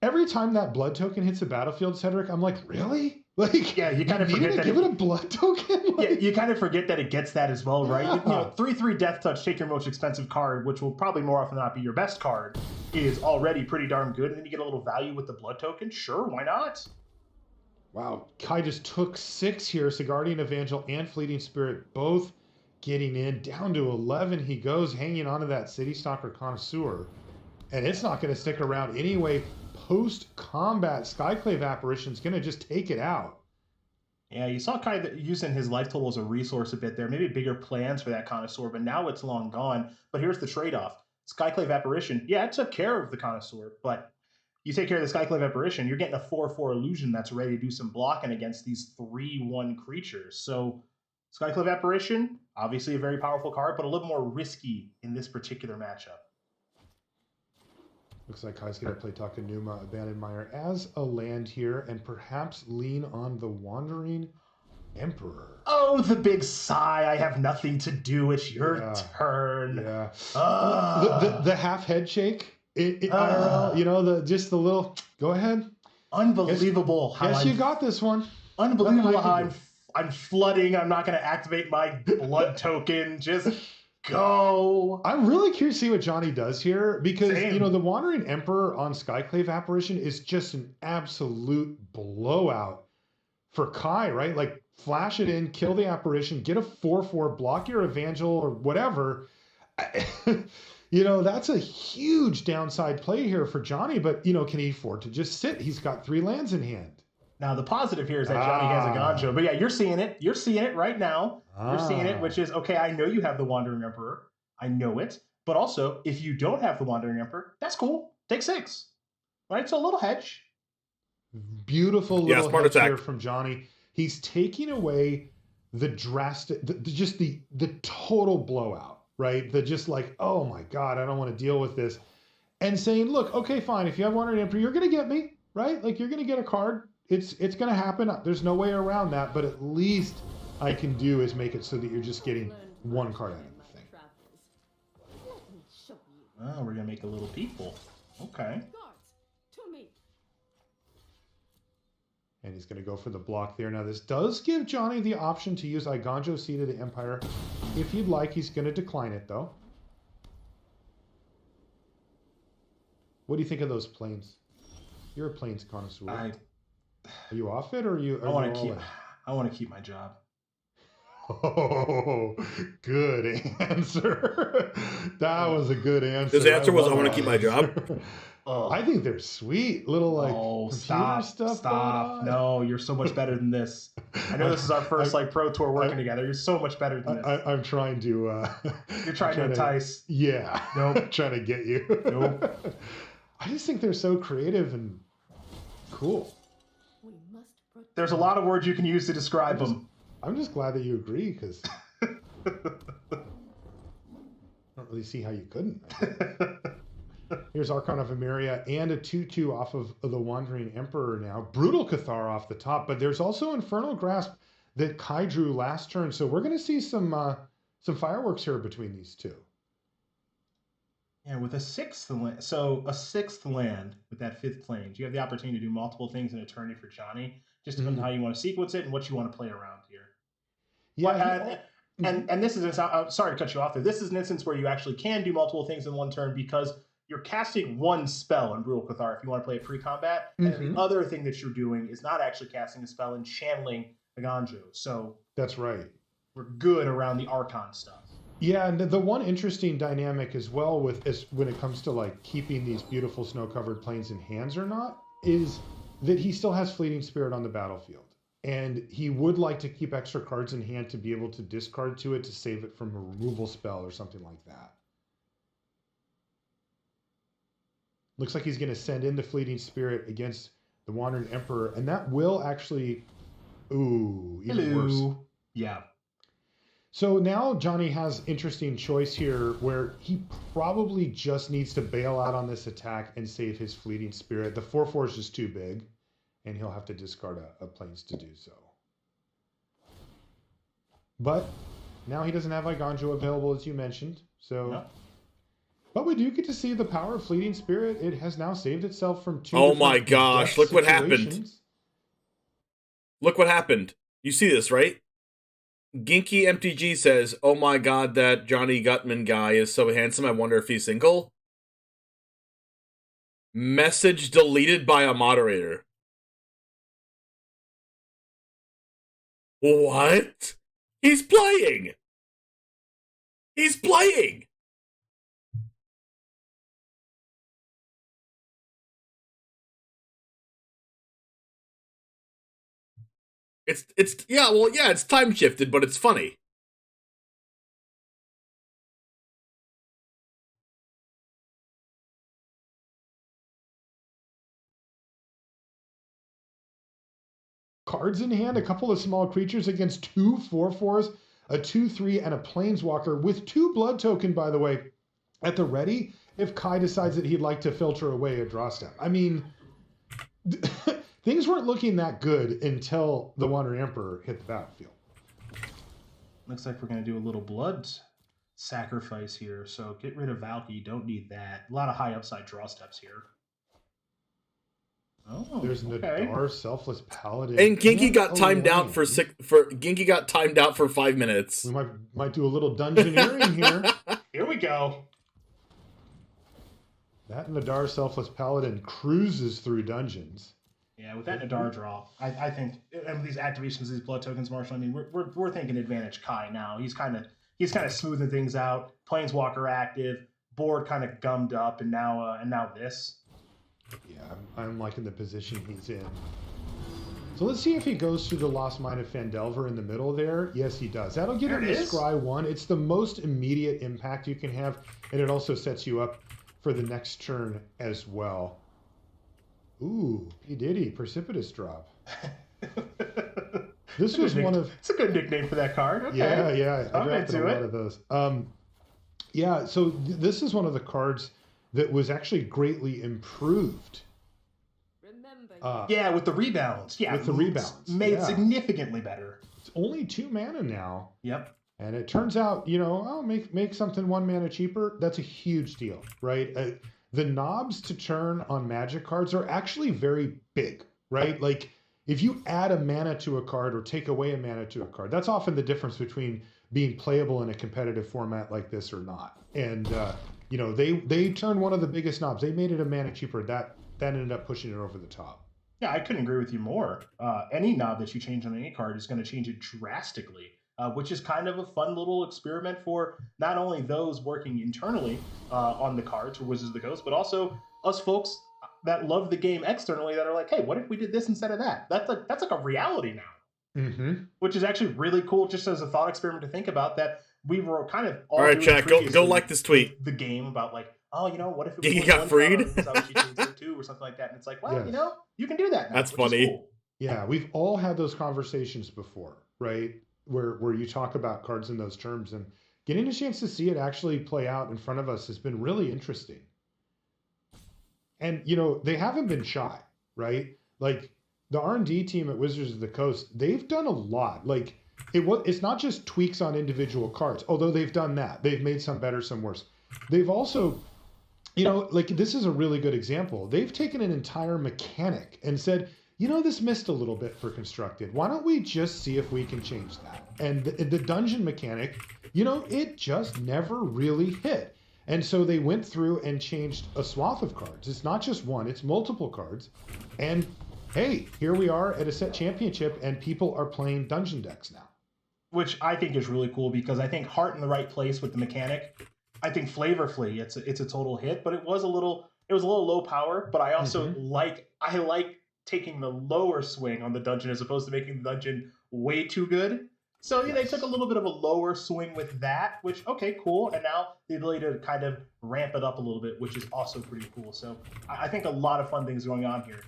every time that blood token hits the battlefield, Cedric, I'm like, really? Like, Yeah, you kind of forget that give it a blood token. Yeah, you kind of forget that it gets that as well, right? You know, 3/3 Death Touch, take your most expensive card, which will probably more often than not be your best card, is already pretty darn good. And then you get a little value with the blood token. Sure, why not? Wow, Kai just took 6 here. So Guardian Evangel and Fleeting Spirit both getting in. Down to 11 he goes, hanging onto that City Stalker Connoisseur. And it's not going to stick around anyway. Post-combat, Skyclave Apparition's going to just take it out. Yeah, you saw Kai using his life total as a resource a bit there. Maybe bigger plans for that Connoisseur, but now it's long gone. But here's the trade-off. Skyclave Apparition, yeah, it took care of the Connoisseur, but you take care of the Skyclave Apparition, you're getting a 4/4 illusion that's ready to do some blocking against these 3/1 creatures. So Skyclave Apparition, obviously a very powerful card, but a little more risky in this particular matchup. Looks like Kai's going to play Takenuma Abandoned Mire as a land here and perhaps lean on the Wandering Emperor. Oh, the big sigh. I have nothing to do. It's your turn. Yeah. The half head shake. IRL, you know, just the little, go ahead. Unbelievable. Yes, you got this one. Unbelievable how I'm flooding. I'm not going to activate my blood token. Just go. I'm really curious to see what Johnny does here because, you know, the Wandering Emperor on Skyclave Apparition is just an absolute blowout for Kai, right? Like, flash it in, kill the Apparition, get a 4/4, block your Evangel or whatever. You know, that's a huge downside play here for Johnny, but, you know, can he afford to just sit? He's got 3 lands in hand. Now, the positive here is that Johnny has a Ganjo. But yeah, you're seeing it. You're seeing it right now. You're seeing it, which is, okay, I know you have the Wandering Emperor. I know it. But also, if you don't have the Wandering Emperor, that's cool. Take 6. Right? So a little hedge. Beautiful little hedge here from Johnny. He's taking away the drastic, the total blowout, right? The just like, oh my God, I don't want to deal with this. And saying, look, okay, fine. If you have Wandering Emperor, you're going to get me, right? Like, you're going to get a card. It's going to happen. There's no way around that. But at least I can do is make it so that you're just getting 1 card out of the thing. Oh, we're going to make a little people. Okay. And he's going to go for the block there. Now, this does give Johnny the option to use Iganjo Seed of the Empire. If he'd like, he's going to decline it, though. What do you think of those planes? You're a planes connoisseur. Are you off it, or are you? I want to keep my job. Oh, good answer. That was a good answer. His answer was, I want to keep my job. I think they're sweet. Little like stop. No, you're so much better than this. I know this is our first like pro tour working together. You're so much better than this. I'm trying to you're trying to entice. Yeah. Nope. Trying to get you. Nope. I just think they're so creative and cool. There's a lot of words you can use to describe them. I'm just glad that you agree, because I don't really see how you couldn't. Here's Archon of Emeria and a 2/2 off of the Wandering Emperor now. Brutal Cathar off the top, but there's also Infernal Grasp that Kai drew last turn. So we're going to see some fireworks here between these two. Yeah, with a 6th land, so a 6th land with that 5th plane, you have the opportunity to do multiple things in a turn for Johnny. Just depends on how you want to sequence it and what you want to play around here. Yeah, and this is sorry to cut you off there. This is an instance where you actually can do multiple things in one turn because you're casting 1 spell in Brutal Cathar if you want to play it pre-combat, and the other thing that you're doing is not actually casting a spell and channeling the Ganjo. So that's right. We're good around the Archon stuff. Yeah, and the one interesting dynamic as well is when it comes to like keeping these beautiful snow-covered plains in hands or not, is that he still has Fleeting Spirit on the battlefield. And he would like to keep extra cards in hand to be able to discard to it to save it from a removal spell or something like that. Looks like he's going to send in the Fleeting Spirit against the Wandering Emperor, and that will actually... Ooh, even worse. Yeah. So now Johnny has interesting choice here where he probably just needs to bail out on this attack and save his Fleeting Spirit. The 4/4 is just too big, and he'll have to discard a plains to do so. But now he doesn't have Iganjo available, as you mentioned. So But we do get to see the power of Fleeting Spirit. It has now saved itself from 2 Oh my different gosh, death look what happened. situations. Look what happened. You see this, right? Ginky MTG says, "Oh my god, that Johnny Gutman guy is so handsome. I wonder if he's single." Message deleted by a moderator. What? He's playing! He's playing! It's time shifted, but it's funny. Cards in hand, a couple of small creatures against 2 4/4s, a 2/3, and a Planeswalker with 2 blood token, by the way, at the ready if Kai decides that he'd like to filter away a draw step. I mean, things weren't looking that good until the Wandering Emperor hit the battlefield. Looks like we're going to do a little blood sacrifice here. So get rid of Valky. You don't need that. A lot of high upside draw steps here. Oh, There's Nadar, Selfless Paladin. And Ginky got timed out for 5 minutes. We might do a little dungeoneering here. Here we go. That Nadar, Selfless Paladin cruises through dungeons. Yeah, with that Nadar draw, I think, and with these activations, these blood tokens, Marshall. I mean, we're thinking advantage Kai now. He's kind of smoothing things out. Planeswalker active, board kind of gummed up, and now this. Yeah, I'm liking the position he's in. So let's see if he goes through the Lost Mine of Phandelver in the middle there. Yes, he does. That'll get him to Scry 1. It's the most immediate impact you can have, and it also sets you up for the next turn as well. Ooh, P. Diddy, Precipitous Drop. This was one of... It's a good nickname for that card. Okay. Yeah. I drafted a lot of those. So this is one of the cards that was actually greatly improved. With the rebalance. Yeah, with the rebalance. Made significantly better. It's only 2 mana now. Yep. And it turns out, I'll make something 1 mana cheaper. That's a huge deal, right? The knobs to turn on Magic cards are actually very big, right? Like, if you add a mana to a card or take away a mana to a card, that's often the difference between being playable in a competitive format like this or not. And, they turned one of the biggest knobs. They made it a mana cheaper. That ended up pushing it over the top. Yeah, I couldn't agree with you more. Any knob that you change on any card is going to change it drastically, which is kind of a fun little experiment for not only those working internally on the cards for Wizards of the Coast, but also us folks that love the game externally that are like, hey, what if we did this instead of that? That's like a reality now, which is actually really cool just as a thought experiment to think about that we were kind of all right, chat, go like this tweet. The game about like, oh, what if it got freed? Or something like that. And it's like, well, you can do that now. That's funny. Cool. Yeah, we've all had those conversations before, right? Where you talk about cards in those terms, and getting a chance to see it actually play out in front of us has been really interesting. And, they haven't been shy, right? Like, the R&D team at Wizards of the Coast, they've done a lot. Like, it's not just tweaks on individual cards, although they've done that. They've made some better, some worse. They've also, this is a really good example. They've taken an entire mechanic and said, this missed a little bit for Constructed. Why don't we just see if we can change that? And the dungeon mechanic, it just never really hit. And so they went through and changed a swath of cards. It's not just one, it's multiple cards. And hey, here we are at a set championship and people are playing dungeon decks now. Which I think is really cool because I think Heart in the right place with the mechanic. I think flavorfully it's a total hit, but it was a little low power, but I also like taking the lower swing on the dungeon as opposed to making the dungeon way too good. So they took a little bit of a lower swing with that, which, okay, cool. And now the ability to kind of ramp it up a little bit, which is also pretty cool. So I think a lot of fun things going on here.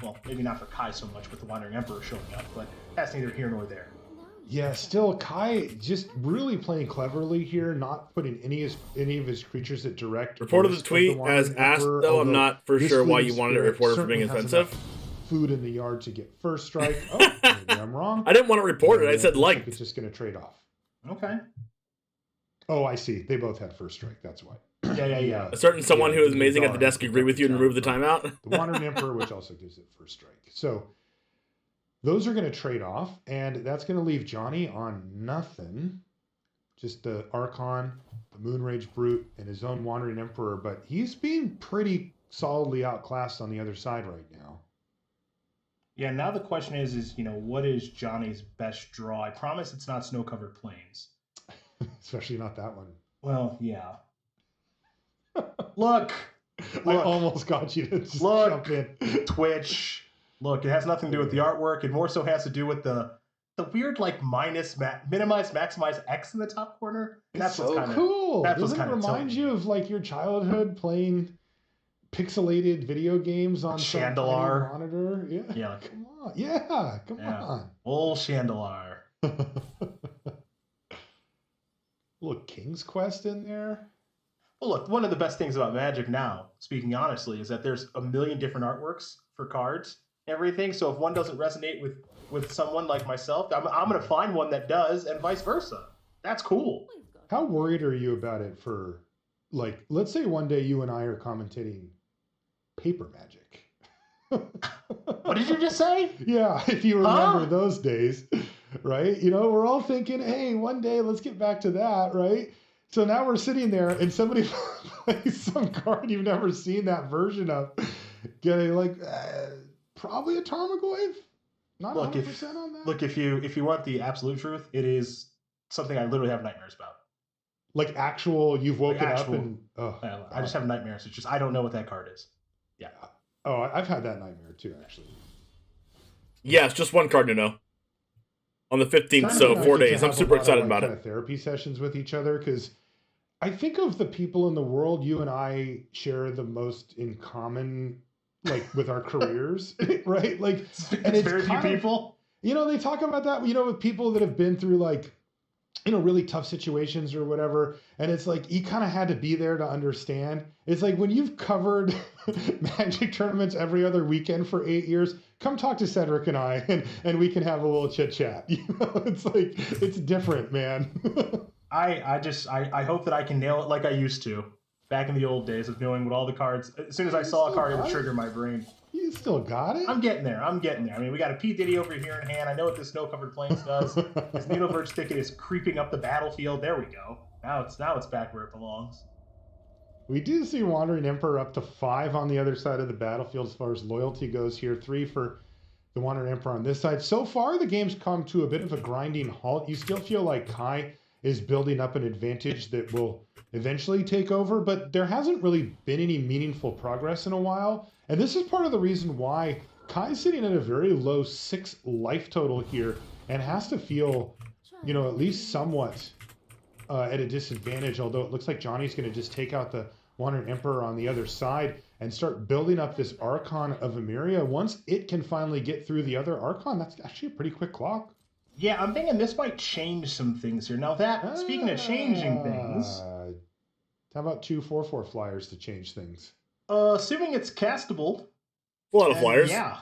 Well, maybe not for Kai so much with the Wandering Emperor showing up, but that's neither here nor there. Yeah, still Kai just really playing cleverly here, not putting any of his creatures at direct. Reported the tweet as asked, though I'm not for sure why you wanted it reported for being offensive. Food in the yard to get first strike. Oh, maybe I'm wrong. I didn't want to report it. I said liked. It's just going to trade off. Okay. Oh, I see. They both had first strike. That's why. Yeah. A certain someone who is amazing at the desk Czar agree with you and remove the timeout. The Wandering Emperor, which also gives it first strike. So those are going to trade off, and that's going to leave Johnny on nothing. Just the Archon, the Moonrage Brute, and his own Wandering Emperor, but he's being pretty solidly outclassed on the other side right now. Yeah, now the question is what is Johnny's best draw? I promise it's not snow-covered plains. Especially not that one. Well, yeah. Look, I almost got you to just jump in. Twitch. Look, it has nothing to do with the artwork. It more so has to do with the weird minimize, maximize X in the top corner. That's so cool. Doesn't it remind you of your childhood playing pixelated video games on Chandelar monitor? Yeah. Come on. Yeah. Come on. Old Chandelar. Little King's Quest in there. Well, look, one of the best things about Magic now, speaking honestly, is that there's a million different artworks for cards, everything. So if one doesn't resonate with someone like myself, I'm going to find one that does, and vice versa. That's cool. How worried are you about it for, let's say one day you and I are commentating paper Magic. What did you just say? Yeah, if you remember those days, right? We're all thinking, hey, one day let's get back to that, right? So now we're sitting there and somebody plays some card you've never seen that version of, getting probably a Tarmogoyf. Not 100% on that. Look, if you want the absolute truth, it is something I literally have nightmares about. You've woken up and I just have nightmares. It's just I don't know what that card is. Yeah. Oh, I've had that nightmare too, actually. Yeah, it's just one card to know. On the 15th, so 4 days. I'm super excited about it. Therapy sessions with each other, because I think of the people in the world you and I share the most in common, with our careers, right? And it's very few people. They talk about that, with people that have been through really tough situations or whatever. And it's you kind of had to be there to understand. It's when you've covered Magic tournaments every other weekend for 8 years, come talk to Cedric and I, and we can have a little chit chat. It's it's different, man. I hope that I can nail it like I used to back in the old days of knowing what all the cards. As soon as I saw a card, it would trigger my brain. You still got it? I'm getting there. I mean, we got a P. Diddy over here in hand. I know what this snow-covered plains does. This Needleverge Thicket is creeping up the battlefield. There we go. Now it's back where it belongs. We do see Wandering Emperor up to 5 on the other side of the battlefield as far as loyalty goes here. 3 for the Wandering Emperor on this side. So far, the game's come to a bit of a grinding halt. You still feel like Kai is building up an advantage that will eventually take over, but there hasn't really been any meaningful progress in a while. And this is part of the reason why Kai's sitting at a very low 6 life total here and has to feel, at least somewhat at a disadvantage, although it looks like Johnny's going to just take out the Wandering Emperor on the other side and start building up this Archon of Emeria. Once it can finally get through the other Archon, that's actually a pretty quick clock. Yeah, I'm thinking this might change some things here. Now speaking of changing things... How about 2 4/4 flyers to change things? Assuming it's castable. A lot of flyers. Yeah.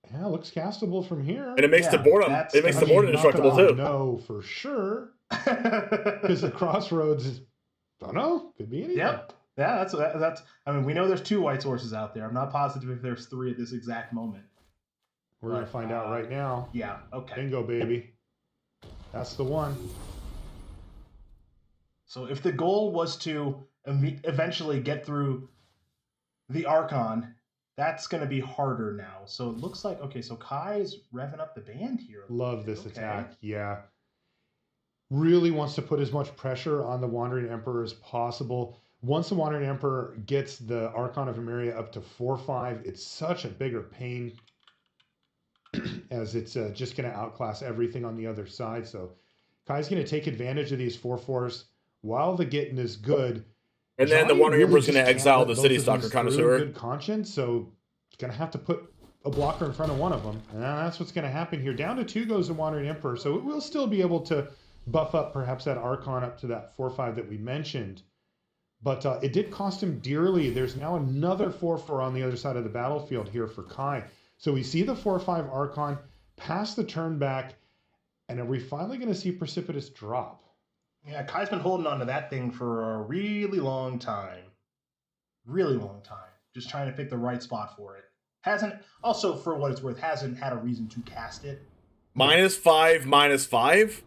Yeah, it looks castable from here. And it makes the board indestructible too. No, for sure. Because the crossroads is, don't know, could be anything. Yep. Yeah, that's. I mean, we know there's 2 white sources out there. I'm not positive if there's 3 at this exact moment. We're gonna find out right now. Yeah. Okay. Bingo, baby. That's the one. So if the goal was to eventually get through the Archon, that's going to be harder now. So it looks like, okay, so Kai is revving up the band here. Love this attack, yeah. Really wants to put as much pressure on the Wandering Emperor as possible. Once the Wandering Emperor gets the Archon of Emeria up to 4/5, it's such a bigger pain as it's just going to outclass everything on the other side. So Kai's going to take advantage of these 4/4s while the getting is good. And then the Wandering Emperor is going to exile the City Stalker Connoisseur. Good conscience, so it's going to have to put a blocker in front of one of them. And that's what's going to happen here. Down to 2 goes the Wandering Emperor, so it will still be able to buff up perhaps that Archon up to that 4/5 that we mentioned. But it did cost him dearly. There's now another 4/4 on the other side of the battlefield here for Kai. So we see the 4/5 Archon pass the turn back, and are we finally going to see Precipitous drop? Yeah, Kai's been holding on to that thing for a really long time. Really long time. Just trying to pick the right spot for it. Hasn't, also for what it's worth, hasn't had a reason to cast it. -5, -5?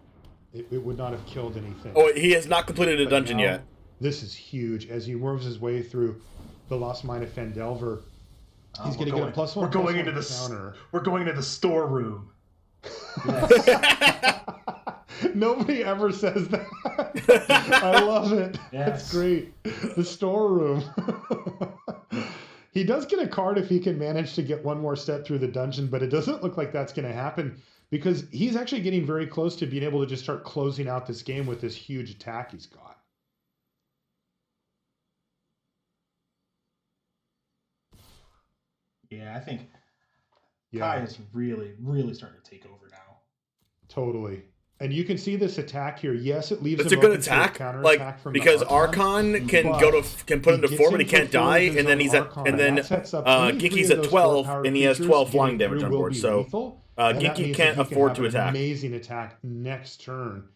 It would not have killed anything. Oh, he has not completed a But dungeon now, yet. This is huge. As he worms his way through the Lost Mine of Fendelver, he's going to get a +1. We're going into the counter. We're going into the storeroom. Nobody ever says that. I love it. Yes. That's great. The storeroom. He does get a card if he can manage to get one more step through the dungeon, but it doesn't look like that's going to happen because he's actually getting very close to being able to just start closing out this game with this huge attack he's got. Yeah, I think Kai is really, really starting to take over now. Totally. And you can see this attack here. Yes, it leaves It's a him good open to attack, counterattack from because the Archon can put into form and he can't die, and then he's at, and then Geeky's at 12 and he has 12 flying damage on board. So Geeky can't afford to attack. Amazing attack next turn.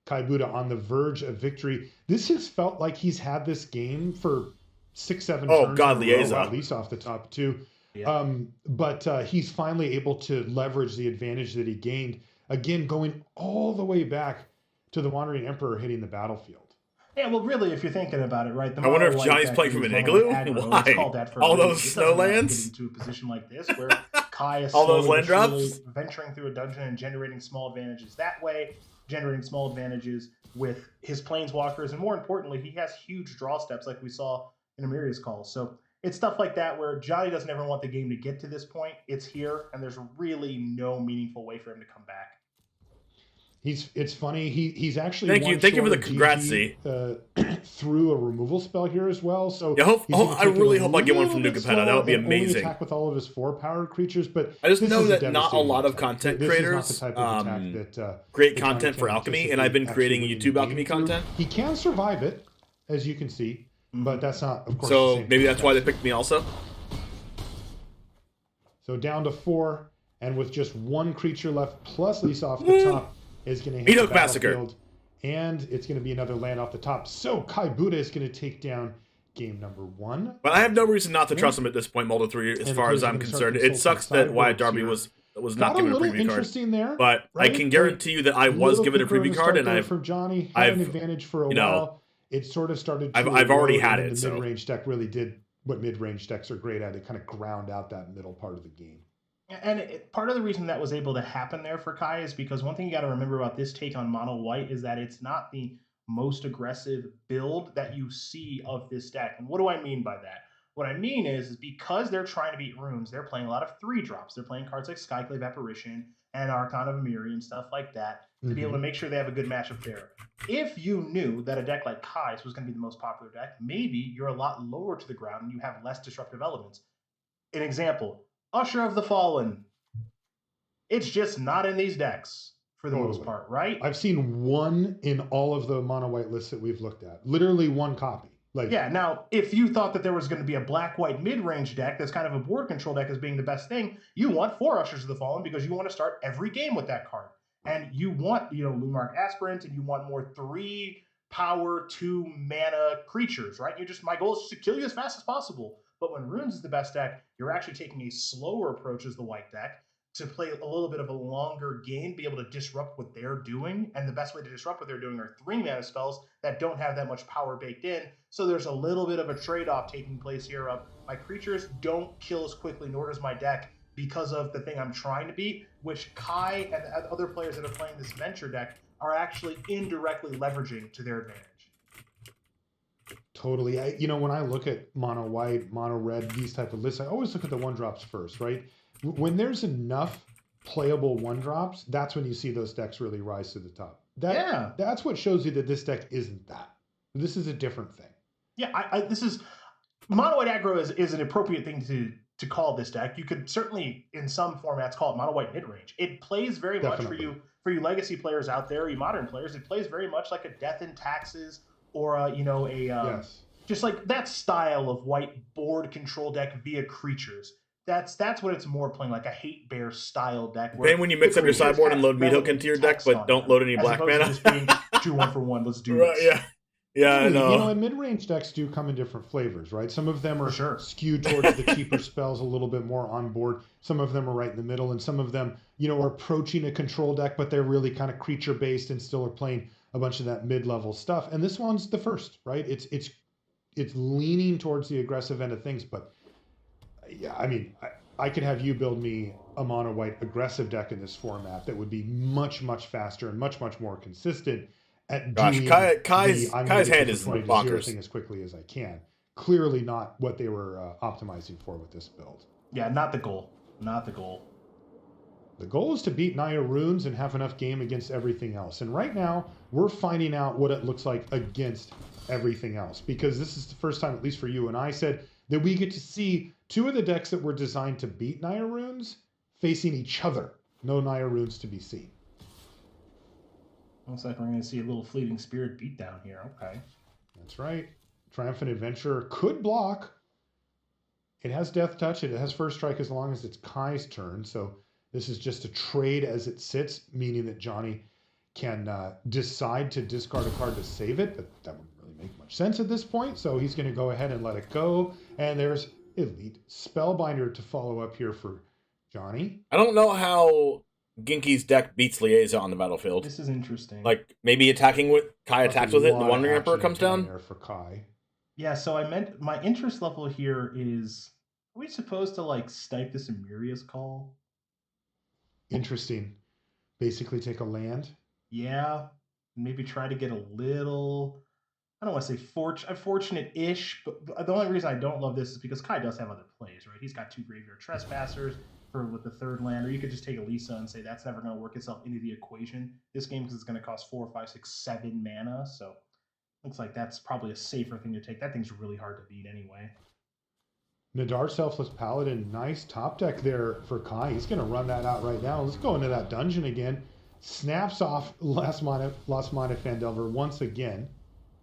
Kai Buddha on the verge of victory. This has felt like he's had this game for 6-7 turns. Oh God, in a row, Liaison. at least off the top two. Yeah. But he's finally able to leverage the advantage that he gained. Again, going all the way back to the Wandering Emperor hitting the battlefield. Yeah, well, really, if you're thinking about it, right? I wonder if Johnny's playing from an igloo. Why? All those snowlands? Into a position like this where Kai is all those slowly land but surely drops? venturing through a dungeon and generating small advantages that way, generating small advantages with his planeswalkers, and more importantly, he has huge draw steps like we saw in Amiria's call. So it's stuff like that where Johnny doesn't ever want the game to get to this point. It's here, and there's really no meaningful way for him to come back. It's funny. He's actually thank you for the congrats, Z. Through a removal spell here as well. So yeah, I really hope I get one from Nukapeta. That would be amazing. Only attack with all of his 4-powered creatures, but I just know that not a lot of content creators create content for alchemy, and I've been creating YouTube alchemy content. He can survive it, as you can see, but that's not, of course. So maybe that's why they picked me also. So down to 4, and with just one creature left, plus Lisa off the top. Is going to hit the battlefield, and it's going to be another land off the top. So Kai Buddha is going to take down game number 1. But I have no reason not to trust him at this point, Mulder 3, as far as I'm concerned. It sucks that Wyatt Darby was not given a preview card. There, but right? I can guarantee you that I was given a preview card, and I've from Johnny had an advantage for a while. It sort of started. I've already had it. The so mid-range deck really did what mid-range decks are great at. It kind of ground out that middle part of the game. And part of the reason that was able to happen there for Kai is because one thing you got to remember about this take on mono white is that it's not the most aggressive build that you see of this deck. And what do I mean by that? What I mean is because they're trying to beat runes, they're playing a lot of 3-drops. They're playing cards like Skyclave Apparition and Archon of Amiri and stuff like that to be able to make sure they have a good matchup there. If you knew that a deck like Kai's was going to be the most popular deck, maybe you're a lot lower to the ground and you have less disruptive elements. An example, Usher of the Fallen. It's just not in these decks for the most part, right? I've seen one in all of the mono white lists that we've looked at. Literally one copy. Yeah, now, if you thought that there was going to be a black-white mid-range deck that's kind of a board control deck as being the best thing, you want 4 Ushers of the Fallen because you want to start every game with that card. And you want, Lumark Aspirant, and you want more 3-power, 2-mana creatures, right? My goal is just to kill you as fast as possible. But when Runes is the best deck, you're actually taking a slower approach as the white deck to play a little bit of a longer game, be able to disrupt what they're doing. And the best way to disrupt what they're doing are 3-mana spells that don't have that much power baked in. So there's a little bit of a trade-off taking place here of my creatures don't kill as quickly, nor does my deck, because of the thing I'm trying to beat, which Kai and other players that are playing this Venture deck are actually indirectly leveraging to their advantage. Totally. When I look at mono white, mono red, these type of lists, I always look at the 1-drops first, right? When there's enough playable 1-drops, that's when you see those decks really rise to the top. That's what shows you that this deck isn't that. This is a different thing. Yeah, this is mono white aggro is an appropriate thing to call this deck. You could certainly, in some formats, call it mono white mid range. It plays very much for you legacy players out there, you modern players. It plays very much like a Death and Taxes or just like that style of white board control deck via creatures. That's what it's more playing, like a Hate Bear style deck. And when you mix up your sideboard and load Meathook into your deck, but don't load any black mana. do 1 for 1. Let's do Right, this. yeah. Yeah, I know. You know, and mid-range decks do come in different flavors, right? Some of them are skewed towards the cheaper spells, a little bit more on board. Some of them are right in the middle, and some of them, you know, are approaching a control deck, but they're really kind of creature-based and still are playing a bunch of that mid-level stuff. And this one's the first, right? It's leaning towards the aggressive end of things, but yeah, I mean, I could have you build me a mono white aggressive deck in this format that would be much, much faster and much, much more consistent at doing Kai's hand is bonkers thing as quickly as I can. Clearly not what they were optimizing for with this build. Yeah, not the goal. Not the goal. The goal is to beat Naya Runes and have enough game against everything else. And right now, we're finding out what it looks like against everything else. Because this is the first time, at least for you and I, said that we get to see 2 of the decks that were designed to beat Naya Runes facing each other. No Naya Runes to be seen. Looks like we're going to see a little Fleeting Spirit beatdown here. Okay. That's right. Triumphant Adventurer could block. It has Death Touch. It has First Strike as long as it's Kai's turn. So this is just a trade as it sits, meaning that Johnny can decide to discard a card to save it, but that wouldn't really make much sense at this point. So he's going to go ahead and let it go. And there's Elite Spellbinder to follow up here for Johnny. I don't know how Ginky's deck beats Liaison on the battlefield. This is interesting. Like, maybe attacking with... Kai attacks with it, and the Wandering Emperor comes down? There for Kai. Yeah, so I meant... My interest level here is... Are we supposed to, like, snipe this Emiria's Call? Interesting. Basically take a land? Yeah. Maybe try to get a little... I don't want to say fortunate-ish, but the only reason I don't love this is because Kai does have other plays, right? He's got 2 Graveyard Trespassers with the 3rd land, or you could just take Elisa and say that's never going to work itself into the equation this game because it's going to cost 4, 5, 6, 7 mana. So looks like that's probably a safer thing to take. That thing's really hard to beat anyway. Nadar Selfless Paladin, nice top deck there for Kai. He's going to run that out right now. Let's go into that dungeon again. Snaps off Lost Mana Fandelver once again.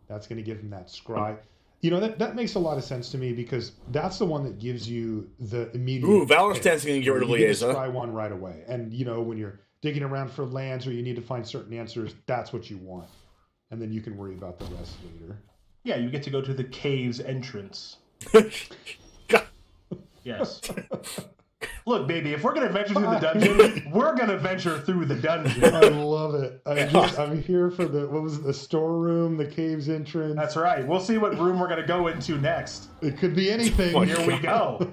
That's going to give him that scry. You know, that makes a lot of sense to me because that's the one that gives you the immediate... Ooh, Valor's Stance going to get rid of Liaison. Scry one right away. And, you know, when you're digging around for lands or you need to find certain answers, that's what you want. And then you can worry about the rest later. Yeah, you get to go to the cave's entrance. Yes. Look, baby, if we're going to venture through the dungeon, we're going to venture through the dungeon. I love it. I'm here for the storeroom, the cave's entrance. That's right. We'll see what room we're going to go into next. It could be anything. Here we go.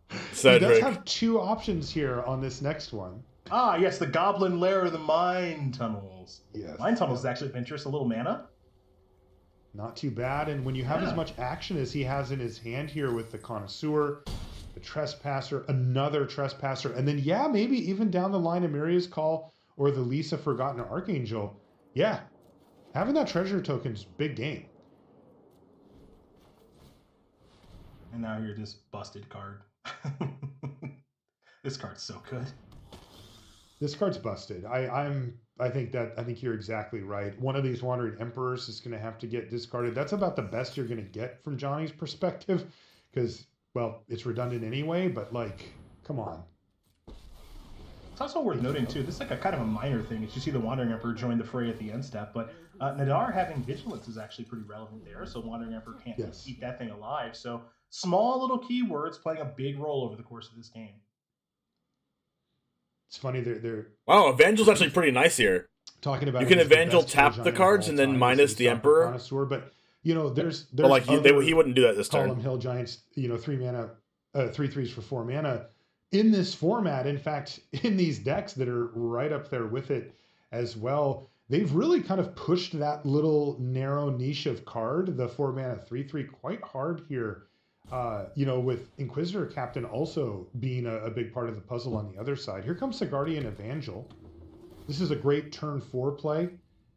He does have 2 options here on this next one. Ah, yes, the Goblin Lair of the Mine Tunnels. Yes. Mine Tunnels is actually of interest. A little mana. Not too bad. And when you have as much action as he has in his hand here with the Connoisseur, the Trespasser, another Trespasser, and then, yeah, maybe even down the line Emiria's Call or the Lisa Forgotten Archangel. Yeah, having that treasure token's big game. And now you're this busted card. This card's so good. This card's busted. I think you're exactly right. One of these Wandering Emperors is going to have to get discarded. That's about the best you're going to get from Johnny's perspective because, well, it's redundant anyway, but, like, come on. It's also worth noting, too, this is like a kind of a minor thing. It's you see the Wandering Emperor join the fray at the end step, but Nadar having Vigilance is actually pretty relevant there, so Wandering Emperor can't keep that thing alive. So small little keywords playing a big role over the course of this game. It's funny, they're wow, Evangel's actually pretty nice here. Talking about you can Evangel tap the cards and then minus the Emperor. Connoisseur, but you know, there's but like he wouldn't do that this turn. Column Hill Giants, you know, 3 mana, 3/3s for 4 mana in this format. In fact, in these decks that are right up there with it as well, they've really kind of pushed that little narrow niche of card, the 4 mana 3/3, quite hard here. You know, with Inquisitor Captain also being a big part of the puzzle on the other side. Here comes the Guardian Evangel. This is a great turn 4 play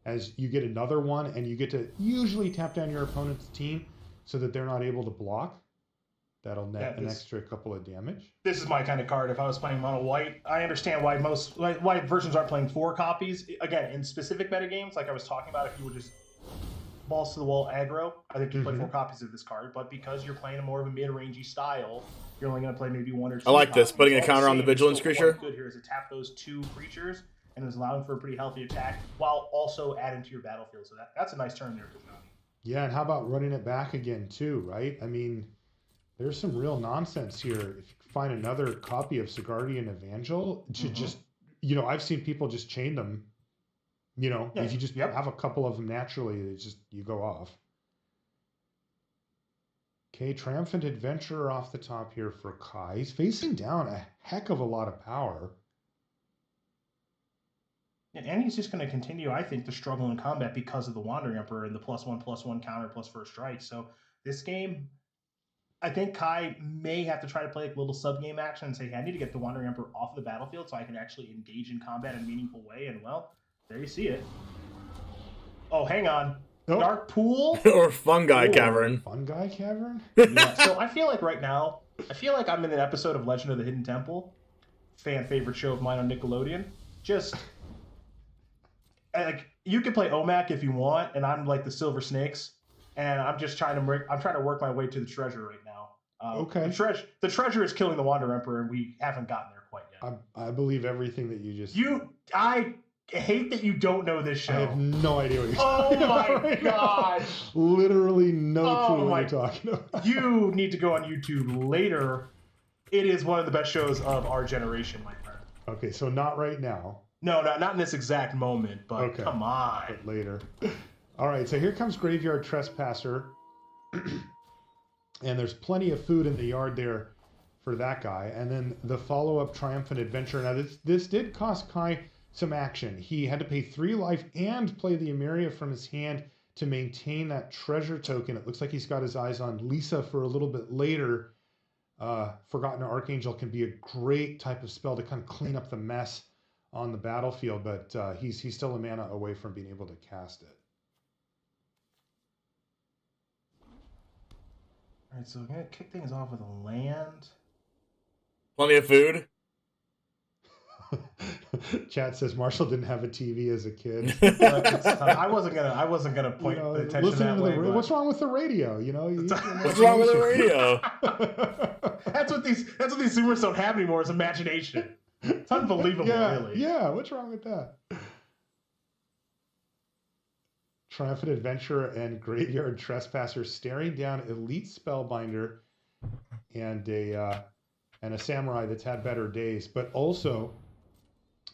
as you get another one and you get to usually tap down your opponent's team so that they're not able to block. That'll net an extra couple of damage. This is my kind of card if I was playing mono white. I understand why why versions aren't playing 4 copies. Again, in specific metagames, like I was talking about, if you were just balls to the wall aggro, I think you play 4 copies of this card, but because you're playing a more of a mid-rangey style, you're only going to play maybe 1 or 2. I like this, putting a counter on the Vigilance creature. Good here is to tap those 2 creatures and is allowing for a pretty healthy attack while also adding to your battlefield. So that's a nice turn there for Johnny. Yeah, and how about running it back again too, right? I mean, there's some real nonsense here. If you find another copy of Sigardian Evangel, to just, I've seen people just chain them. If you just have a couple of them naturally, you go off. Okay, Triumphant Adventurer off the top here for Kai. He's facing down a heck of a lot of power. And he's just going to continue, I think, to struggle in combat because of the Wandering Emperor and the +1/+1 counter plus first strike. So this game, I think Kai may have to try to play a little sub-game action and say, hey, I need to get the Wandering Emperor off the battlefield so I can actually engage in combat in a meaningful way. And, well, there you see it. Oh, hang on. Nope. Dark Pool? Or Fungi Cavern. Fungi Cavern? Yeah, so I feel like right now, I'm in an episode of Legend of the Hidden Temple, fan favorite show of mine on Nickelodeon. Just, like, you can play OMAC if you want, and I'm like the Silver Snakes, and I'm just trying to work my way to the treasure right now. Okay. The treasure is killing the Wander Emperor, and we haven't gotten there quite yet. I believe everything that you just... I hate that you don't know this show. I have no idea what you're talking about. Oh my god! Literally no clue what you're talking about. You need to go on YouTube later. It is one of the best shows of our generation, my friend. Okay, so not right now. No, not in this exact moment, but come on. But later. All right, so here comes Graveyard Trespasser. And there's plenty of food in the yard there for that guy. And then the follow-up Triumphant Adventure. Now, this did cost Kai some action. He had to pay 3 life and play the Emeria from his hand to maintain that treasure token. It looks like he's got his eyes on Lisa for a little bit later. Forgotten Archangel can be a great type of spell to kind of clean up the mess on the battlefield, but he's still a mana away from being able to cast it. All right, so we're going to kick things off with a land. Plenty of food. Chat says Marshall didn't have a TV as a kid. I wasn't gonna point the attention that way. What's wrong with the radio? What's wrong with the radio? That's what these Zoomers don't have anymore is imagination. It's unbelievable, really. Yeah, what's wrong with that? Triumphant Adventurer and Graveyard Trespasser staring down Elite Spellbinder and a Samurai that's had better days, but also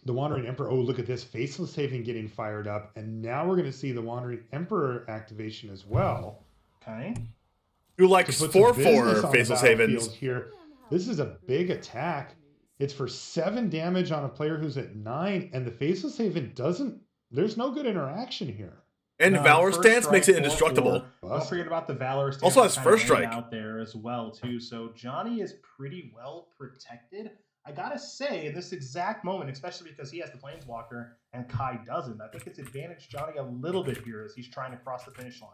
the Wandering Emperor. Oh, look at this. Faceless Haven getting fired up. And now we're going to see the Wandering Emperor activation as well. Okay. Who likes 4/4 Faceless Havens? Here. This is a big attack. It's for 7 damage on a player who's at 9. And the Faceless Haven there's no good interaction here. And Valor Stance makes it indestructible. Don't forget about the Valor Stance. Also has First Strike out there as well, too. So Johnny is pretty well protected. I gotta say, in this exact moment, especially because he has the Planeswalker and Kai doesn't, I think it's advantaged Johnny a little bit here as he's trying to cross the finish line.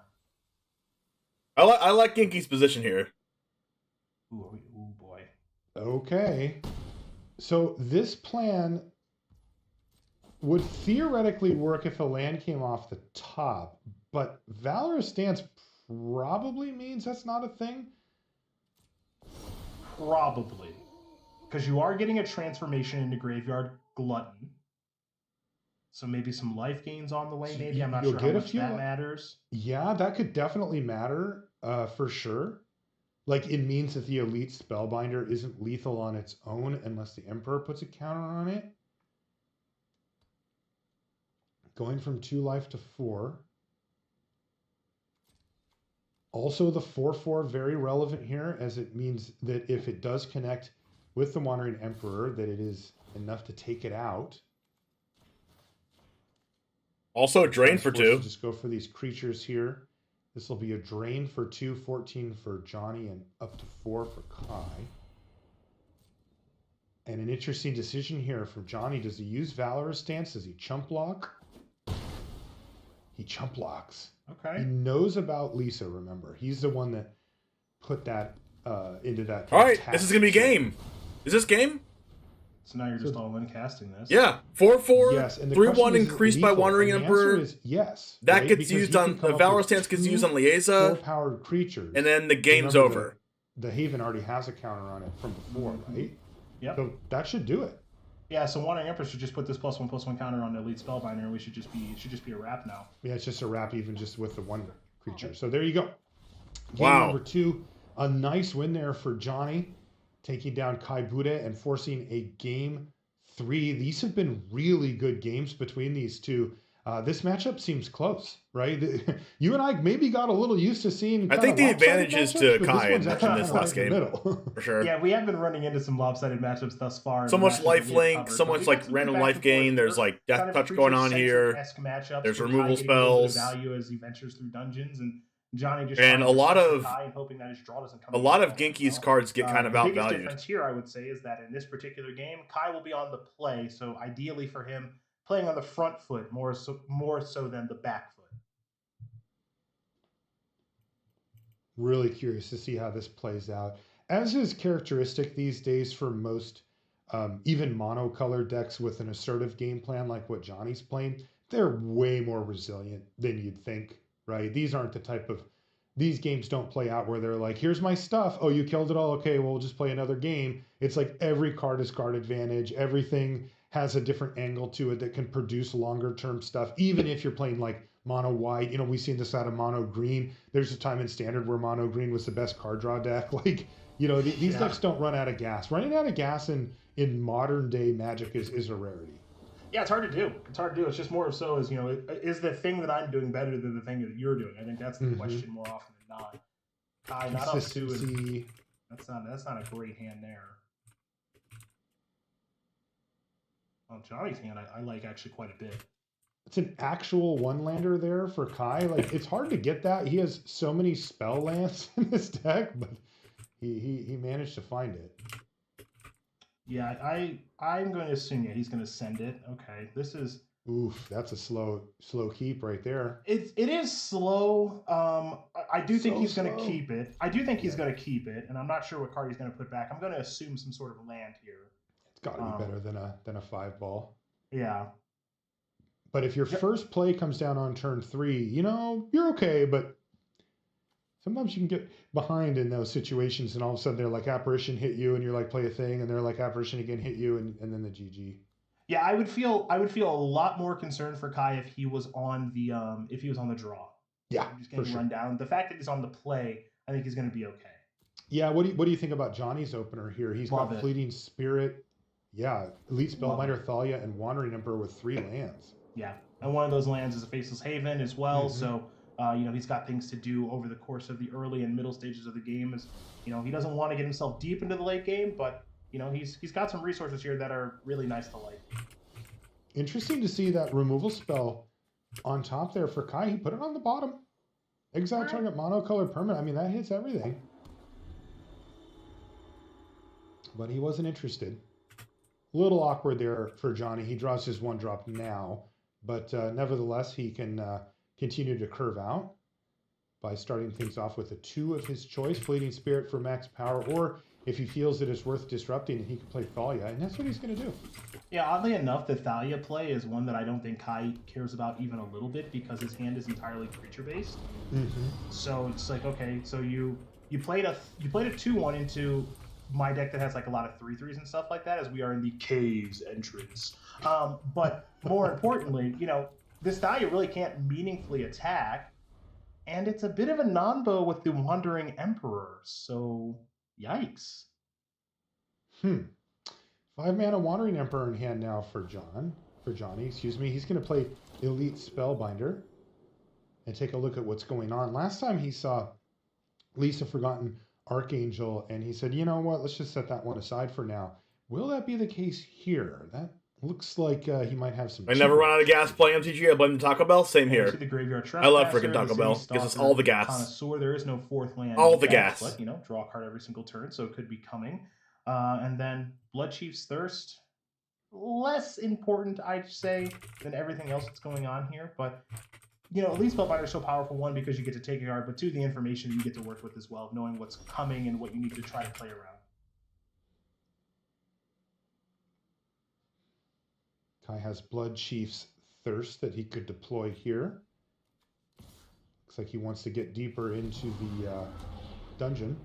I like Genki's position here. Ooh, boy. Okay. So this plan would theoretically work if a land came off the top, but Valorous Stance probably means that's not a thing? Probably. Because you are getting a transformation into Graveyard Glutton. So maybe some life gains on the way, maybe. I'm not sure how much that matters. Yeah, that could definitely matter, for sure. Like, it means that the Elite Spellbinder isn't lethal on its own unless the Emperor puts a counter on it. Going from 2 life to 4. Also, the 4/4 very relevant here, as it means that if it does connect with the Wandering Emperor, that it is enough to take it out. Also a drain for 2. Just go for these creatures here. This will be a drain for 2, 14 for Johnny, and up to 4 for Kai. And an interesting decision here for Johnny. Does he use Valorous Stance? Does he chump block? He chump blocks. Okay. He knows about Lisa, remember. He's the one that put that into that. All right, this is going to be game. Is this game? So now you're just all in casting this. Yeah. 4/4, yes, and 3/1 increased by Wandering Emperor. Is yes. That right? gets used on the Valor Stance gets used on Liaisa. 4-powered creatures. And then the game's over. The Haven already has a counter on it from before, right? Yep. So that should do it. Yeah, so Wandering Emperor should just put this +1/+1 counter on the Elite Spellbinder, and it should just be a wrap now. Yeah, it's just a wrap, even just with the one creature. So there you go. Game Wow. number 2, a nice win there for Johnny, taking down Kai Bude and forcing a game 3. These have been really good games between these two. This matchup seems close, right? You and I maybe got a little used to seeing. I think the advantage is to Kai in this last game, middle. for sure. Yeah, we have been running into some lopsided matchups thus far. So much life link, so much like random life gain. There's like death touch going on here. There's removal spells. Value as he ventures through dungeons, and Johnny just and a lot of hoping that his draw doesn't come. A lot of Genki's cards get kind of outvalued. The biggest difference here, I would say, is that in this particular game, Kai will be on the play. So ideally for him, playing on the front foot more so than the back foot. Really curious to see how this plays out. As is characteristic these days for most even monocolor decks with an assertive game plan like what Johnny's playing, they're way more resilient than you'd think, right? These aren't the type of... These games don't play out where they're like, here's my stuff. Oh, you killed it all? Okay, well, we'll just play another game. It's like every card is card advantage. Everything has a different angle to it that can produce longer term stuff, even if you're playing like mono white. You know, we've seen this out of mono green. There's a time in standard where mono green was the best card draw deck. Like, you know, these decks don't run out of gas. Running out of gas in modern day Magic is a rarity. Yeah, it's hard to do. It's just more so as, you know, is the thing that I'm doing better than the thing that you're doing? I think that's the question more often than not. Kai, not up to it. That's not a great hand there. Well, Johnny's hand I like actually quite a bit. It's an actual one-lander there for Kai. Like, it's hard to get that. He has so many spell lands in this deck, but he managed to find it. Yeah, I'm going to assume he's going to send it. Okay, this is... Oof, that's a slow keep right there. It is slow. I do think he's going to keep it. I do think he's going to keep it, and I'm not sure what card he's going to put back. I'm going to assume some sort of land here. It's got to be better than a 5-ball. Yeah. But if your first play comes down on turn 3, you know, you're okay, but sometimes you can get behind in those situations, and all of a sudden they're like Apparition hit you, and you're like, play a thing, and they're like Apparition again hit you, and then the GG. Yeah, I would feel a lot more concerned for Kai if he was on the draw. Yeah, just getting run down. The fact that he's on the play, I think he's going to be okay. Yeah, what do you think about Johnny's opener here? He's got Fleeting Spirit, Elite Spellbinder, Thalia, and Wandering Emperor with 3 lands. Yeah, and one of those lands is a Faceless Haven as well. So you know, he's got things to do over the course of the early and middle stages of the game. As you know, he doesn't want to get himself deep into the late game, but you know, he's got some resources here that are really nice to like. Interesting to see that removal spell on top there for Kai. He put it on the bottom. Exile target monocolor permanent. I mean, that hits everything. But he wasn't interested. A little awkward there for Johnny. He draws his 1-drop now, but nevertheless, he can continue to curve out by starting things off with a 2 of his choice, Fleeting Spirit for max power, or if he feels that it's worth disrupting, he can play Thalia, and that's what he's going to do. Yeah, oddly enough, the Thalia play is one that I don't think Kai cares about even a little bit because his hand is entirely creature-based. So it's like, okay, so you played a 2/1 into my deck that has like a lot of 3/3s and stuff like that, as we are in the Caves entrance. But more importantly, you know, this Thalia really can't meaningfully attack, and it's a bit of a non-bow with the Wandering Emperor, so yikes. 5-mana Wandering Emperor in hand now for Johnny, excuse me. He's going to play Elite Spellbinder and take a look at what's going on. Last time he saw Lisa Forgotten Archangel, and he said, you know what, let's just set that one aside for now. Will that be the case here? That looks like he might have some... I never run out of gas playing MTG. I blame Taco Bell. Same here. The Graveyard I love freaking Taco Bell. Gives us all the gas. Connoisseur. There is no 4th land. All the gas. But, you know, draw a card every single turn, so it could be coming. And then Bloodchief's Thirst. Less important, I'd say, than everything else that's going on here. But, you know, Elite Spellbinder is so powerful, 1, because you get to take a card, but 2, the information you get to work with as well, knowing what's coming and what you need to try to play around. Kai has Bloodchief's Thirst that he could deploy here. Looks like he wants to get deeper into the dungeon.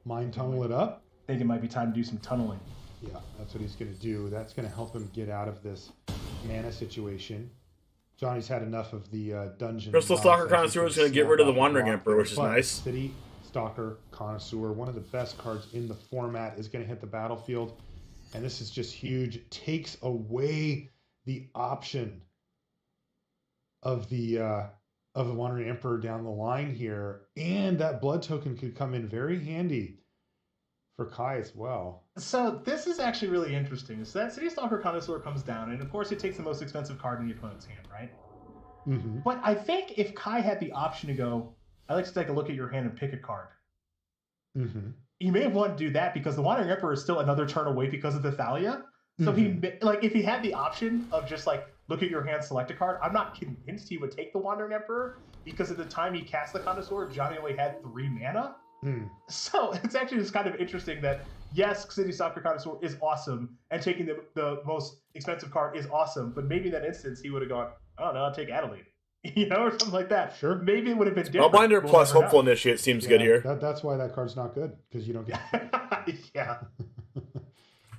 Mind tunnel it up. I think it might be time to do some tunneling. Yeah, that's what he's going to do. That's going to help him get out of this mana situation. Johnny's had enough of the dungeon. Crystal Stalker Connoisseur is going to get rid of the Wandering Emperor, which is nice. City Stalker Connoisseur, one of the best cards in the format, is going to hit the battlefield. And this is just huge. It takes away the option of the Wandering Emperor down the line here. And that blood token could come in very handy for Kai as well. So this is actually really interesting. So that City Stalker Connoisseur comes down, and of course it takes the most expensive card in the opponent's hand, right? Mm-hmm. But I think if Kai had the option to go, I'd like to take a look at your hand and pick a card. Mm-hmm. He may have wanted to do that because the Wandering Emperor is still another turn away because of the Thalia. So if he had the option of just like, look at your hand, select a card, I'm not convinced he would take the Wandering Emperor because at the time he cast the Connoisseur, Johnny only had 3 mana. So it's actually just kind of interesting that, yes, City Stalker Connoisseur is awesome, and taking the most expensive card is awesome, but maybe in that instance he would have gone, I don't know, I'll take Adeline. Or something like that. Sure. Maybe it would have been different. Spellbinder plus Hopeful Initiate seems good here. That's why that card's not good, because you don't get Yeah.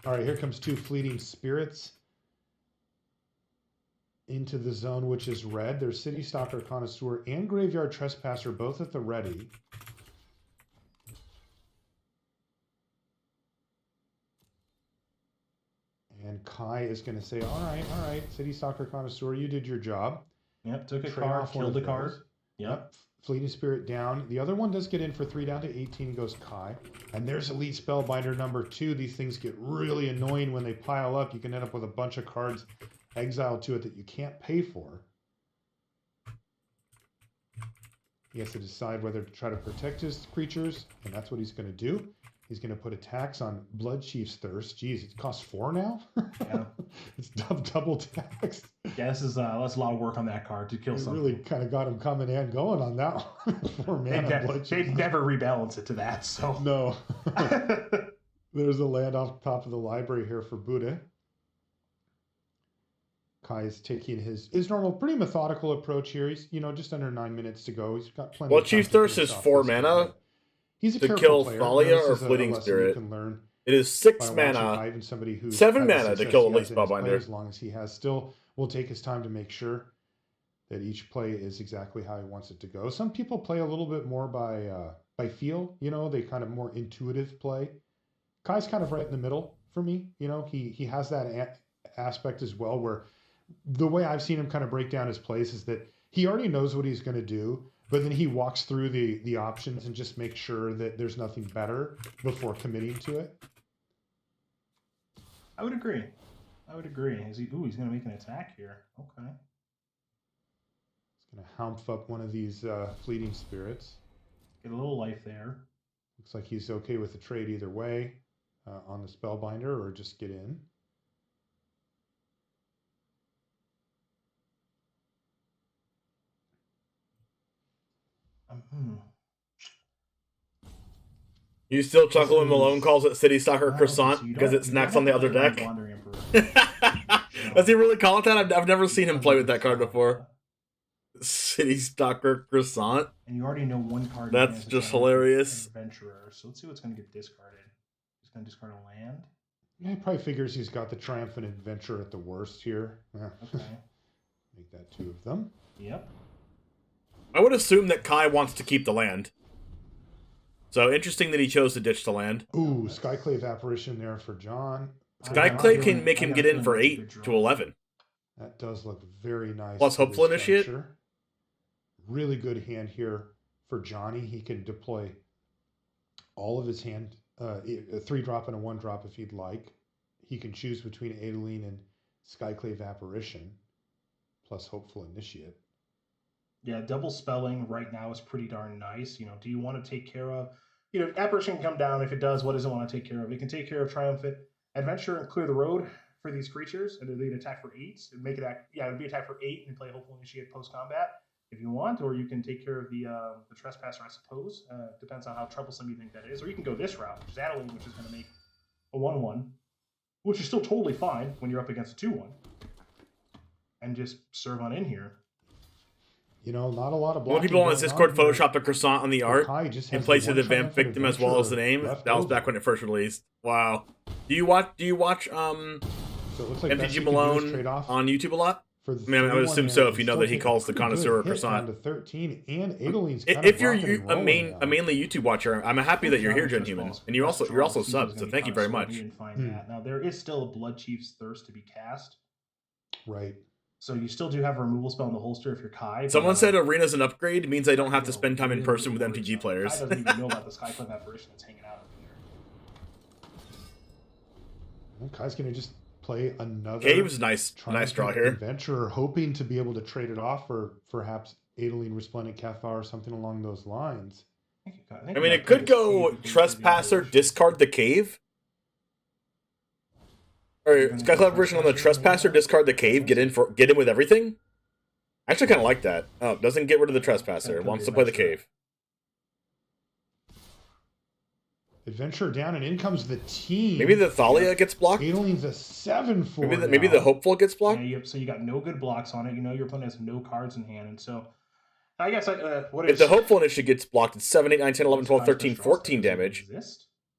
All right, here comes 2 Fleeting Spirits into the zone, which is red. There's City Stalker Connoisseur and Graveyard Trespasser, both at the ready. And Kai is going to say, all right, City Stalker Connoisseur, you did your job. Yep, took a Trade card, off one killed of the card. those. Yep. Fleeting Spirit down. The other one does get in for 3 down to 18, goes Kai. And there's Elite Spellbinder number 2. These things get really annoying when they pile up. You can end up with a bunch of cards exiled to it that you can't pay for. He has to decide whether to try to protect his creatures, and that's what he's going to do. He's going to put a tax on Blood Chief's Thirst. Jeez, it costs 4 now? Yeah. It's double taxed. Yeah, that's a lot of work on that card to kill It something. really kind of got him coming and going on that one. 4 mana Blood They Chief. never rebalance it to that, so. No. There's a land off the top of the library here for Buddha. Kai is taking his normal, pretty methodical approach here. He's, just under 9 minutes to go. He's got plenty Well, of time Chief to Thirst finish is off 4 this mana game. He's a to careful kill player. Thalia This or is a Fleeting lesson Spirit. You can learn It is 6 by mana. watching Ivan, somebody who's 7 had the mana to success kill he Elite has in his play, Spellbinder. as long as he has. Still will take his time to make sure that each play is exactly how he wants it to go. Some people play a little bit more by feel. They kind of more intuitive play. Kai's kind of right in the middle for me. He has that aspect as well, where the way I've seen him kind of break down his plays is that he already knows what he's going to do, but then he walks through the options and just makes sure that there's nothing better before committing to it. I would agree. He's going to make an attack here. Okay. He's going to humph up one of these Fleeting Spirits. Get a little life there. Looks like he's okay with the trade either way on the Spellbinder, or just get in. You still chuckle when Malone calls it City Stalker Croissant because it snacks on the other deck? Does he really call it that? I've never seen him play with that card before. City Stalker Croissant. And you already know one card. That's just hilarious. Adventurer. So let's see what's going to get discarded. He's going to discard a land. Yeah, he probably figures he's got the Triumphant Adventurer at the worst here. Okay. Make that 2 of them. Yep. I would assume that Kai wants to keep the land. So interesting that he chose to ditch the land. Ooh, Skyclave Apparition there for John. Skyclave can make him get in for 8 to 11. That does look very nice. Plus Hopeful Initiate. Really good hand here for Johnny. He can deploy all of his hand, a 3-drop and a 1-drop if he'd like. He can choose between Adeline and Skyclave Apparition, plus Hopeful Initiate. Yeah, double spelling right now is pretty darn nice. Do you want to take care of, Apparition can come down. If it does, what does it want to take care of? It can take care of Triumphant Adventure and clear the road for these creatures, and they'd attack for 8. It'd make it it'd be attack for 8 and play Hopeful Initiate post combat if you want, or you can take care of the Trespasser, I suppose. Depends on how troublesome you think that is, or you can go this route, which is Adeline, which is going to make a 1/1, which is still totally fine when you're up against a 2/1, and just serve on in here. Not a lot of blocking. When people on his Discord photoshopped the croissant on the art and placed the vamp victim as well as the name, that was back when it first released. Wow. Do you watch So it looks like best MTG you can do is trade Malone off on YouTube a lot? for I the mean, I would 3-1 assume there so and if you know still that he take a calls the pretty connoisseur good hit croissant. down to 13, and Adeline's kind If of you're rocking and a rolling now. mainly YouTube watcher, I'm happy that you're here, Gen Human, and you're also subbed. So thank you very much. Now there is still a Blood Chief's Thirst to be cast, Right. so you still do have a removal spell in the holster if you're Kai. Someone but, said arena's an upgrade means I don't have to spend time in person with MTG Kai players. doesn't even know about this Skyclave apparition that's hanging out over there. Well, Kai's going to just play another. Cave's nice draw here. Adventurer, hoping to be able to trade it off for perhaps Adeline Resplendent Cathar or something along those lines. I mean, it could go Trespasser, discard the Cave. Or Skyclave version on the Trespasser, discard the Cave, get in with everything. I actually kind of like that. Oh, doesn't get rid of the Trespasser. Wants to play the Cave. Adventurer down, and in comes the team. Maybe the Thalia gets blocked. Adeline's a 7/4. Maybe the Hopeful gets blocked. Yeah, so you got no good blocks on it. You know your opponent has no cards in hand, and so I guess what If the Hopeful initiative gets blocked, it's 7, 8, 9, 10, 11, 12, 13, 14 damage.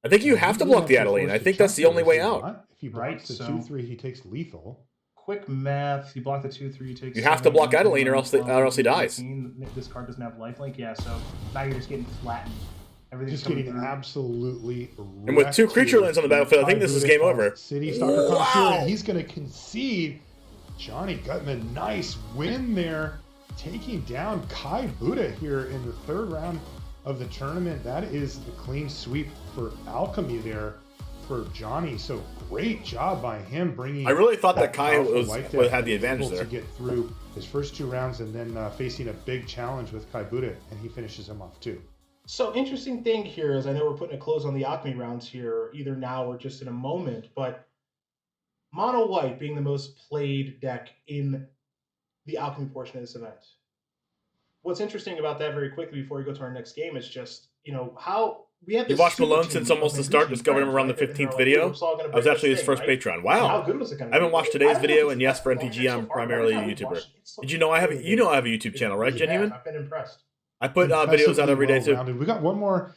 I think you have to block the Adeline. I think that's the only way out. If he blocks the 2/3, he takes lethal. Quick math. You block the 2/3, you take. You have to block Adeline, or else he dies. This card doesn't have lifelink. Yeah, so now you're just getting flattened. Everything's Just getting absolutely and with 2 creature lands on the battlefield, I think this is game over. City Stalker comes through, and he's going to concede. Johnny Gutman, nice win there, taking down Kai Buddha here in the 3rd round of the tournament. That is the clean sweep for Alchemy there for Johnny. So great job by him bringing. I really thought that Kai had the advantage there to get through his first 2 rounds, and then facing a big challenge with Kai Buddha, and he finishes him off too. So interesting thing here is I know we're putting a close on the Alchemy rounds here, either now or just in a moment, but Mono White being the most played deck in the Alchemy portion of this event. What's interesting about that very quickly before we go to our next game is just, how we have this. You've watched Malone since almost the start, discovered him around the 15th video. I was actually his first Patreon. Wow. How good was it going to I haven't watched today's video, and yes, for MTG, I'm primarily a YouTuber. Did you know I have a YouTube channel, right, Gen Human? I've been impressed. I put videos out every day too. We got one more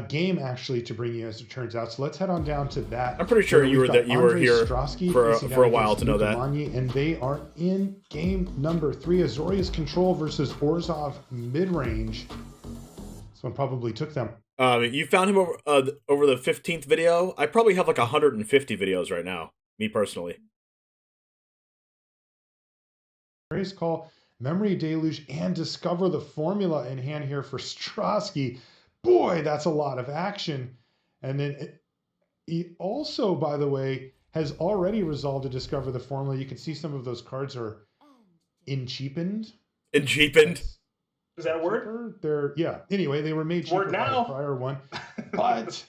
game actually to bring you, as it turns out. So let's head on down to that. I'm pretty sure you were here for a while to know that. And they are in game number 3, Azorius Control versus Orzhov Midrange. This one probably took them. You found him over the 15th video. I probably have like 150 videos right now, me personally. Race call. Memory Deluge, and discover the formula in hand here for Strosky. Boy, that's a lot of action. And then he also, by the way, has already resolved to discover the formula. You can see some of those cards are cheapened. Is that a word? Yeah. Anyway, they were made cheaper by the prior one. But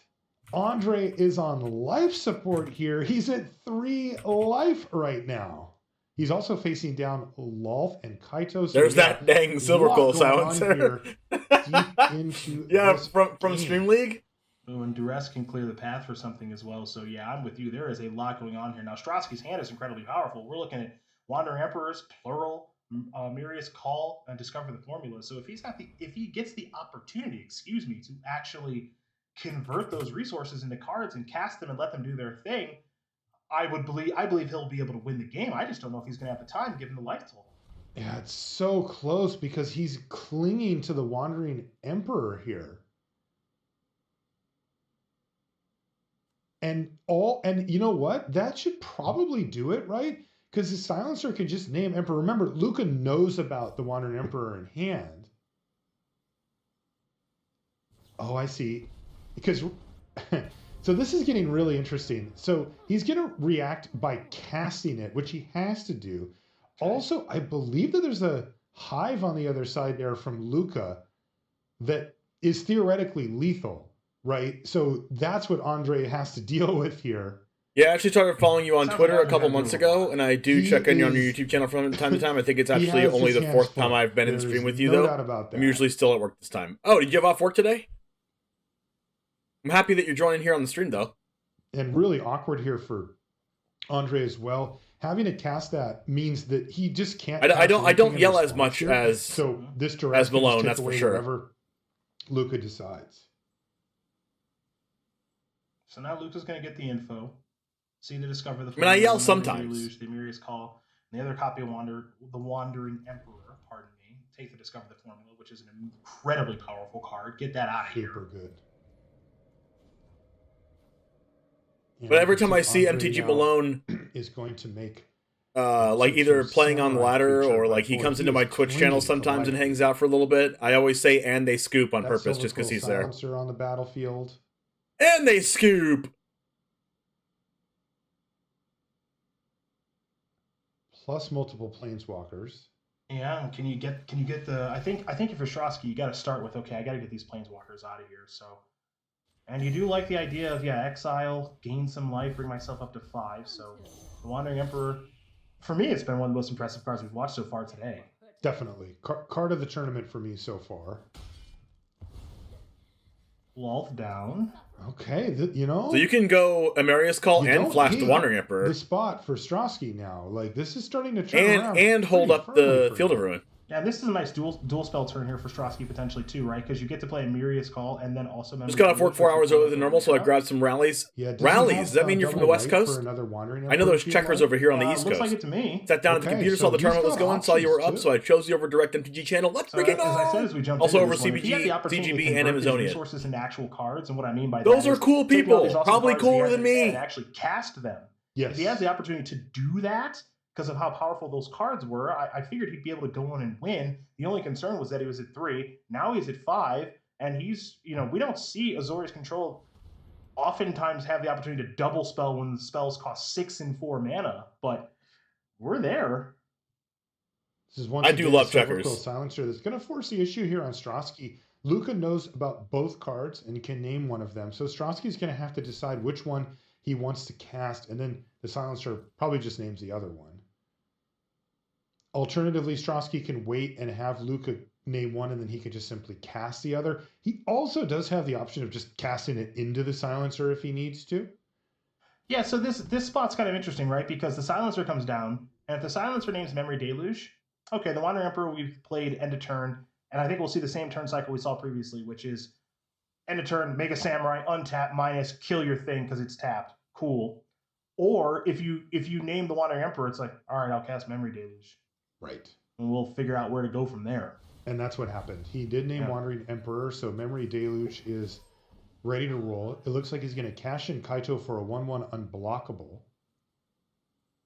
Andre is on life support here. He's at 3 life right now. He's also facing down Lolth and Kaito. So there's that dang Silvercoal silencer. Yeah, from Stream League. Oh, and Duress can clear the path for something as well. So yeah, I'm with you. There is a lot going on here. Now, Strosky's hand is incredibly powerful. We're looking at Wandering Emperors, plural, Mirius Call, and Discover the Formula. So if he gets the opportunity, to actually convert those resources into cards and cast them and let them do their thing, I believe he'll be able to win the game. I just don't know if he's going to have the time given the life total. Yeah, it's so close because he's clinging to the Wandering Emperor here. And you know what? That should probably do it, right? Because the silencer can just name Emperor. Remember, Luca knows about the Wandering Emperor in hand. Oh, I see. Because so this is getting really interesting. So he's going to react by casting it, which he has to do. Also, I believe that there's a hive on the other side there from Luca that is theoretically lethal, right? So that's what Andre has to deal with here. Yeah, I actually started following you on Twitter a couple months ago, and I do check in on your YouTube channel from time to time. I think it's actually only the 4th time I've been in stream with you, though. I'm usually still at work this time. Oh, did you have off work today? I'm happy that you're joining here on the stream, though. And really awkward here for Andre as well. Having to cast that means that he just can't. I don't yell as much as Malone. That's for sure. Whatever Luca decides. So now Luca's going to get the info. So you need to discover the. I mean, I yell the sometimes. Deluge, the Emeria's Call, and the other copy of the Wandering Emperor. Pardon me. Take the Discover the Formula, which is an incredibly powerful card. Get that out of here. Super good. But every time I see MTG Malone is going to make like either playing on the ladder or like he comes into my Twitch channel sometimes and hangs out for a little bit, I always say "and they scoop" on purpose just because he's there. On the battlefield. And they scoop. Plus multiple planeswalkers. Yeah, can you get the? I think if you're Strosky, you got to start with okay. I got to get these planeswalkers out of here. So, and you do like the idea of exile, gain some life, bring myself up to 5. So, the Wandering Emperor, for me, it's been one of the most impressive cards we've watched so far today. Definitely, card of the tournament for me so far. Lolth down. Okay, so you can go Emeria's Call and flash the Wandering Emperor. The spot for Strosky now, like this is starting to turn around and hold up the Field of Ruin. Yeah, this is a nice dual spell turn here for Strosky potentially too, right? Because you get to play Emeria's Call and then also. Just got off work 4 hours earlier than normal, so I grabbed some rallies. Yeah, rallies? Does that mean you're from the West Coast? I know there's checkers over here on the East Coast. Looks like it to me. Sat down at the computer, saw the tournament was going, saw you were up, so I chose you over Direct MTG channel. Let's bring it on! As I said, as we jumped also into over this one, CGB and Amazonian. Resources into actual cards, and what I mean by those that are cool people, probably cooler than me. And actually cast them. Yes. If he has the opportunity to do that, because of how powerful those cards were, I figured he'd be able to go in and win. The only concern was that he was at 3. Now he's at 5, and he's, we don't see Azorius Control oftentimes have the opportunity to double spell when the spells cost 6 and 4 mana, but we're there. This is once I do love checkers. Silencer that's going to force the issue here on Strosky. Luca knows about both cards and can name one of them, so Strosky's going to have to decide which one he wants to cast, and then the Silencer probably just names the other one. Alternatively, Strosky can wait and have Luca name one, and then he can just simply cast the other. He also does have the option of just casting it into the Silencer if he needs to. Yeah, so this spot's kind of interesting, right? Because the Silencer comes down, and if the Silencer names Memory Deluge, okay, the Wandering Emperor we've played end of turn, and I think we'll see the same turn cycle we saw previously, which is end of turn, make a Samurai, untap, minus, kill your thing because it's tapped. Cool. Or if you name the Wandering Emperor, it's like, all right, I'll cast Memory Deluge. Right. And we'll figure out where to go from there. And that's what happened. He did name Wandering Emperor, so Memory Deluge is ready to roll. It looks like he's going to cash in Kaito for a 1/1 unblockable,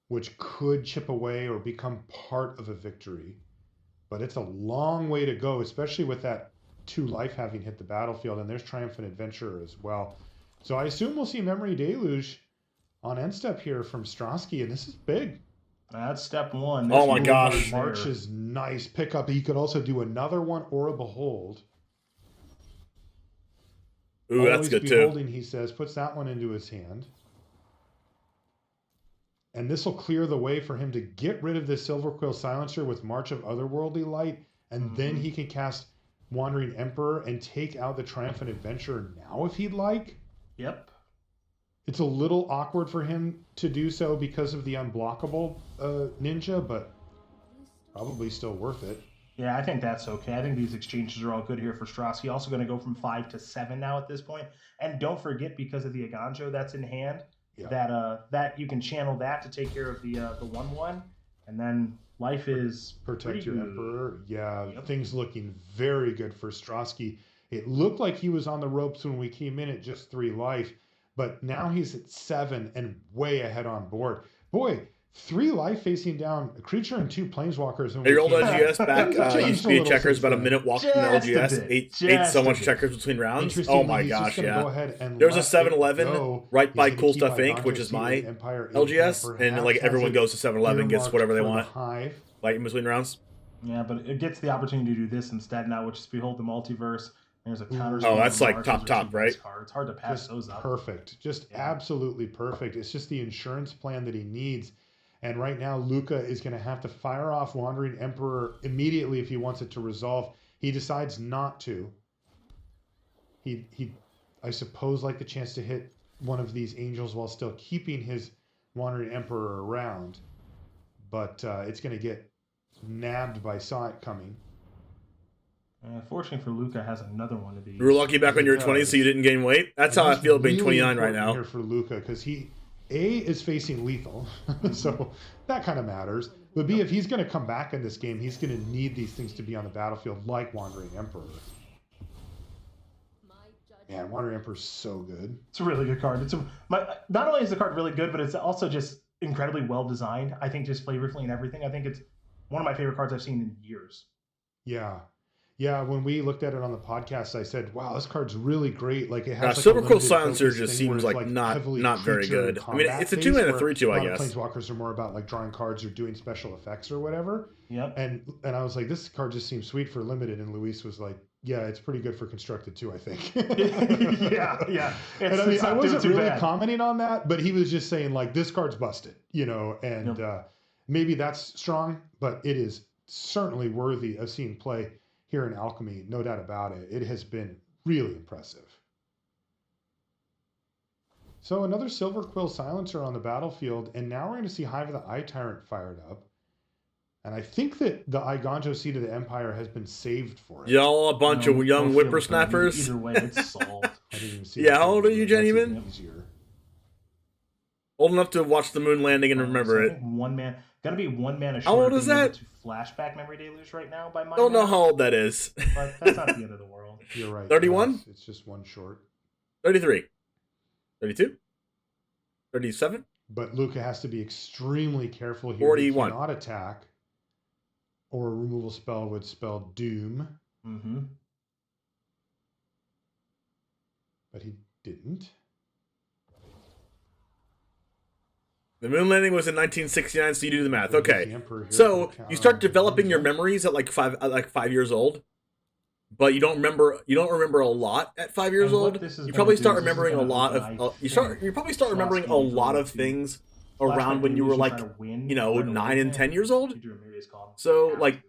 which could chip away or become part of a victory. But it's a long way to go, especially with that 2 life having hit the battlefield, and there's Triumphant Adventurer as well. So I assume we'll see Memory Deluge on end step here from Strosky, and this is big. That's step 1. Oh my gosh. March is nice pickup. He could also do another one or a Behold. Ooh, that's good too. Beholding, he says, puts that one into his hand. And this will clear the way for him to get rid of this Silverquill Silencer with March of Otherworldly Light, and then he can cast Wandering Emperor and take out the Triumphant Adventurer now if he'd like. Yep. It's a little awkward for him to do so because of the unblockable ninja, but probably still worth it. Yeah, I think that's okay. I think these exchanges are all good here for Strosky. Also going to go from 5 to 7 now at this point. And don't forget, because of the Aganjo that's in hand, that you can channel that to take care of the 1/1, and then life is protect your Emperor. Yeah, things looking very good for Strosky. It looked like he was on the ropes when we came in at just 3 life. But now he's at 7 and way ahead on board. Boy, 3 life facing down a creature and 2 planeswalkers. Hey, your old LGS back used to be checkers, about a minute walk from the LGS. Ate so much checkers between rounds. Oh my gosh, yeah. There's a 7-Eleven right by Cool Stuff Inc., which is my LGS, and like everyone goes to 7-Eleven, gets whatever they want, like in between rounds. Yeah, but it gets the opportunity to do this instead now, which is Behold the Multiverse. There's a counter. Oh, that's like top, right? It's hard to pass those up. Perfect. Just absolutely perfect. It's just the insurance plan that he needs. And right now, Luca is going to have to fire off Wandering Emperor immediately if he wants it to resolve. He decides not to. He I suppose, like the chance to hit one of these angels while still keeping his Wandering Emperor around. But it's going to get nabbed by Saw It Coming. Fortunately for Luca, has another one of these. You were lucky back when you were 20, so you didn't gain weight. That's how I feel being 29 right now. Here for Luca, because he A, is facing lethal, so that kind of matters. But B, if he's going to come back in this game, he's going to need these things to be on the battlefield, like Wandering Emperor. Man, Wandering Emperor is so good. It's a really good card. Not only is the card really good, but it's also just incredibly well designed. I think just flavorfully and everything. I think it's one of my favorite cards I've seen in years. Yeah. Yeah, when we looked at it on the podcast, I said, wow, this card's really great. Like, it has like Silver a Quill limited Silencer focus just thing where seems it's, like not very creature good. I mean, it's a combat 2-mana based, 3/2, where I a lot of guess. Planeswalkers are more about like drawing cards or doing special effects or whatever. Yep. And I was like, this card just seems sweet for limited. And Luis was like, yeah, it's pretty good for constructed too, I think. yeah. And I mean, I wasn't really commenting on that, but he was just saying like, this card's busted, you know, and maybe that's strong, but it is certainly worthy of seeing play here in Alchemy, no doubt about it. It has been really impressive. So another Silver Quill Silencer on the battlefield, and now we're going to see Hive of the Eye Tyrant fired up. And I think that the Iganjo Seed of the Empire has been saved for it. Y'all a bunch of young whippersnappers. Either way, it's solved. I didn't even see Yeah, how old are you, Jennyman? Easier. Old enough to watch the moon landing and remember it. Gotta be 1 mana short. How old is that? To flashback Memory Deluge right now by my Don't know math, how old that is. but that's not the end of the world. You're right. 31? Yes, it's just one short. 33. 32? 37? But Luca has to be extremely careful here. 41. He cannot attack, or a removal spell would spell doom. Mm-hmm. But he didn't. The moon landing was in 1969, so you do the math. Okay, so you start developing your memories at like 5 years old, but you don't remember a lot at 5 years old. You probably start remembering a lot of you probably start remembering a lot of things around when you were like 9 and 10 years old. So like.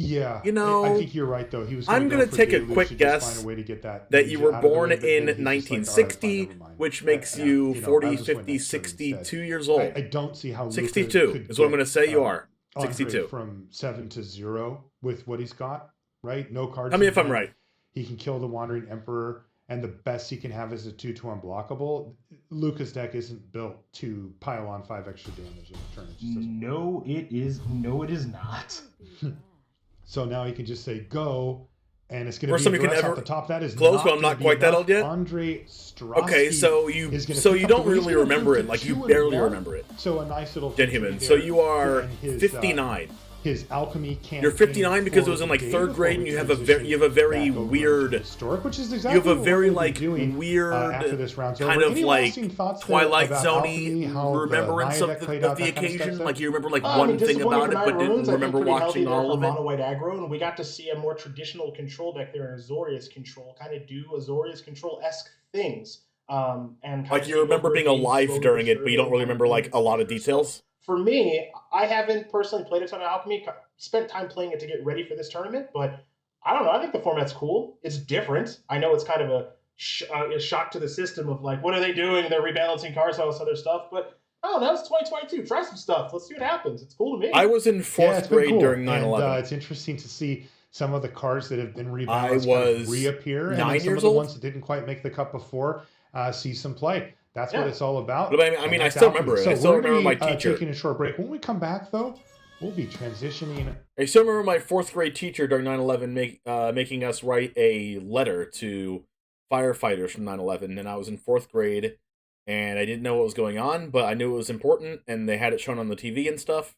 Yeah, you know, I think you're right though. He was. I'm going to take a quick guess that you were born in 1960, which makes you 40, 50, 62 years old. I don't see how 62 is what I'm going to say you are. 62 from 7 to 0 with what he's got, right? No cards. Tell me if I'm right. He can kill the Wandering Emperor, and the best he can have is a 2/2 unblockable. Luca's deck isn't built to pile on 5 extra damage in a turn. It just doesn't. No, it is. No, it is not. So now he can just say go, and it's going to be can off the top. That is close, not but I'm not quite that old yet. Andre Strasky. Okay, so you don't really remember it, like you barely remember it. So a nice little Gentleman. So you are 59. His alchemy campaign. You're 59 because it was in like 3rd grade, and you have a very weird historic, which is exactly you have a very what like weird after this round's kind over. of Any like Twilight Zone-y remembrance of the occasion. Like you remember like one thing about it, but didn't remember watching all of it. Mono white aggro, and we got to see a more traditional control deck there in Azorius control, kind of do Azorius control-esque things. And like you remember being alive during it, but you don't really remember like a lot of details. For me, I haven't personally played a ton of Alchemy. Spent time playing it to get ready for this tournament, but I don't know. I think the format's cool. It's different. I know it's kind of a shock to the system of like, what are they doing? They're rebalancing cards, all this other stuff. But I don't know. It's 2022. Try some stuff. Let's see what happens. It's cool to me. I was in 4th grade during 9/11. It's interesting to see some of the cards that have been rebalanced reappear, and then some of the ones that didn't quite make the cut before see some play. That's what it's all about. But I mean, I still remember it. I still remember my teacher. Taking a short break. When we come back, though, we'll be transitioning. I still remember my 4th grade teacher during 9/11 making us write a letter to firefighters from 9/11. And I was in 4th grade, and I didn't know what was going on, but I knew it was important, and they had it shown on the TV and stuff.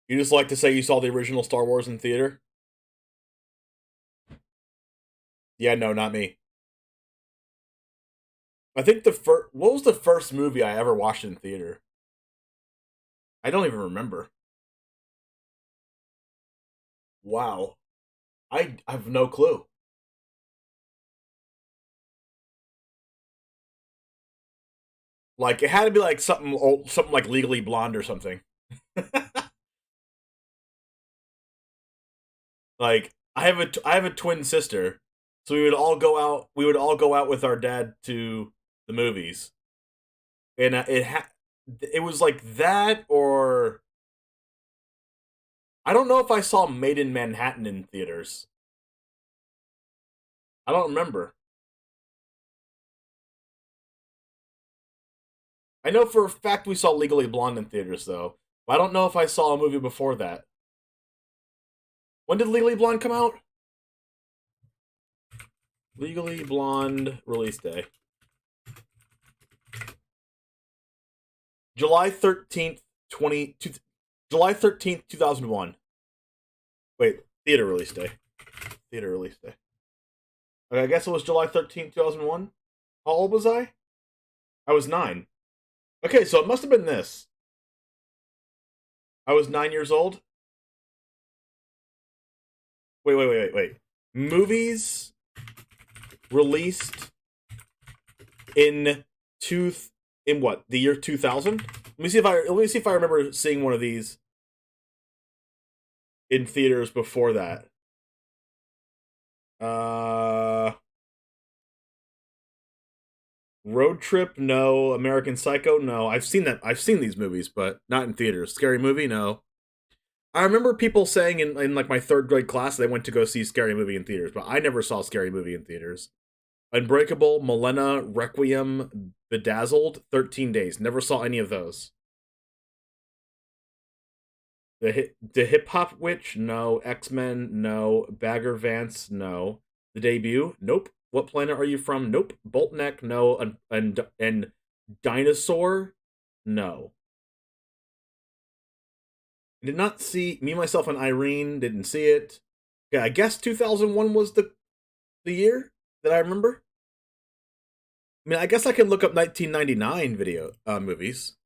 You just like to say you saw the original Star Wars in theater? Yeah, no, not me. I think what was the first movie I ever watched in theater? I don't even remember. Wow. I have no clue. Like, it had to be like something old, something like Legally Blonde or something. Like, I have a twin sister, so we would all go out with our dad to the movies, and it was like that, or I don't know if I saw Made in Manhattan in theaters. I don't remember. I know for a fact we saw Legally Blonde in theaters, though. But I don't know if I saw a movie before that. When did Legally Blonde come out? Legally Blonde release day. July 13th, 2001. Wait, theater release day. Theater release day. Okay, I guess it was July 13th, 2001. How old was I? I was 9. Okay, so it must have been this. I was 9 years old. Wait. Movies released in what? The year 2000? Let me see if I remember seeing one of these in theaters before that. Road Trip, no. American Psycho, no. I've seen these movies, but not in theaters. Scary Movie, no. I remember people saying in like my 3rd grade class they went to go see Scary Movie in theaters, but I never saw Scary Movie in theaters. Unbreakable, Milena, Requiem, Bedazzled, 13 Days. Never saw any of those. The Hip Hop Witch, no. X-Men, no. Bagger Vance, no. The Debut, nope. What Planet Are You From? Nope. Boltneck, no. And Dinosaur, no. I did not see Me, Myself, and Irene. Didn't see it. Okay, I guess 2001 was the year that I remember. I mean, I guess I can look up 1999 movies.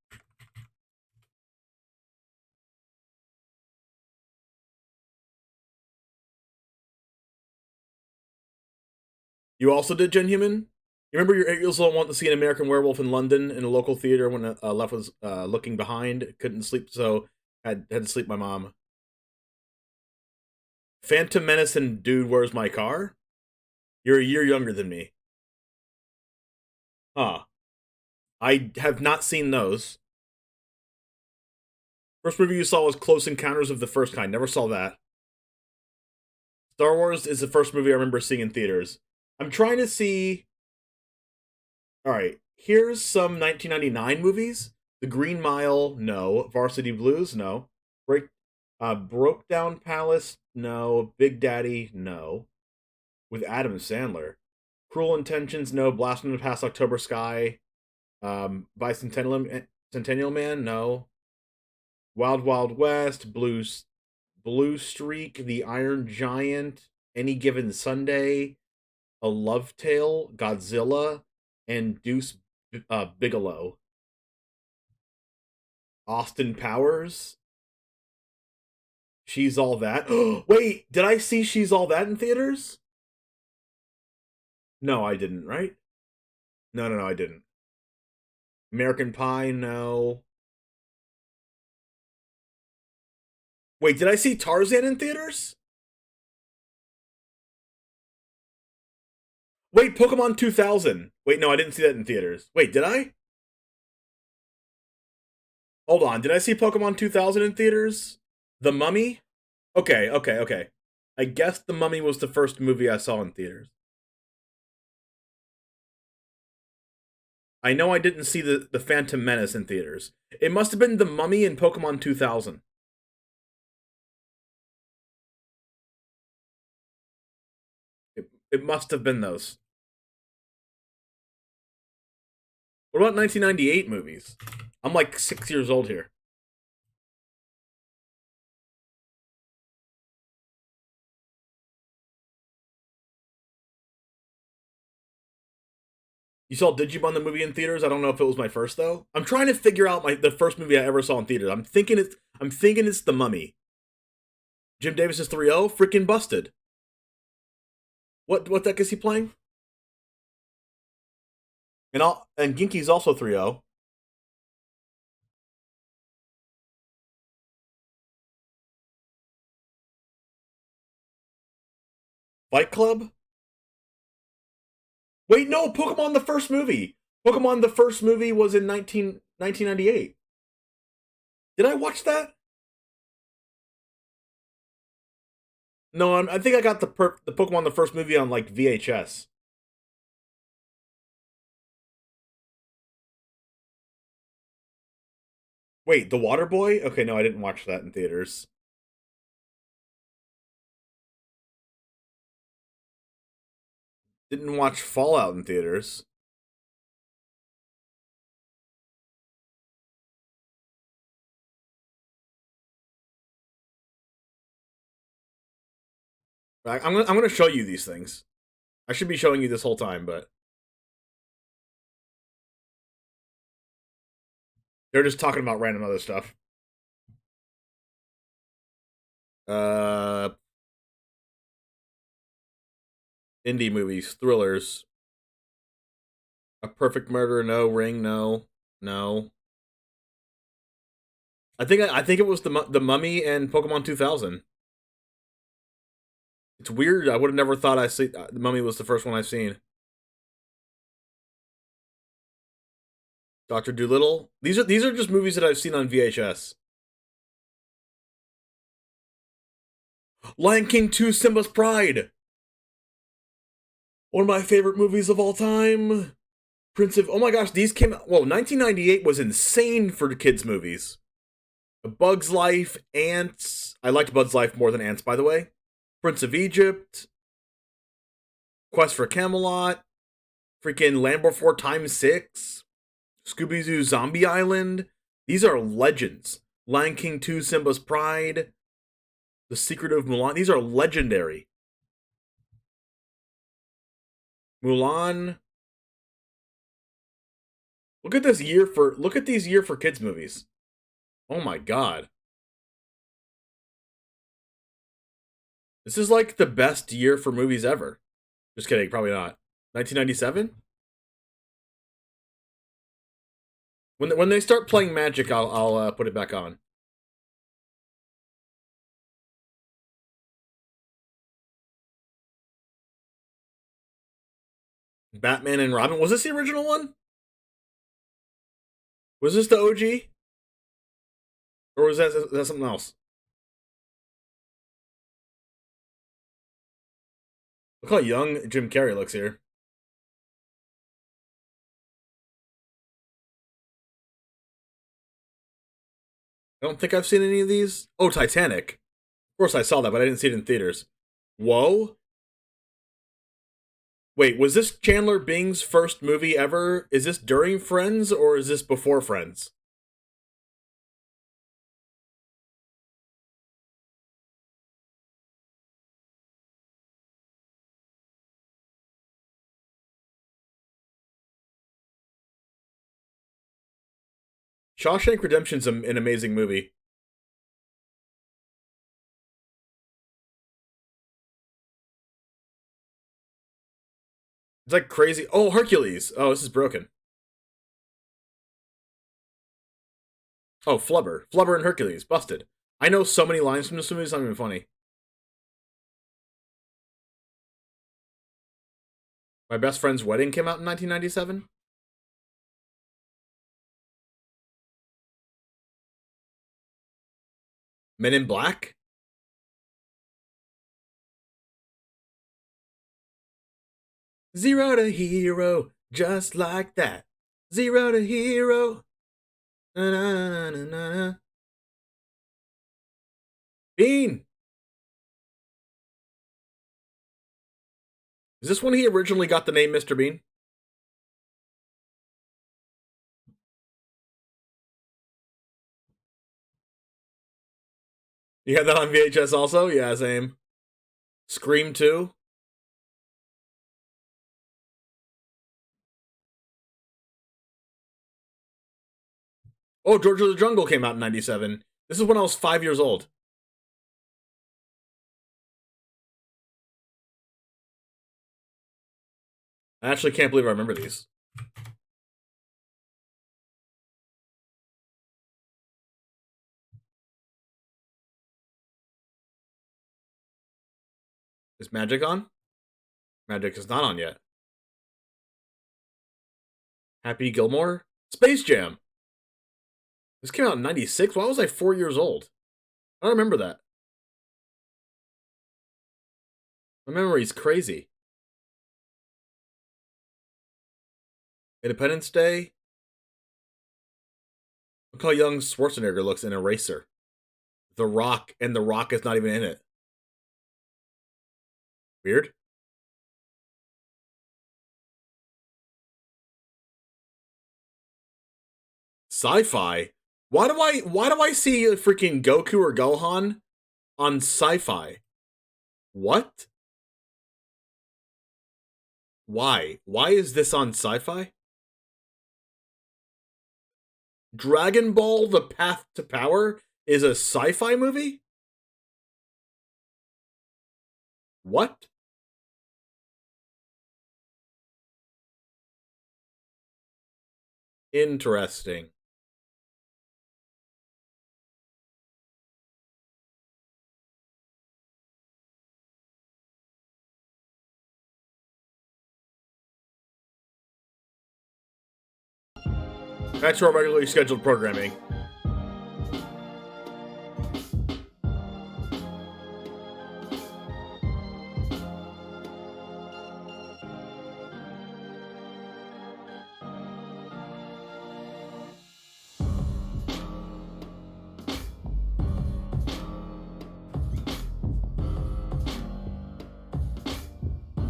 You also did Gen Human? You remember you also wanted to see an American Werewolf in London in a local theater when Left was looking behind, couldn't sleep, so had to sleep my mom. Phantom Menace and Dude, Where's My Car? You're a year younger than me. Huh. I have not seen those. First movie you saw was Close Encounters of the First Kind. Never saw that. Star Wars is the first movie I remember seeing in theaters. I'm trying to see... Alright, here's some 1999 movies. The Green Mile, no. Varsity Blues, no. Broke Down Palace, no. Big Daddy, no. With Adam Sandler. Cruel Intentions, no. Blast from the Past October Sky. Bicentennial Man, no. Wild Wild West, Blue Streak, The Iron Giant, Any Given Sunday, A Love Tale, Godzilla, and Deuce Bigelow. Austin Powers. She's All That. Wait, did I see She's All That in theaters? No, I didn't, right? No, I didn't. American Pie, no. Wait, did I see Tarzan in theaters? Wait, Pokemon 2000. Wait, no, I didn't see that in theaters. Wait, did I? Hold on, did I see Pokemon 2000 in theaters? The Mummy? Okay. I guess The Mummy was the first movie I saw in theaters. I know I didn't see the Phantom Menace in theaters. It must have been The Mummy and Pokemon 2000. It must have been those. What about 1998 movies? I'm like 6 years old here. You saw Digimon the movie in theaters? I don't know if it was my first though. I'm trying to figure out the first movie I ever saw in theaters. I'm thinking it's The Mummy. Jim Davis's 3-0? Freaking busted. What deck is he playing? And Genki's also 3-0. Fight Club? Wait, no, Pokemon the first movie. Pokemon the first movie was in 1998. Did I watch that? No, I think I got the Pokemon the first movie on like VHS. Wait, The Water Boy? Okay, no, I didn't watch that in theaters. Didn't watch Fallout in theaters. I'm gonna show you these things. I should be showing you this whole time, but they're just talking about random other stuff. Indie movies, thrillers. A Perfect Murder, no. Ring, no. I think it was the Mummy and Pokemon 2000. It's weird. I would have never thought the Mummy was the first one I've seen. Dr. Dolittle. These are just movies that I've seen on VHS. Lion King 2: Simba's Pride. One of my favorite movies of all time. Oh my gosh, these came out. Well, 1998 was insane for kids' movies. A Bug's Life, Ants. I liked Bug's Life more than Ants, by the way. Prince of Egypt. Quest for Camelot. Freaking Land Before Time 6. Scooby-Doo Zombie Island. These are legends. Lion King 2, Simba's Pride. The Secret of Mulan. These are legendary. Mulan. Look at these year for kids movies. Oh my god. This is like the best year for movies ever. Just kidding, probably not. 1997? When they start playing Magic, I'll put it back on. Batman and Robin. Was this the original one? Was this the OG? Or was that something else? Look how young Jim Carrey looks here. I don't think I've seen any of these. Oh, Titanic. Of course I saw that, but I didn't see it in theaters. Whoa. Wait, was this Chandler Bing's first movie ever? Is this during Friends, or is this before Friends? Shawshank Redemption's an amazing movie. It's like crazy. Oh, Hercules. Oh, this is broken. Oh, Flubber. Flubber and Hercules. Busted. I know so many lines from this movie, it's not even funny. My Best Friend's Wedding came out in 1997. Men in Black? Zero to hero, just like that. Zero to hero. Na, na, na, na, na. Bean! Is this when he originally got the name Mr. Bean? You had that on VHS also? Yeah, same. Scream 2? Oh, George of the Jungle came out in 97. This is when I was 5 years old. I actually can't believe I remember these. Is Magic on? Magic is not on yet. Happy Gilmore? Space Jam! This came out in 96? Why was I 4 years old? I don't remember that. My memory's crazy. Independence Day. Look how young Schwarzenegger looks in Eraser. The Rock, and The Rock is not even in it. Weird. Sci-fi? Why do I see a freaking Goku or Gohan on Sci-fi? What? Why? Why is this on Sci-fi? Dragon Ball: The Path to Power is a sci-fi movie? What? Interesting. Back to our regularly scheduled programming.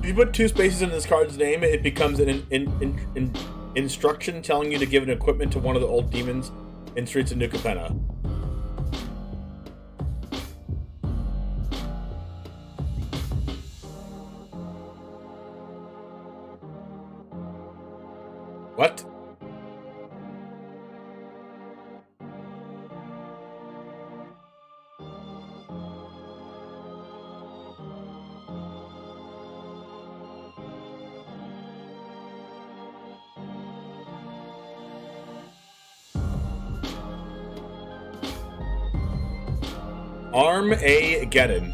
If you put 2 spaces in this card's name, it becomes an instruction telling you to give an equipment to one of the old demons in Streets of New Capenna. What? Armageddon.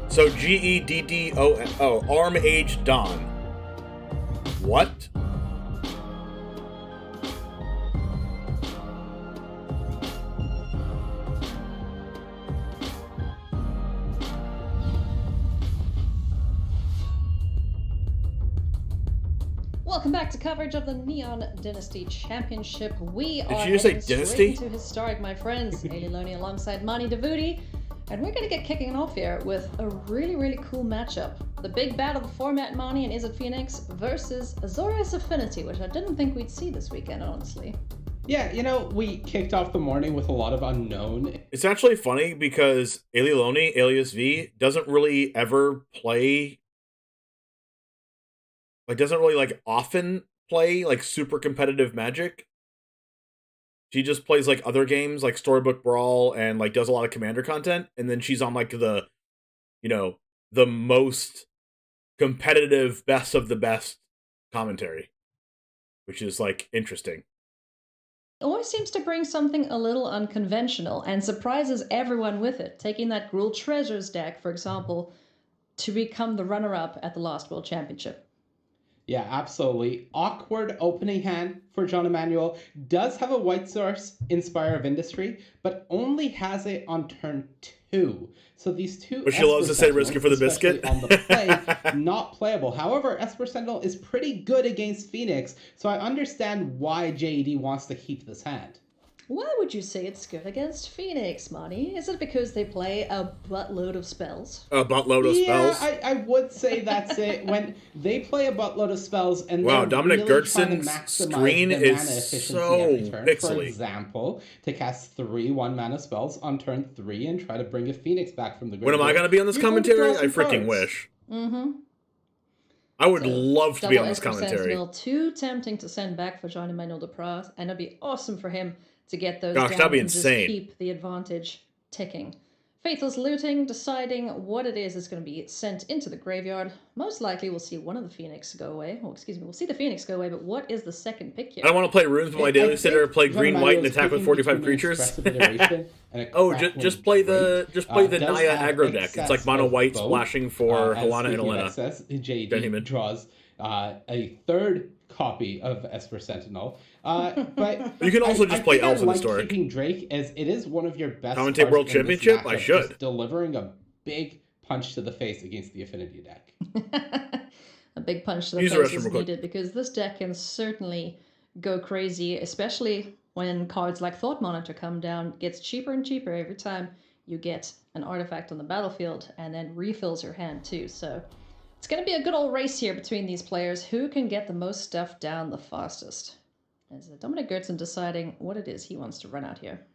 So Geddon. Oh, Armage Dawn. What? Welcome back to coverage of the Neon Dynasty Championship. We are you just say heading Dynasty? straight into historic, my friends. Ailey Loney alongside Mani Davuti. And we're going to get kicking off here with a really, really cool matchup. The big battle of the format, Mani and Is It Phoenix versus Azorius Affinity, which I didn't think we'd see this weekend, honestly. Yeah, you know, we kicked off the morning with a lot of unknown. It's actually funny because Ailey Loney, alias V, doesn't really ever play... Like, doesn't really, like, often play, like, super competitive Magic. She just plays, like, other games, like Storybook Brawl, and, like, does a lot of Commander content, and then she's on, like, the, you know, the most competitive, best of the best commentary, which is, like, interesting. Always seems to bring something a little unconventional and surprises everyone with it, taking that Gruul Treasures deck, for example, to become the runner-up at the last World Championship. Yeah, absolutely. Awkward opening hand for John Emanuel. Does have a White Source Inspire of Industry, but only has it on turn 2. So these two... But she loves to say risky for the biscuit. On the play, not playable. However, Esper Sentinel is pretty good against Phoenix, so I understand why JED wants to keep this hand. Why would you say it's good against Phoenix, Monty? Is it because they play a buttload of spells? A buttload of spells? Yeah, I would say that's it. When they play a buttload of spells and wow, they're Dominic really trying to Gertson's maximize screen the mana is efficiency so every turn. For pixely. example, to cast 3 1-mana spells on turn 3 and try to bring a Phoenix back from the When graveyard. am I going to be on this commentary? I freaking cards. wish. Mm-hmm. I would love to be on this Esper commentary. Sentinel, too tempting to send back for Jean Emmanuel Depras, and it'd be awesome for him to get those Gosh, down that'd be and insane. just keep the advantage ticking. Faithless looting, deciding what it is that's going to be sent into the graveyard. Most likely we'll see one of the Phoenix go away. Oh, excuse me, we'll see the Phoenix go away, but what is the second pick here? I don't want to play runes, but my daily sitter play green, white, and attack with 45 creatures. Oh, just play the Naya aggro deck. It's like mono white splashing for Helena and Elena. JD draws a third copy of Esper Sentinel. But you can also just play elves in the Historic. Keeping Drake as it is one of your best Commentate World cards in this Championship? matchup, I should. just delivering a big punch to the face against the Affinity deck. A big punch to the Use the face restroom is real quick. needed because this deck can certainly go crazy, especially when cards like Thought Monitor come down. It gets cheaper and cheaper every time you get an artifact on the battlefield, and then refills your hand too. So it's going to be a good old race here between these players. Who can get the most stuff down the fastest? As Dominic Gertzen deciding what it is he wants to run out here.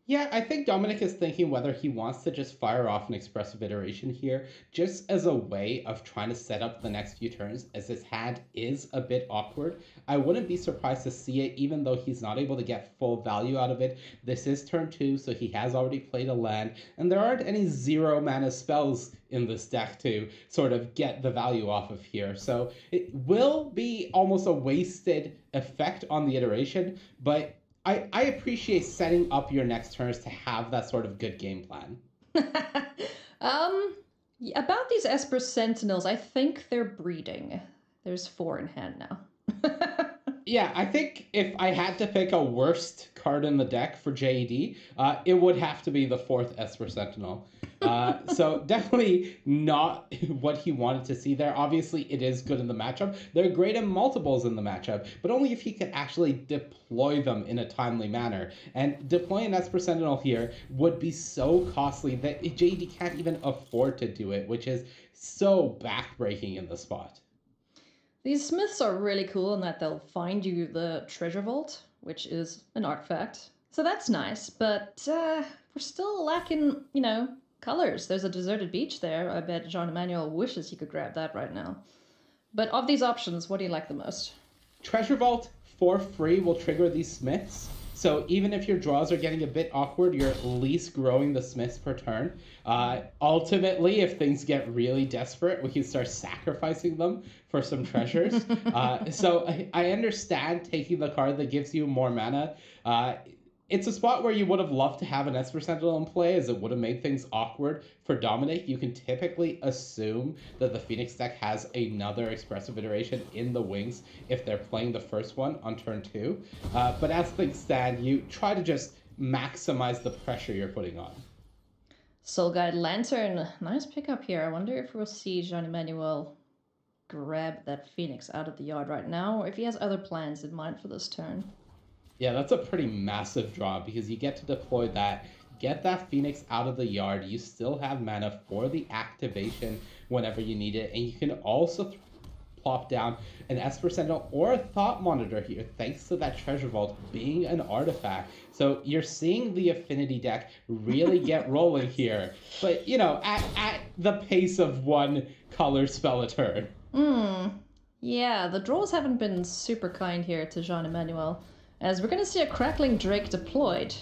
Yeah, I think Dominic is thinking whether he wants to just fire off an expressive iteration here, just as a way of trying to set up the next few turns, as his hand is a bit awkward. I wouldn't be surprised to see it, even though he's not able to get full value out of it. This is turn 2, so he has already played a land, and there aren't any 0 mana spells in this deck to sort of get the value off of here. So it will be almost a wasted effect on the iteration, but I appreciate setting up your next turns to have that sort of good game plan. About these Esper Sentinels, I think they're breeding. There's 4 in hand now. Yeah, I think if I had to pick a worst card in the deck for JED, it would have to be the 4th Esper Sentinel. So definitely not what he wanted to see there. Obviously, it is good in the matchup. They're great in multiples in the matchup, but only if he could actually deploy them in a timely manner. And deploying Esper Sentinel here would be so costly that JED can't even afford to do it, which is so backbreaking in the spot. These Smiths are really cool in that they'll find you the Treasure Vault, which is an artifact. So that's nice, but we're still lacking, colors. There's a deserted beach there. I bet Jean Emmanuel wishes he could grab that right now. But of these options, what do you like the most? Treasure Vault for free will trigger these Smiths. So even if your draws are getting a bit awkward, you're at least growing the Smiths per turn. Ultimately, if things get really desperate, we can start sacrificing them for some treasures. So I understand taking the card that gives you more mana. It's a spot where you would have loved to have an Esper Sentinel in play, as it would have made things awkward for Dominic. You can typically assume that the Phoenix deck has another expressive iteration in the wings if they're playing the first one on turn 2. But as things stand, you try to just maximize the pressure you're putting on. Soul Guide Lantern. Nice pickup here. I wonder if we'll see Jean Emmanuel grab that Phoenix out of the yard right now, or if he has other plans in mind for this turn. Yeah, that's a pretty massive draw because you get to deploy that, get that Phoenix out of the yard. You still have mana for the activation whenever you need it, and you can also plop down an Esper Sentinel or a Thought Monitor here, thanks to that Treasure Vault being an artifact. So you're seeing the Affinity deck really get rolling here, but at the pace of 1 color spell a turn. Yeah, the draws haven't been super kind here to Jean Emmanuel, as we're going to see a Crackling Drake deployed.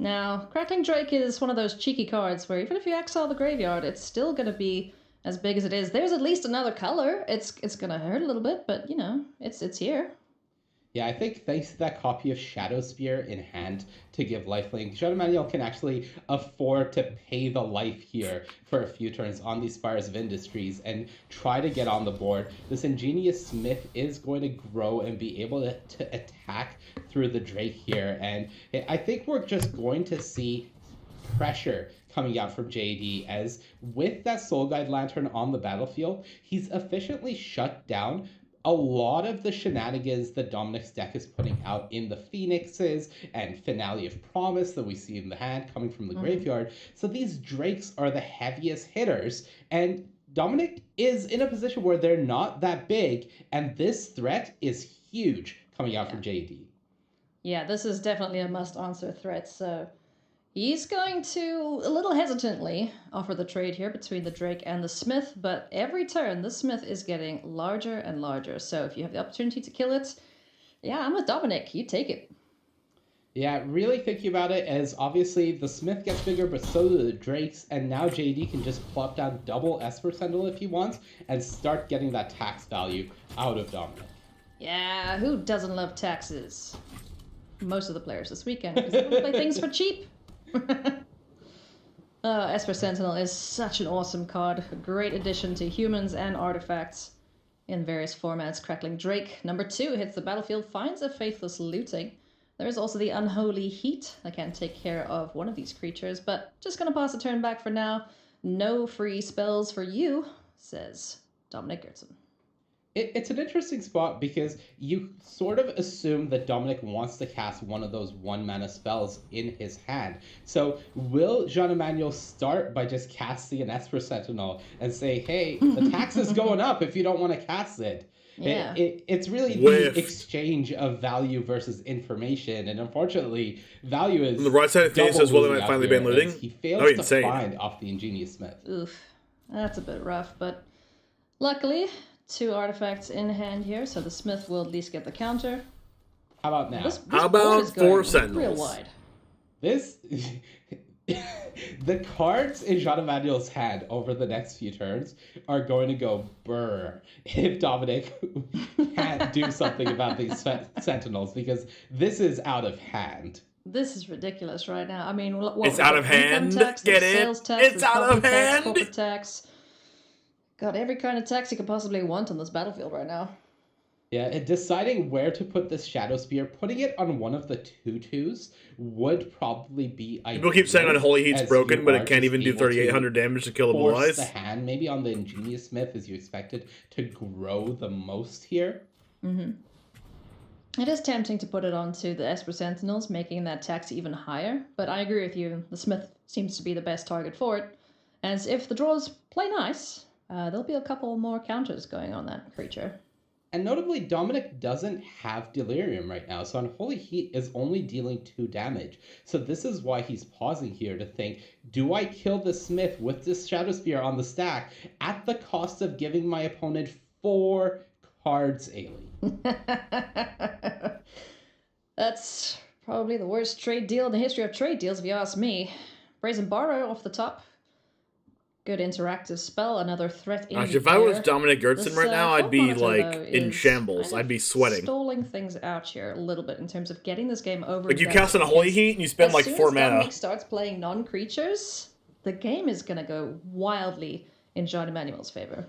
Now, Crackling Drake is one of those cheeky cards where even if you exile the graveyard, it's still going to be as big as it is. There's at least another color. It's going to hurt a little bit, but, it's here. Yeah, I think thanks to that copy of Shadow Spear in hand to give lifelink, Jean Emmanuel can actually afford to pay the life here for a few turns on these Spires of Industries and try to get on the board. This Ingenious Smith is going to grow and be able to attack through the Drake here. And I think we're just going to see pressure coming out from JD, as with that Soul Guide Lantern on the battlefield, he's efficiently shut down a lot of the shenanigans that Dominic's deck is putting out in the Phoenixes and Finale of Promise that we see in the hand coming from the graveyard. So these Drakes are the heaviest hitters, and Dominic is in a position where they're not that big, and this threat is huge coming out from JD. Yeah, this is definitely a must-answer threat, so he's going to, a little hesitantly, offer the trade here between the Drake and the Smith, but every turn the Smith is getting larger and larger. So if you have the opportunity to kill it, yeah, I'm with Dominic. You take it. Yeah, really thinking about it, as obviously the Smith gets bigger, but so do the Drakes, and now JD can just plop down double Esper Sentinel if he wants and start getting that tax value out of Dominic. Yeah, who doesn't love taxes? Most of the players this weekend, because they want to play things for cheap. Esper Sentinel is such an awesome card. A great addition to humans and artifacts in various formats. Crackling Drake, number 2, hits the battlefield, finds a Faithless Looting. There is also the Unholy Heat that can take care of one of these creatures, but just going to pass the turn back for now. No free spells for you, says Dominic Gertzen. It's an interesting spot because you sort of assume that Dominic wants to cast one of those 1-mana spells in his hand. So will Jean-Emmanuel start by just casting an Esper Sentinel and say, hey, the tax is going up if you don't want to cast it? Yeah. It's really the exchange of value versus information, and unfortunately, value is. On the right side of things says, well, they might finally ban looting. He fails to find off the Ingenious Smith. Oof, that's a bit rough, but luckily, 2 artifacts in hand here, so the Smith will at least get the counter. How about now? How about 4 Sentinels? Real wide. This. The cards in Jean-Emmanuel's hand over the next few turns are going to go brr if Dominic can't do something about these Sentinels, because this is out of hand. This is ridiculous right now. I mean, it's out of hand. Tax, Get it? sales tax, it's out of hand. Corporate tax. Got every kind of tax you could possibly want on this battlefield right now. Yeah, and deciding where to put this Shadow Spear, putting it on one of the 2/2s would probably be ideal. People keep saying Unholy Heat's broken, but it can't even do 3,800 damage to kill a Blue Eyes. The hand, maybe on the Ingenious Smith, as you expected, to grow the most here. Mm-hmm. It is tempting to put it onto the Esper Sentinels, making that tax even higher, but I agree with you. The Smith seems to be the best target for it, as if the draws play nice, there'll be a couple more counters going on that creature. And notably, Dominic doesn't have Delirium right now, so Unholy Heat is only dealing 2 damage. So this is why he's pausing here to think, do I kill the Smith with this Shadow Spear on the stack at the cost of giving my opponent 4 cards, Ailey? That's probably the worst trade deal in the history of trade deals, if you ask me. Brazen Borrow off the top. Good interactive spell, another threat in. Gosh, if I was Dominic Gertzen right now, I'd be like in shambles. I'd be sweating. Stalling things out here a little bit in terms of getting this game over. Like you cast an Holy Heat and you spend like 4 mana. As Dominic starts playing non-creatures, the game is gonna go wildly in Jean-Emmanuel's favor.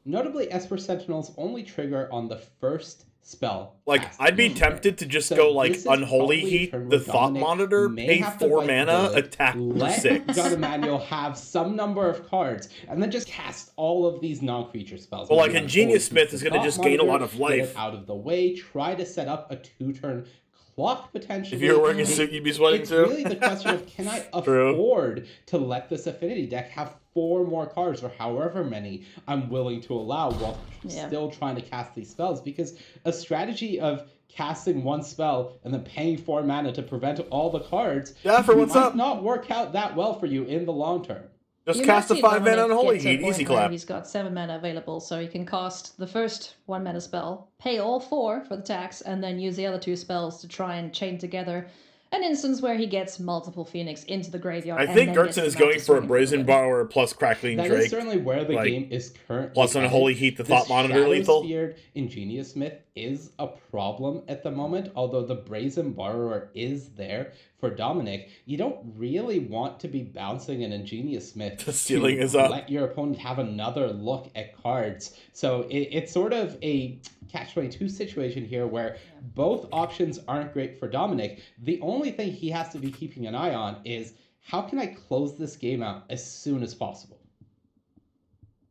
Notably, Esper Sentinels only trigger on the first spell. Like, I'd be tempted to just go, like, Unholy Heat, the Thought Monitor, pay 4 mana, attack for 6. Jean-Emmanuel have some number of cards, and then just cast all of these non-creature spells. Well, like, Ingenious Smith is going to just gain a lot of life. Get it out of the way, try to set up a 2-turn clock, potentially. If you were wearing a suit, you'd be sweating too. It's really the question of, can I afford to let this Affinity deck have 4 more cards, or however many I'm willing to allow, while still trying to cast these spells? Because a strategy of casting 1 spell and then paying 4 mana to prevent all the cards might not work out that well for you in the long term. Just cast a 5 mana Unholy Heat, easy clap. He's got 7 mana available, so he can cast the first 1 mana spell, pay all 4 for the tax, and then use the other 2 spells to try and chain together an instance where he gets multiple Phoenix into the graveyard. I think Gertzen is going for a Brazen Borrower plus Crackling Drake. That is certainly where the game is currently. Plus Unholy Heat, the Thought Monitor lethal. Shadow-speared Ingenious Smith is a problem at the moment, although the Brazen Borrower is there for Dominic. You don't really want to be bouncing an Ingenious Smith stealing is up. Let your opponent have another look at cards. So it's sort of a catch-22 situation here where both options aren't great for Dominic. The only thing he has to be keeping an eye on is, how can I close this game out as soon as possible?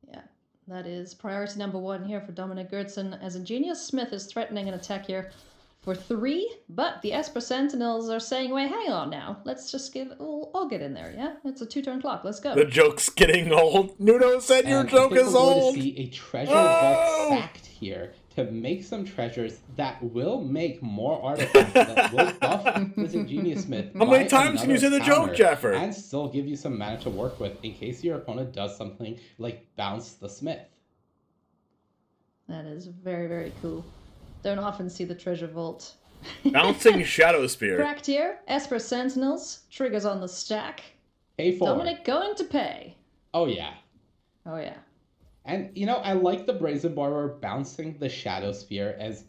Yeah, that is priority number 1 here for Dominic Gertzen, as Ingenious Smith is threatening an attack here for 3, but the Esper Sentinels are saying, wait, hang on now. Let's just I'll get in there, yeah? It's a 2-turn clock, let's go. The joke's getting old. Nuno said your joke is old. To see a treasure vault stacked here to make some treasures that will make more artifacts that will buff this Ingenious Smith. How many times can you say the joke, Jeffer? And still give you some mana to work with in case your opponent does something like bounce the Smith. That is very, very cool. Don't often see the treasure vault. Bouncing Shadow Spear. Cracked here. Esper Sentinels. Triggers on the stack. Pay 4. Dominic going to pay. Oh, yeah. Oh, yeah. And, you know, I like the Brazen Borrower bouncing the Shadow Spear, as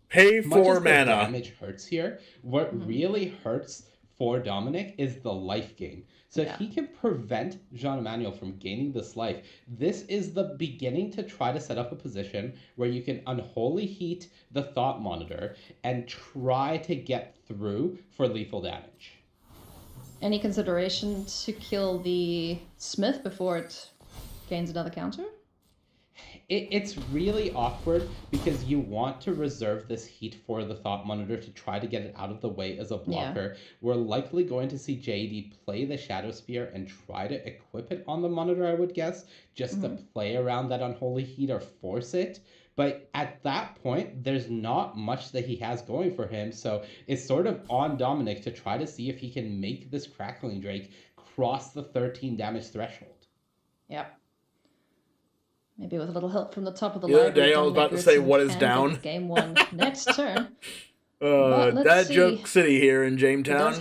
pay 4 mana. Damage hurts here. What really hurts for Dominic is the life gain. So if he can prevent Jean-Emmanuel from gaining this life, this is the beginning to try to set up a position where you can Unholy Heat the Thought Monitor and try to get through for lethal damage. Any consideration to kill the Smith before it gains another counter? It's really awkward because you want to reserve this heat for the Thought Monitor to try to get it out of the way as a blocker. Yeah. We're likely going to see JD play the Shadow Spear and try to equip it on the Monitor, I would guess, just to play around that Unholy Heat or force it. But at that point, there's not much that he has going for him, so it's sort of on Dominic to try to see if he can make this Crackling Drake cross the 13 damage threshold. Yep. Maybe with a little help from the top of the other library. day I was about to say, what is down? Game 1 next turn. Dad Joke City here in Jamestown.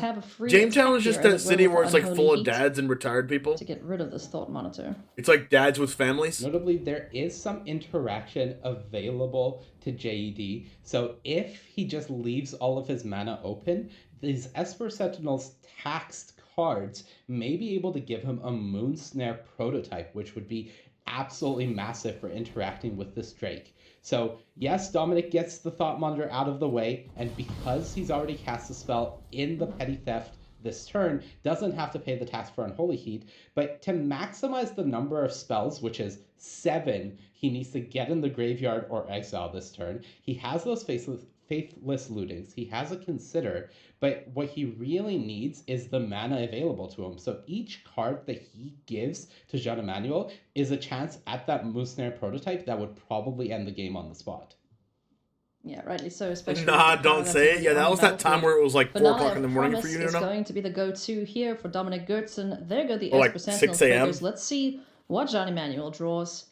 Jamestown is just that city where it's like full of dads and retired people. To get rid of this Thought Monitor. It's like dads with families. Notably, there is some interaction available to JED. So if he just leaves all of his mana open, these Esper Sentinel's taxed cards may be able to give him a Moon Snare prototype, which would be absolutely massive for interacting with this Drake. So yes, Dominic gets the Thought Monitor out of the way, and because he's already cast a spell in the Petty Theft this turn, doesn't have to pay the tax for Unholy Heat, but to maximize the number of spells, which is 7, he needs to get in the graveyard or exile this turn. He has those Faithless Lootings, he has a Consider, but what he really needs is the mana available to him. So each card that he gives to Jean Emmanuel is a chance at that Moon Snare prototype that would probably end the game on the spot. Yeah, rightly so, especially... Nah, don't say it. Yeah, that was that time where it was like 4 o'clock in the morning for you, It's going to be the go-to here for Dominic Gertzen. There go the Esper Sentinel 6 a.m. triggers. Let's see what Jean Emmanuel draws.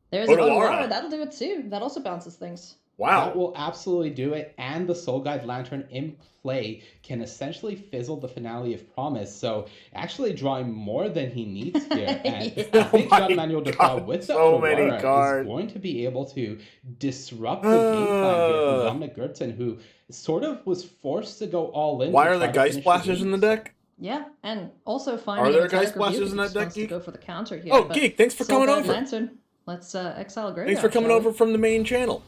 There's an Aurora. That'll do it too. That also bounces things. Wow. That will absolutely do it, and the Soul Guide Lantern in play can essentially fizzle the Finale of Promise, so actually drawing more than he needs here. And I think Jean Emmanuel Defoe with the Aurora is going to be able to disrupt the game plan here for Dominic Gertzen, who sort of was forced to go all in. Why are the Geist Blasters in the deck? Yeah, and also finding... Are there Geist Blasters in that deck, Geek? To go for the counter here. Oh, Geek, thanks for coming over. Lantern. Let's exile Graveyard. Thanks for coming over from the main channel.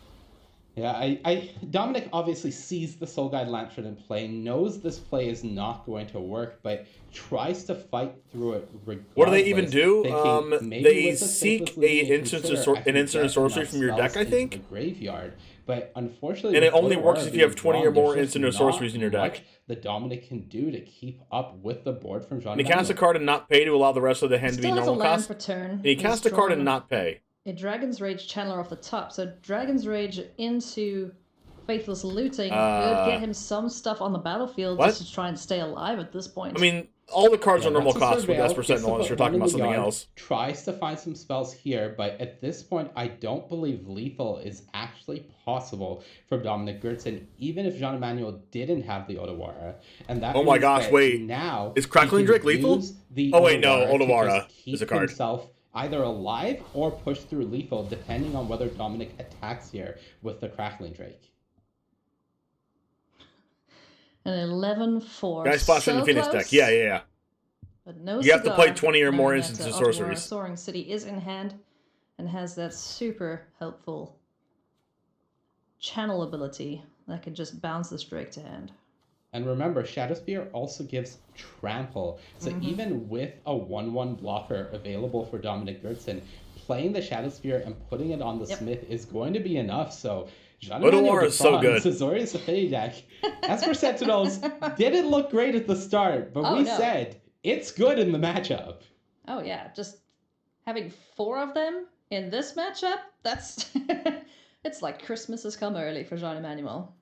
Yeah, Dominic obviously sees the Soul Guide Lantern in play, knows this play is not going to work, but tries to fight through it regardless. What do they even do? They seek an instant sorcery from your deck, I think. The graveyard, but unfortunately, and it only works if you have 20 or more instant sorceries in your deck. The Dominic can do to keep up with the board from Jean. And he casts a card and not pay to allow the rest of the hand to be normal cost. And he casts a card and not pay. A Dragon's Rage channeler off the top. So Dragon's Rage into Faithless Looting could get him some stuff on the battlefield just to try and stay alive at this point. I mean, all the cards are normal cost with Esper Sentinel unless you're talking about something else. Tries to find some spells here, but at this point, I don't believe lethal is actually possible for Dominic Gertzen, even if Jean Emmanuel didn't have the Otawara. And that oh my gosh, wait. Now is Crackling Drake lethal? Oh wait, no, Otawara is a card. Either alive or push through lethal, depending on whether Dominic attacks here with the Crackling Drake. An 11-4. Guys splash in the Phoenix deck. Yeah. But no you have to play 20 or more instances of sorceries. Soaring City is in hand and has that super helpful channel ability that can just bounce this Drake to hand. And remember, Shadow Spear also gives Trample. So even with a 1/1 blocker available for Dominic Gertzen, playing the Shadow Spear and putting it on the Smith is going to be enough. So Otawara is so good. Azorius Affinity deck. Esper Sentinels didn't look great at the start, but said it's good in the matchup. Oh yeah, just having 4 of them in this matchup, that's it's like Christmas has come early for Jean Emmanuel.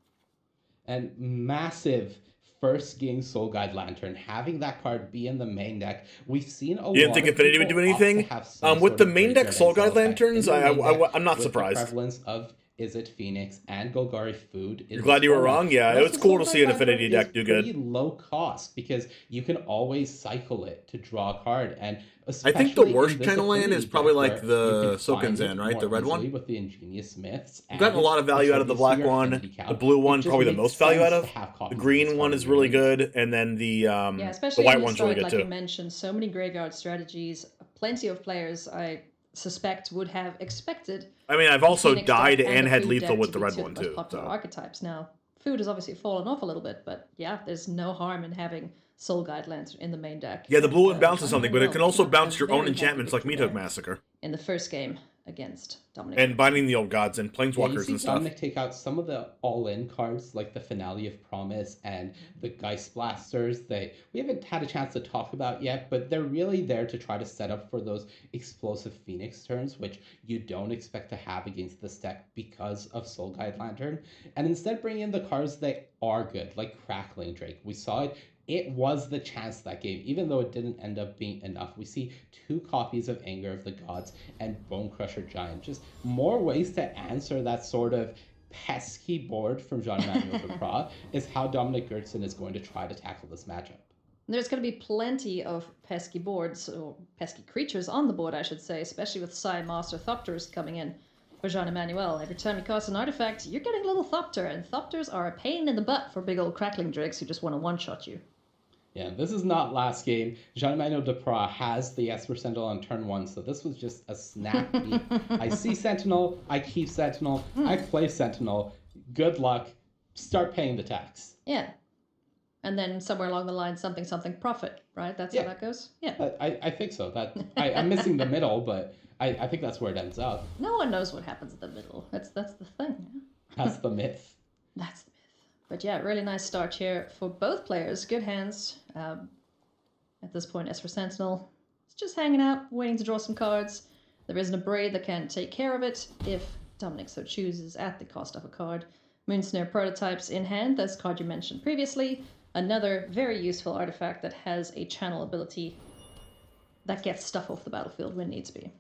And massive first game Soul Guide Lantern, having that card be in the main deck. We've seen a lot. You didn't think Infinity would do anything? With the main deck Soul Guide Lanterns, I'm not surprised. The prevalence of Is It Phoenix and Golgari Food. You're glad you were wrong? Yeah, it was cool to see an Infinity deck do good. Pretty low cost because you can always cycle it to draw a card. And I think the worst channel land is probably like the Silken right? The red one? With the Ingenious Smiths. You've gotten a lot of value out of the black one. The blue one, probably the most value out of. The green one is really good. And then the white one's really good too. Like you mentioned, so many graveyard strategies. Plenty of players, I suspect, would have expected. I mean, I've also died and had lethal with the red one too. Popular archetypes now. Food has obviously fallen off a little bit, but yeah, there's no harm in having Soul Guide Lantern in the main deck. Yeah, the blue one bounces John something, but it can also Manuel bounce your very own happy enchantments like victory Meathook there Massacre. in the first game against Dominic. And Binding the Old Gods and Yeah, you Planeswalkers see and stuff. Dominic take out some of the all-in cards, like the Finale of Promise and the Geist Blasters that we haven't had a chance to talk about yet, but they're really there to try to set up for those explosive Phoenix turns, which you don't expect to have against this deck because of Soul Guide Lantern, and instead bring in the cards that are good, like Crackling Drake. We saw it. It was the chance that game, even though it didn't end up being enough. We see 2 copies of Anger of the Gods and Bone Crusher Giant. Just more ways to answer that sort of pesky board from Jean-Emmanuel Duprat is how Dominic Gertzen is going to try to tackle this matchup. There's going to be plenty of pesky boards, or pesky creatures on the board, I should say, especially with Psy Master Thopters coming in for Jean-Emmanuel. Every time you cast an artifact, you're getting a little Thopter, and Thopters are a pain in the butt for big old Crackling Drakes who just want to one-shot you. Yeah, this is not last game. Jean-Emmanuel Duprat has the Esper Sentinel on turn 1, so this was just a snap beat. I see Sentinel, I keep Sentinel, I play Sentinel. Good luck. Start paying the tax. Yeah. And then somewhere along the line, something profit, right? That's how that goes? Yeah. I think so. I'm missing the middle, but I think that's where it ends up. No one knows what happens in the middle. That's the thing. That's the myth. That's the myth. But yeah, really nice start here for both players. Good hands. At this point, Esper Sentinel is just hanging out, waiting to draw some cards. There isn't a Braid that can take care of it if Dominic so chooses at the cost of a card. Moonsnare Prototypes in hand, that's card you mentioned previously. Another very useful artifact that has a channel ability that gets stuff off the battlefield when needs be.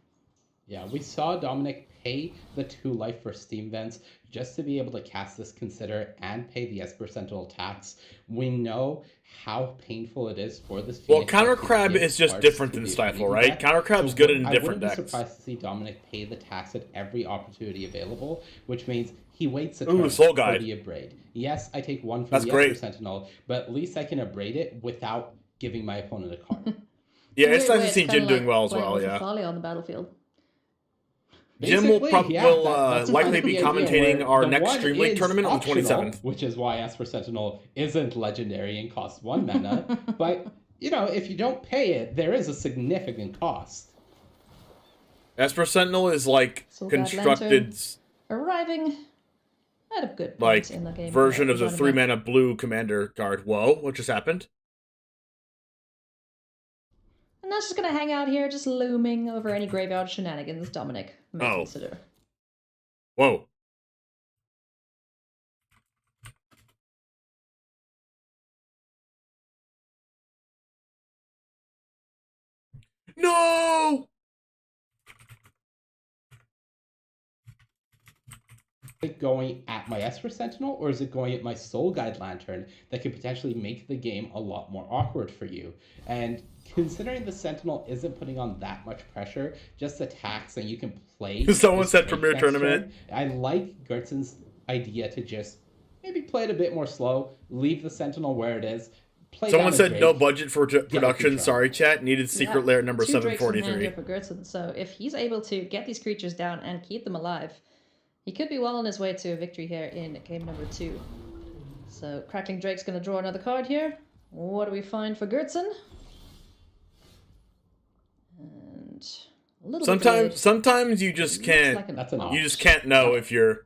Yeah, we saw Dominic pay the 2 life for Steam Vents just to be able to cast this Consider and pay the Esper Sentinel tax. We know how painful it is for this. Well, Counter Crab is just different than Stifle, right? Counter Crab's good in different decks. I wouldn't be surprised to see Dominic pay the tax at every opportunity available, which means he waits a turn Soul for Guide. the Abrade. Yes, I take 1 from the Esper Sentinel, but at least I can Abrade it without giving my opponent a card. Yeah, it's nice to see Jim doing well as well, yeah. Folly on the battlefield. Jim will likely be commentating our next Stream Link tournament on the 27th. Which is why Esper Sentinel isn't legendary and costs 1 mana. But, you know, if you don't pay it, there is a significant cost. Esper Sentinel is like constructed... Arriving at a good point like in the game. Version of the 3-mana blue commander card. Whoa, what just happened? And that's just going to hang out here, just looming over any graveyard shenanigans Dominic may consider. Whoa. No! Is it going at my Esper Sentinel, or is it going at my Soul Guide Lantern that could potentially make the game a lot more awkward for you? And considering the Sentinel isn't putting on that much pressure, just attacks and you can play... Someone said Premier Tournament. I like Gertzen's idea to just maybe play it a bit more slow, leave the Sentinel where it is. Someone said no budget for production. Sorry, chat. Needed secret lair number 743. For Gertzen. So if he's able to get these creatures down and keep them alive, he could be well on his way to a victory here in game number 2. So Crackling Drake's going to draw another card here. What do we find for Gertzen? And a little sometimes you just can't. You just can't know if your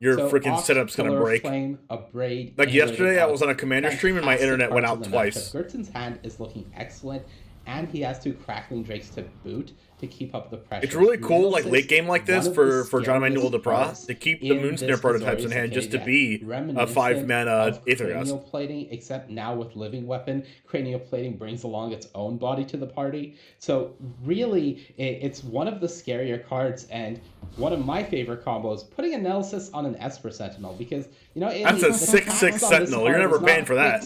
freaking setup's gonna break. Flame, Abrade, like yesterday, I was on a commander stream and my internet went out twice. Gertzen's hand is looking excellent, and he has 2 Crackling Drakes to boot to keep up the pressure. It's really cool, like late game like this for Jean-Emmanuel Duprat to keep the Moonsnare prototypes in hand just to be a 5-mana Aethergast. Cranial Plating, except now with Living Weapon, Cranial Plating brings along its own body to the party. So really, it's one of the scarier cards, and one of my favorite combos, putting Analysis on an Esper Sentinel, because, you know... That's a 6/6 Sentinel. You're never paying for that.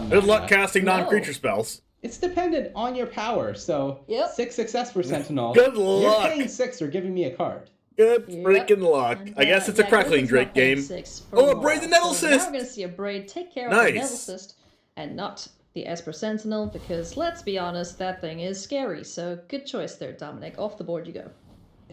Good luck casting non-creature spells. It's dependent on your power, so 6/6 Esper Sentinel. Good luck. You're paying 6 or giving me a card. Good freaking luck. I guess it's a Crackling Drake game. Oh, Abrade the Nettle Cyst! Now we're going to see Abrade take care of the Nettle Cyst and not the Esper Sentinel, because let's be honest, that thing is scary. So good choice there, Dominic. Off the board you go.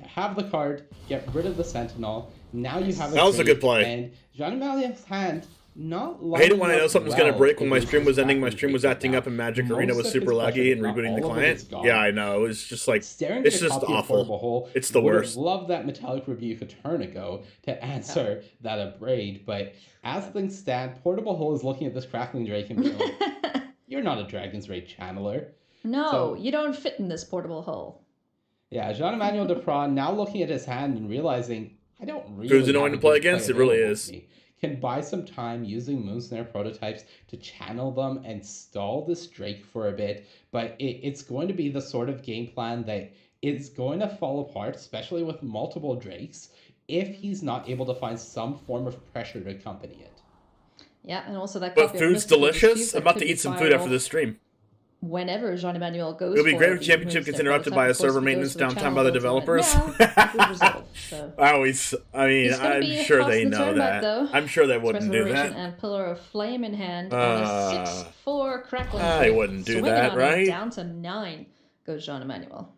Have the card, get rid of the Sentinel. Now you have that was a good play. And Jean-Emmanuel's hand not I hate it when I know enough something's gonna well break. When to my use stream was his ending, my Kraken stream was Drake acting right up and Magic now. Arena Most was of super his laggy pressure, and not rebooting the all of it, is client. gone. Yeah, I know. It was just like, Staring it's at the just copy of Portable awful. Hole, It's the would have worst. loved that Metallic Rebuke a turn ago to answer that Abrade, but as things stand, Portable Hole is looking at this Crackling Drake and being like, you're not a Dragon's Rage channeler. No, So- you don't fit in this portable hole. Yeah, Jean-Emmanuel Deprat, now looking at his hand and realizing, I don't really Who's annoying have to a play good against? It really available is. to me. Can buy some time using Moonsnare prototypes to channel them and stall this Drake for a bit, but it's going to be the sort of game plan that is going to fall apart, especially with multiple Drakes, if he's not able to find some form of pressure to accompany it. Yeah, and also that But copy of food's Mystical delicious. Dispute I'm that about could to be eat some fired food after off this stream. Whenever Jean-Emmanuel goes It'll be for great it, if the Championship gets Moonsnare interrupted prototype. by a Of course, server if he maintenance goes for the downtime by the channel developers. now, food resolved, so. I'm He's gonna I'm be sure fast they in the know turn back, that. though. I'm sure they wouldn't do Restoration that. and Pillar of Flame in hand on a 6-4 Crackling I Drake. wouldn't do Swinging that, on it, right? Down to 9 goes Jean-Emmanuel.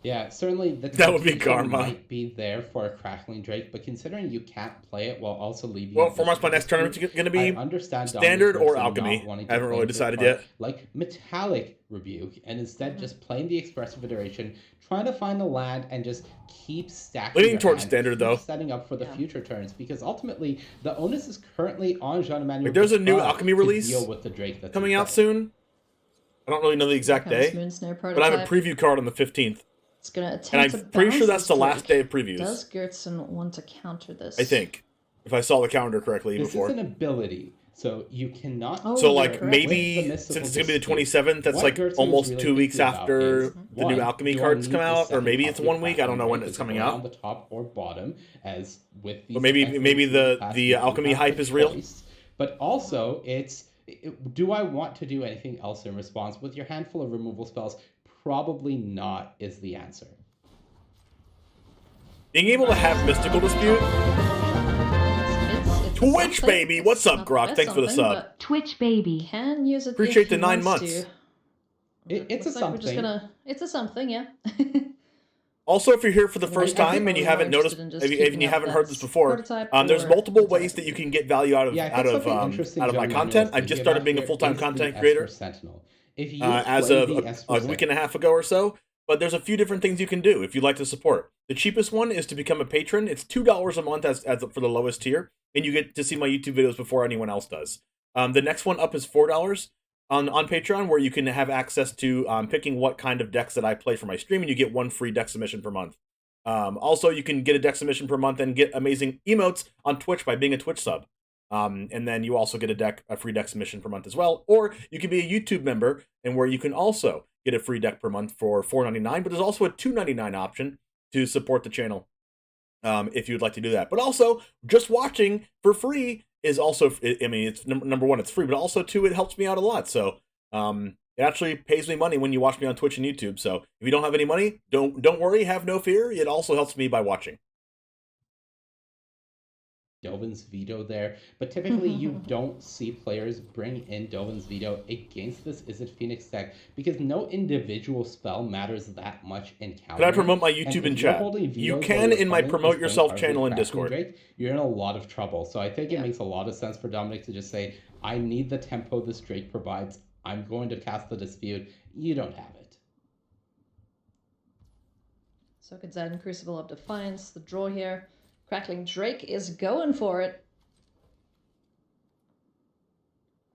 Yeah, certainly the That would be potential karma. might be there for a Crackling Drake, but considering you can't play it while also leaving... Well, it formats my next tournament dispute, going to be I understand standard Dominic's or not alchemy. wanting to I haven't play really this decided card, yet. Like Metallic Rebuke, and instead just playing the Expressive Iteration, trying to find a land and just keep stacking Leaning your towards hand, standard, keep though. setting up for the future turns, because ultimately the onus is currently on Jean-Emmanuel. Like, there's a new Deprat alchemy to release deal with the Drake that's coming in out play. soon. I don't really know the exact Comes day, Moonsnare but I have a prototype. preview card on the 15th. It's going to attempt And to I'm pretty sure bounce that's the this last Drake. day of previews. Does Gertson want to counter this? I think, if I saw the calendar correctly This before. is an ability, so you cannot... Oh, So you're like correct. maybe With the since it's gonna be the mystical 27th, that's What like Gertson is almost really 2 weeks thinking about after is, the new one, alchemy do I cards need come the out, or second maybe it's copy 1 of week. I don't know when Crackling it's Drake? coming Is it out. on the top or bottom, as with these But maybe effective the classes, alchemy you have hype the is real. choice. But also, do I want to do anything else in response? With your handful of removal spells, probably not is the answer. Being able to have mystical dispute. It's Twitch something. baby, what's It's up, not Grok? best Thanks for the something, sub. but Twitch baby. Can use it. Appreciate if the he 9 wants months. to. It's a Looks like we're just something. It's a something, yeah. Also, if you're here for the I first think time and you we're haven't more noticed, interested in just if you keeping up haven't heard this that before, prototype there's or multiple prototype. ways that you can get value out of Yeah, I think something interesting, my John content. Manuel, I've is just thinking started about being a here full-time is content the creator Esper Sentinel. If you as play of the a Esper week and a half ago or so. But there's a few different things you can do if you'd like to support. The cheapest one is to become a patron. It's $2 a month as for the lowest tier, and you get to see my YouTube videos before anyone else does. The next one up is $4 on Patreon, where you can have access to picking what kind of decks that I play for my stream, and you get 1 free deck submission per month. Also, you can get a deck submission per month and get amazing emotes on Twitch by being a Twitch sub. And then you also get a free deck submission per month as well. Or you can be a YouTube member, and where you can also get a free deck per month for $4.99. But there's also a $2.99 option to support the channel if you'd like to do that. But also, just watching for free is also, I mean, it's number one, it's free, but also two, it helps me out a lot. So it actually pays me money when you watch me on Twitch and YouTube. So if you don't have any money, don't worry, have no fear. It also helps me by watching. Dovin's Veto there, but typically you don't see players bring in Dovin's Veto against this Izzet Phoenix deck because no individual spell matters that much in counter. Can I promote my YouTube in chat? You can in my promote yourself channel in Discord. Drake, you're in a lot of trouble. So I think it makes a lot of sense for Dominic to just say, I need the tempo this Drake provides. I'm going to cast the Dispute. You don't have it. So Gonzaga Crucible of Defiance, the draw here. Crackling Drake is going for it.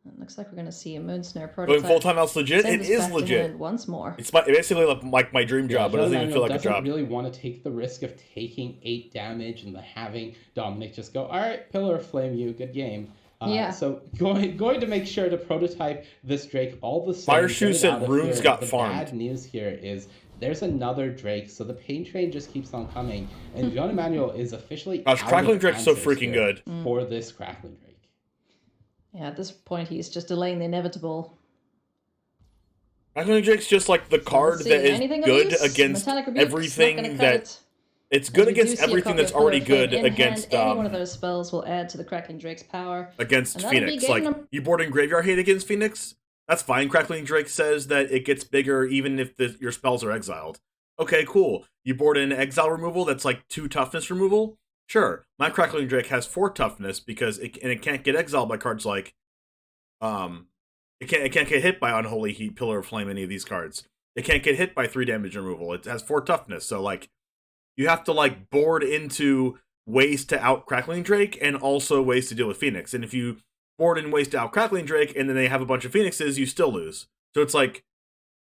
It looks like we're going to see a Moonsnare prototype. Going full-time out's legit? Send It this is back to legit. hand once more. It's basically like my dream job, but it doesn't even feel like a doesn't job. really want to take the risk of taking 8 damage and having Dominic just go, all right, Pillar of Flame you, good game. Yeah. So going to make sure to prototype this Drake all the same. Fireshoe said runes got the farmed. Bad news here is there's another Drake, so the pain train just keeps on coming, and John Emmanuel is officially Gosh, out Crackling of Drake's so answers freaking here good. for this Crackling Drake. Yeah, at this point he's just delaying the inevitable. Crackling Drake's just like the card Let's see, that is anything of good use? against Metallic Rebuke's not everything gonna cut that... it. It's good As we do against see a everything copy that's of Pillar already of Flame good in against hand. Any one of those spells will add to the Crackling Drake's power. against And that'll be Phoenix. game Like, number- you board in Graveyard Hate against Phoenix? That's fine. Crackling Drake says that it gets bigger even if your spells are exiled. Okay, cool. You board in Exile removal that's like 2 toughness removal? Sure, my Crackling Drake has 4 toughness because it can't get exiled by cards like it can't get hit by Unholy Heat, Pillar of Flame, any of these cards. It can't get hit by 3 damage removal. It has 4 toughness, so like you have to like board into ways to out Crackling Drake and also ways to deal with Phoenix. And if you board in ways to out Crackling Drake and then they have a bunch of Phoenixes, you still lose. So it's like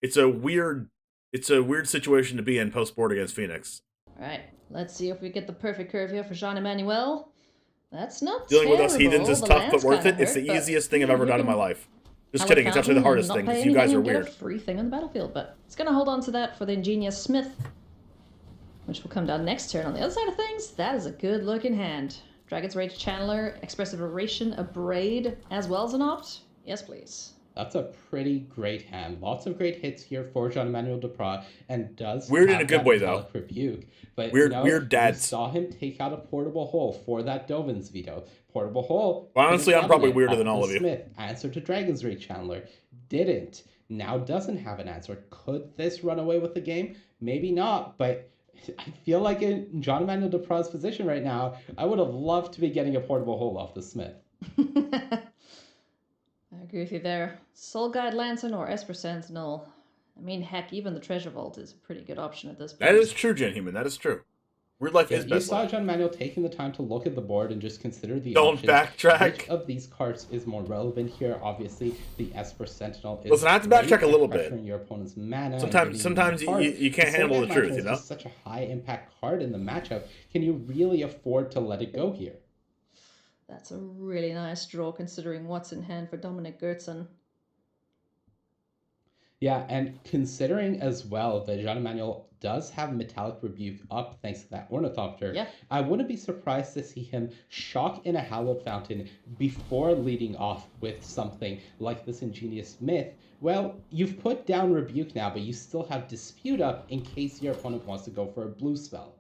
it's a weird situation to be in post board against Phoenix. All right, let's see if we get the perfect curve here for Jean-Emmanuel. That's not Dealing terrible. with us heathens is The tough land's but worth kinda it. It's hurt, the easiest thing I've ever done in my life. Just Hallowed kidding, it's actually the Fountain hardest and thing not because pay you guys are anything and weird. Get a free thing on the battlefield, but it's going to hold on to that for the Ingenious Smith, which will come down next turn. On the other side of things, that is a good-looking hand. Dragon's Rage Channeler, Expressive Oration, a Braid, as well as an Opt. Yes, please. That's a pretty great hand. Lots of great hits here for Jean-Emmanuel Duprat, and does Weird in have a good that way, though. metallic rebuke. But Weird dads. we saw him take out a Portable Hole for that Dovin's veto. Portable Hole. Well, honestly, I'm probably weirder than all of you. Smith, answer to Dragon's Rage Channeler. Didn't. Now doesn't have an answer. Could this run away with the game? Maybe not, but I feel like in Jean-Emmanuel Duprat's position right now, I would have loved to be getting a Portable Hole off the Smith. I agree with you there. Soul Guide Lantern or Esper Sentinel. I mean, heck, even the Treasure Vault is a pretty good option at this point. That is true, Gen Human. That is true. Weird Life is You best saw life. Jean-Emmanuel taking the time to look at the board and just consider the Don't options. backtrack. Which of these cards is more relevant here? Obviously, the Esper Sentinel is Listen, I have to backtrack great a little at bit. pressuring your opponent's mana. Sometimes you can't handle the truth, you know? It's such a high impact card in the matchup. Can you really afford to let it go here? That's a really nice draw considering what's in hand for Dominic Gertzen. Yeah, and considering as well that Jean-Emmanuel does have Metallic Rebuke up thanks to that Ornithopter, I wouldn't be surprised to see him shock in a Hallowed Fountain before leading off with something like this Ingenious Smith. Well, you've put down Rebuke now, but you still have Dispute up in case your opponent wants to go for a blue spell.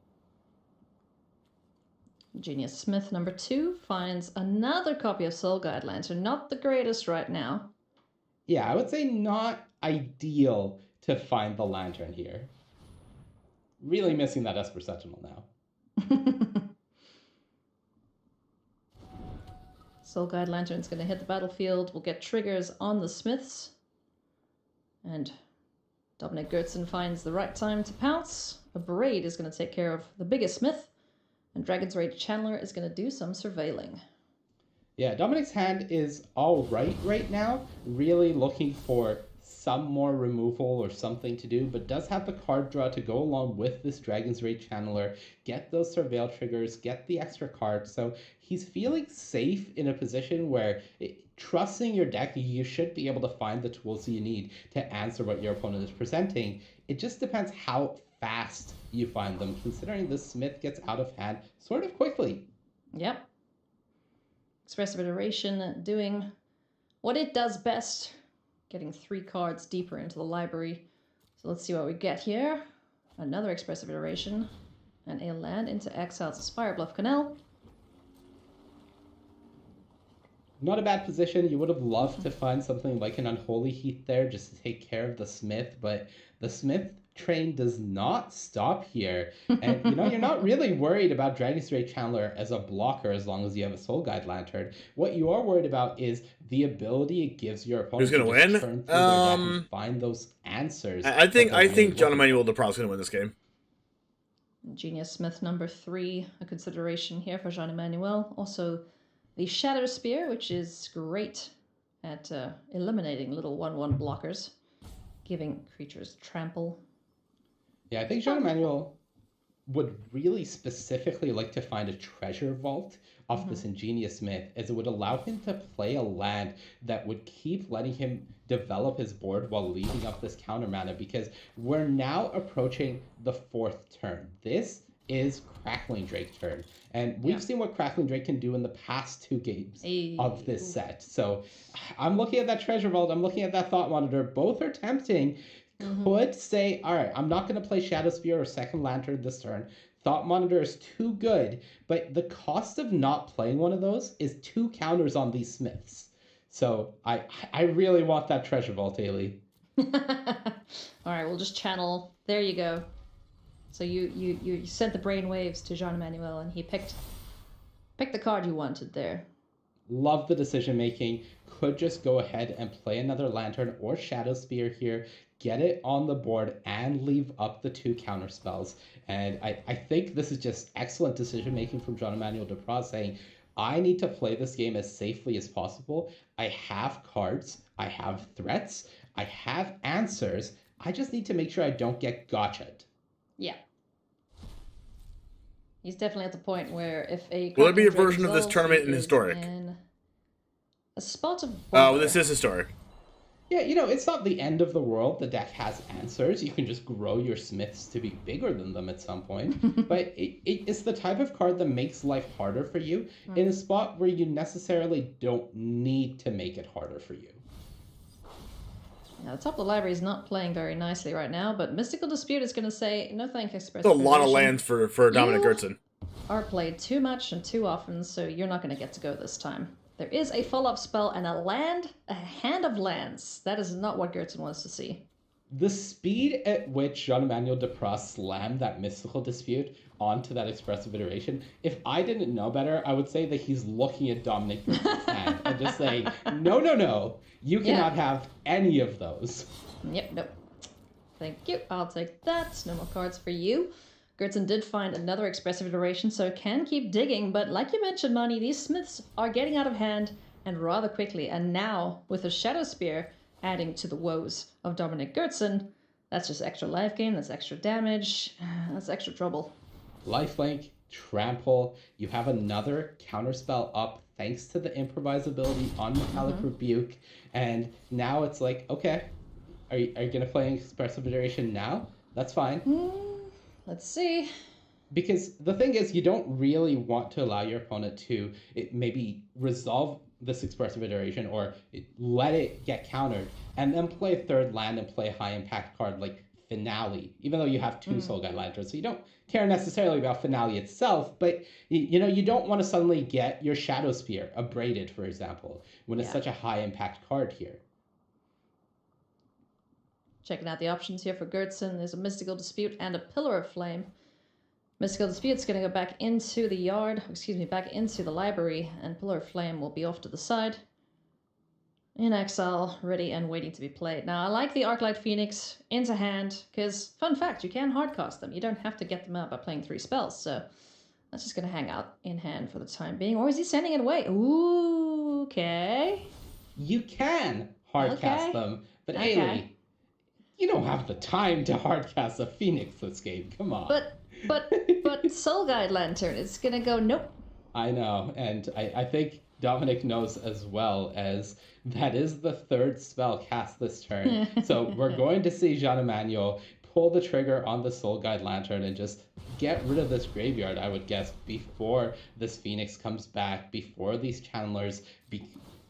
Ingenious Smith number 2 finds another copy of Soul Guide Lantern. Not the greatest right now. Yeah, I would say not ideal to find the Lantern here. Really missing that Esper Sentinel now. Soul Guide Lantern's going to hit the battlefield. We'll get triggers on the Smiths. And Dominic Gertzen finds the right time to pounce. A Braid is going to take care of the biggest Smith. And Dragon's Rage Channeler is going to do some surveilling. Yeah, Dominic's hand is all right now. Really looking for some more removal or something to do, but does have the card draw to go along with this Dragon's Rage Channeler, get those Surveil triggers, get the extra cards. So he's feeling safe in a position where, trusting your deck, you should be able to find the tools you need to answer what your opponent is presenting. It just depends how fast you find them, considering this Smith gets out of hand sort of quickly. Yep. Expressive Iteration doing what it does best, getting 3 cards deeper into the library. So let's see what we get here. Another Expressive Iteration and a land into Exile's Spire Bluff Canal. Not a bad position. You would have loved to find something like an Unholy Heat there just to take care of the Smith, but the Smith train does not stop here. And you're not really worried about Dragon's Rage Channeler as a blocker as long as you have a Soul Guide Lantern. What you are worried about is the ability it gives your opponent Who's gonna win? Turn through their deck and find those answers. I think Jean-Emmanuel Duprat's going to win this game. Genius Smith number 3, a consideration here for Jean-Emmanuel. Also, the Shadow Spear, which is great at eliminating little 1/1 blockers, giving creatures trample. Yeah, I think Jean-Emmanuel would really specifically like to find a Treasure Vault off this Ingenious Smith, as it would allow him to play a land that would keep letting him develop his board while leaving up this counter mana, because we're now approaching the 4th turn. This is Crackling Drake turn, and we've seen what Crackling Drake can do in the past 2 games of this set. So I'm looking at that Treasure Vault, I'm looking at that Thought Monitor. Both are tempting. Could say, all right, I'm not going to play Shadow Spear or Second Lantern this turn. Thought Monitor is too good, but the cost of not playing one of those is 2 counters on these Smiths. So I really want that Treasure Vault, Ailey. All right, we'll just channel. There you go. So you sent the brainwaves to Jean-Emmanuel, and he picked Pick the card you wanted there. Love the decision making. Could just go ahead and play another Lantern or Shadow Spear here, get it on the board, and leave up the 2 counter spells. And I think this is just excellent decision making from John Emmanuel Dupras, saying, I need to play this game as safely as possible. I have cards, I have threats, I have answers. I just need to make sure I don't get gotcha'd. Yeah. He's definitely at the point where if a... Will there be a version of this tournament in Historic? A spot of... Oh, this is Historic. Yeah, you know, it's not the end of the world. The deck has answers. You can just grow your Smiths to be bigger than them at some point. But it's the type of card that makes life harder for you in a spot where you necessarily don't need to make it harder for you. Now, the top of the library is not playing very nicely right now, but Mystical Dispute is going to say, no thank you, Express. That's a lot of lands for Dominic Gertzen. Are played too much and too often, so you're not going to get to go this time. There is a follow-up spell and a hand of lands. That is not what Gertzen wants to see. The speed at which Jean-Emmanuel Dupras slammed that Mystical Dispute onto that expressive iteration, if I didn't know better, I would say that he's looking at Dominic Gertzen's hand and just saying, no, you cannot have any of those. Yep, nope. Thank you. I'll take that. No more cards for you. Gertzen did find another expressive iteration, so can keep digging, but like you mentioned, Monty, these Smiths are getting out of hand and rather quickly, and now, with a Shadow Spear adding to the woes of Dominic Gertzen, that's just extra life gain, that's extra damage, that's extra trouble. Lifelink, Trample, you have another counterspell up thanks to the improvisability on Metallic Rebuke, and now it's like, okay, are you going to play an expressive iteration now? That's fine. Let's see. Because the thing is, you don't really want to allow your opponent to maybe resolve this expressive iteration or let it get countered and then play a third land and play a high impact card like Finale, even though you have 2 Soulguide Lanterns. So you don't care necessarily about Finale itself, but you don't want to suddenly get your Shadow Spear abraded, for example, when it's such a high impact card here. Checking out the options here for Gertzen. There's a Mystical Dispute and a Pillar of Flame. Mystical Dispute's going to go back into the yard, back into the library, and Pillar of Flame will be off to the side. In exile, ready and waiting to be played. Now, I like the Arclight Phoenix into hand, because, fun fact, you can hardcast them. You don't have to get them out by playing 3 spells, so that's just going to hang out in hand for the time being. Or is he sending it away? Ooh, okay. You can hardcast them, but Ailey, you don't have the time to hardcast a Phoenix this game. Come on. But Soulguide Lantern is going to go, nope. I know, and I think Dominic knows as well, as that is the 3rd spell cast this turn. So we're going to see Jean-Emmanuel pull the trigger on the Soulguide Lantern and just get rid of this graveyard, I would guess, before this Phoenix comes back, before these Channelers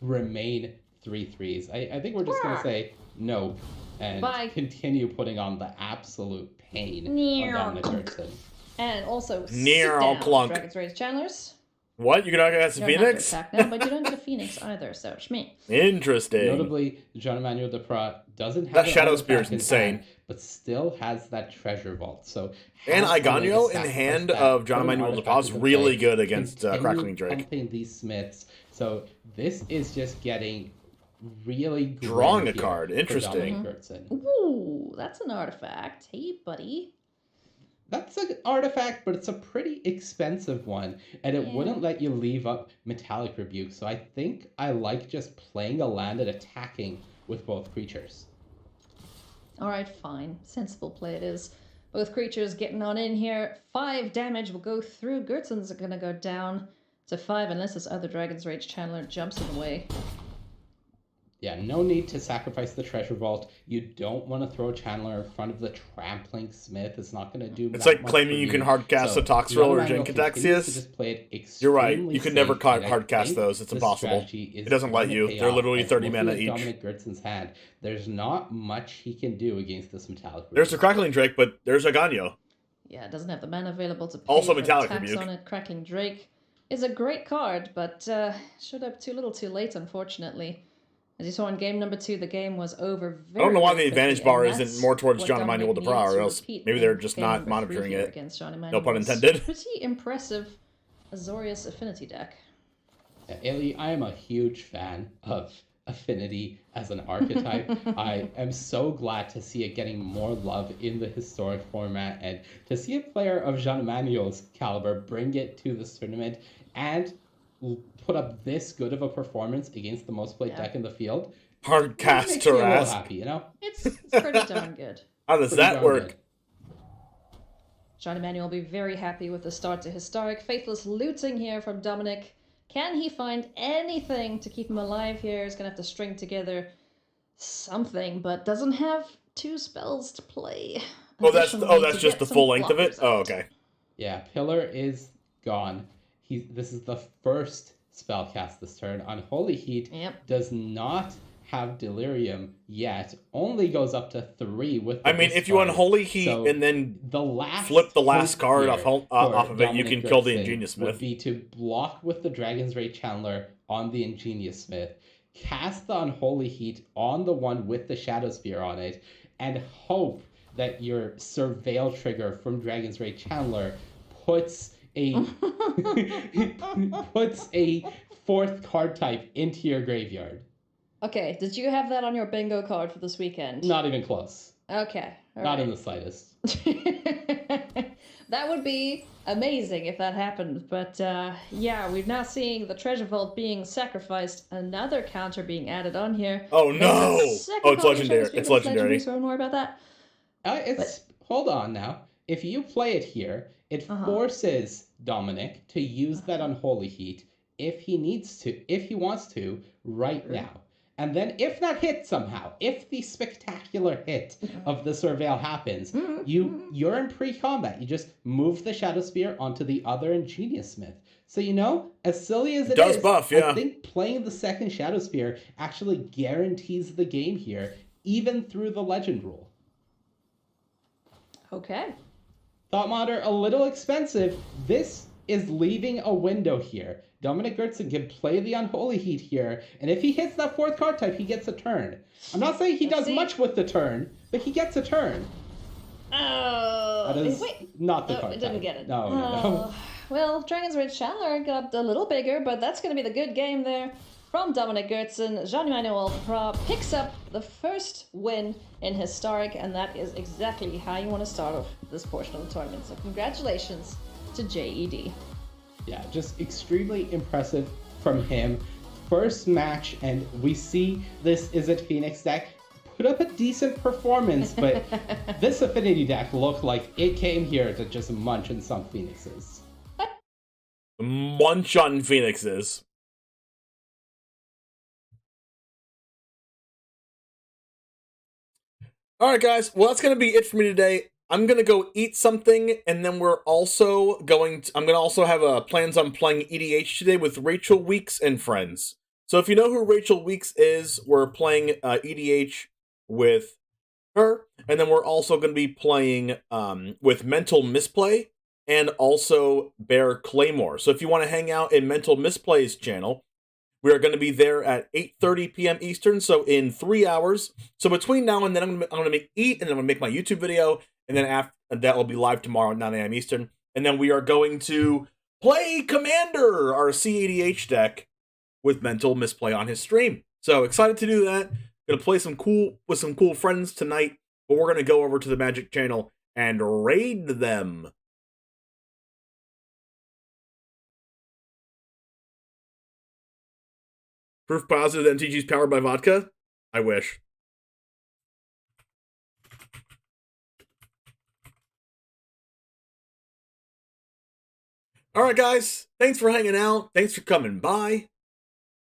remain 3/3s. I think we're just going to say no and continue putting on the absolute pain on Dominic Gertzen. And also, Clunk. Dragon's Rage Channelers. What? You can cast a Phoenix? No, but you don't get a Phoenix either, so shmee. Interesting. Notably, Jean-Emmanuel Dupras doesn't have that Shadow Spear is insane, hand, but still has that treasure vault. So and Iganyo in hand of Jean-Emmanuel Dupras is really good against Crackling Drake. Pumping these Smiths. So this is just getting really drawing a card. Interesting. Ooh, that's an artifact. Hey, buddy. That's an artifact, but it's a pretty expensive one, and it wouldn't let you leave up Metallic Rebuke, so I think I like just playing a land and attacking with both creatures. Alright, fine. Sensible play it is. Both creatures getting on in here. 5 damage will go through. Gertzen's going to go down to 5 unless this other Dragon's Rage Channeler jumps in the way. Yeah, no need to sacrifice the treasure vault. You don't want to throw a Channeler in front of the Trampling Smith. It's not going to do It's like claiming you can hardcast a Toxrill or Jinkataxius. You're right. You could never hardcast those. It's impossible. It doesn't let you. They're literally 30 mana each. Dominic Gertzen's hand. There's not much he can do against this Metallic Rebuke. There's a Crackling Drake, but there's a Ganyo. Yeah, it doesn't have the mana available to pay also for Metallic attacks Rebuke on it. Crackling Drake is a great card, but showed up too little too late, unfortunately. As you saw in game number 2, the game was over very I don't know why the quickly, advantage bar isn't more towards Jean-Emmanuel Dupras, or else maybe they're just not monitoring it. No pun intended. Pretty impressive Azorius Affinity deck. Ailey, I am a huge fan of Affinity as an archetype. I am so glad to see it getting more love in the historic format, and to see a player of Jean Emmanuel's caliber bring it to this tournament and put up this good of a performance against the most played deck in the field. Hard cast makes me to a little ask. happy, you know? It's pretty darn good. How does that work? Jean Emmanuel will be very happy with the start to Historic. Faithless looting here from Dominic. Can he find anything to keep him alive here? He's going to have to string together something, but doesn't have 2 spells to play. That's just the full length of it? Oh, okay. Yeah, Pillar is gone. This is the first spell cast this turn. Unholy Heat does not have Delirium yet. Only goes up to 3 with the I mean, if you Unholy Heat and then flip the last card off of it, you can kill the Ingenious Smith. Would be to block with the Dragon's Ray Chandler on the Ingenious Smith, cast the Unholy Heat on the one with the Shadow Spear on it, and hope that your Surveil trigger from Dragon's Ray Chandler puts a 4th card type into your graveyard. Okay, did you have that on your bingo card for this weekend? Not even close. Okay. Not in the slightest. That would be amazing if that happened. But yeah, we're now seeing the Treasure Vault being sacrificed, another counter being added on here. Oh no! Oh, it's legendary. It's legendary. So more about that. Hold on now. If you play it here, it forces Dominic to use that Unholy Heat if he wants to, right now. And then if that hits somehow, if the spectacular hit of the Surveil happens, you're in pre-combat. You just move the Shadow Spear onto the other Ingenious Smith. So, as silly as it is, buff, yeah. I think playing the second Shadow Spear actually guarantees the game here, even through the Legend rule. Okay. Thought Modder, a little expensive. This is leaving a window here. Dominic Gertzen can play the Unholy Heat here, and if he hits that 4th card type, he gets a turn. I'm not saying he does much with the turn, but he gets a turn. Oh, that is not the card it didn't type. get it. No. Well, Dragon's Rage Chandler got up a little bigger, but that's going to be the good game there from Dominic Gertzen. Jean-Emmanuel picks up the first win in Historic, and that is exactly how you want to start off this portion of the tournament. So congratulations to JED. Yeah, just extremely impressive from him. First match, and we see this Izzet Phoenix deck put up a decent performance, but this Affinity deck looked like it came here to just munch on some Phoenixes. Munch on Phoenixes. Alright guys, well that's going to be it for me today. I'm going to go eat something, and then we're also going to... I'm going to also have plans on playing EDH today with Rachel Weeks and friends. So if you know who Rachel Weeks is, we're playing EDH with her, and then we're also going to be playing with Mental Misplay and also Bear Claymore. So if you want to hang out in Mental Misplay's channel, we are going to be there at 8:30 p.m. Eastern, so in 3 hours. So between now and then, I'm going to eat, and then I'm going to make my YouTube video, and then after that will be live tomorrow at 9 a.m. Eastern. And then we are going to play Commander, our CADH deck, with Mental Misplay on his stream. So excited to do that. Going to play with some cool friends tonight, but we're going to go over to the Magic channel and raid them. Proof positive that MTG is powered by vodka? I wish. Alright guys, thanks for hanging out, thanks for coming by,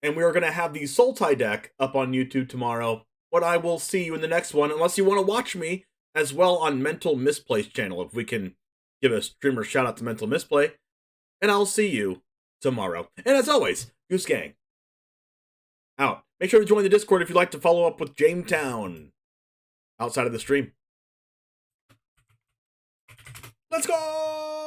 and we are going to have the Sultai deck up on YouTube tomorrow, but I will see you in the next one, unless you want to watch me as well on Mental Misplay's channel, if we can give a streamer shout out to Mental Misplay, and I'll see you tomorrow. And as always, Goose Gang, out. Make sure to join the Discord if you'd like to follow up with Jamestown outside of the stream. Let's go!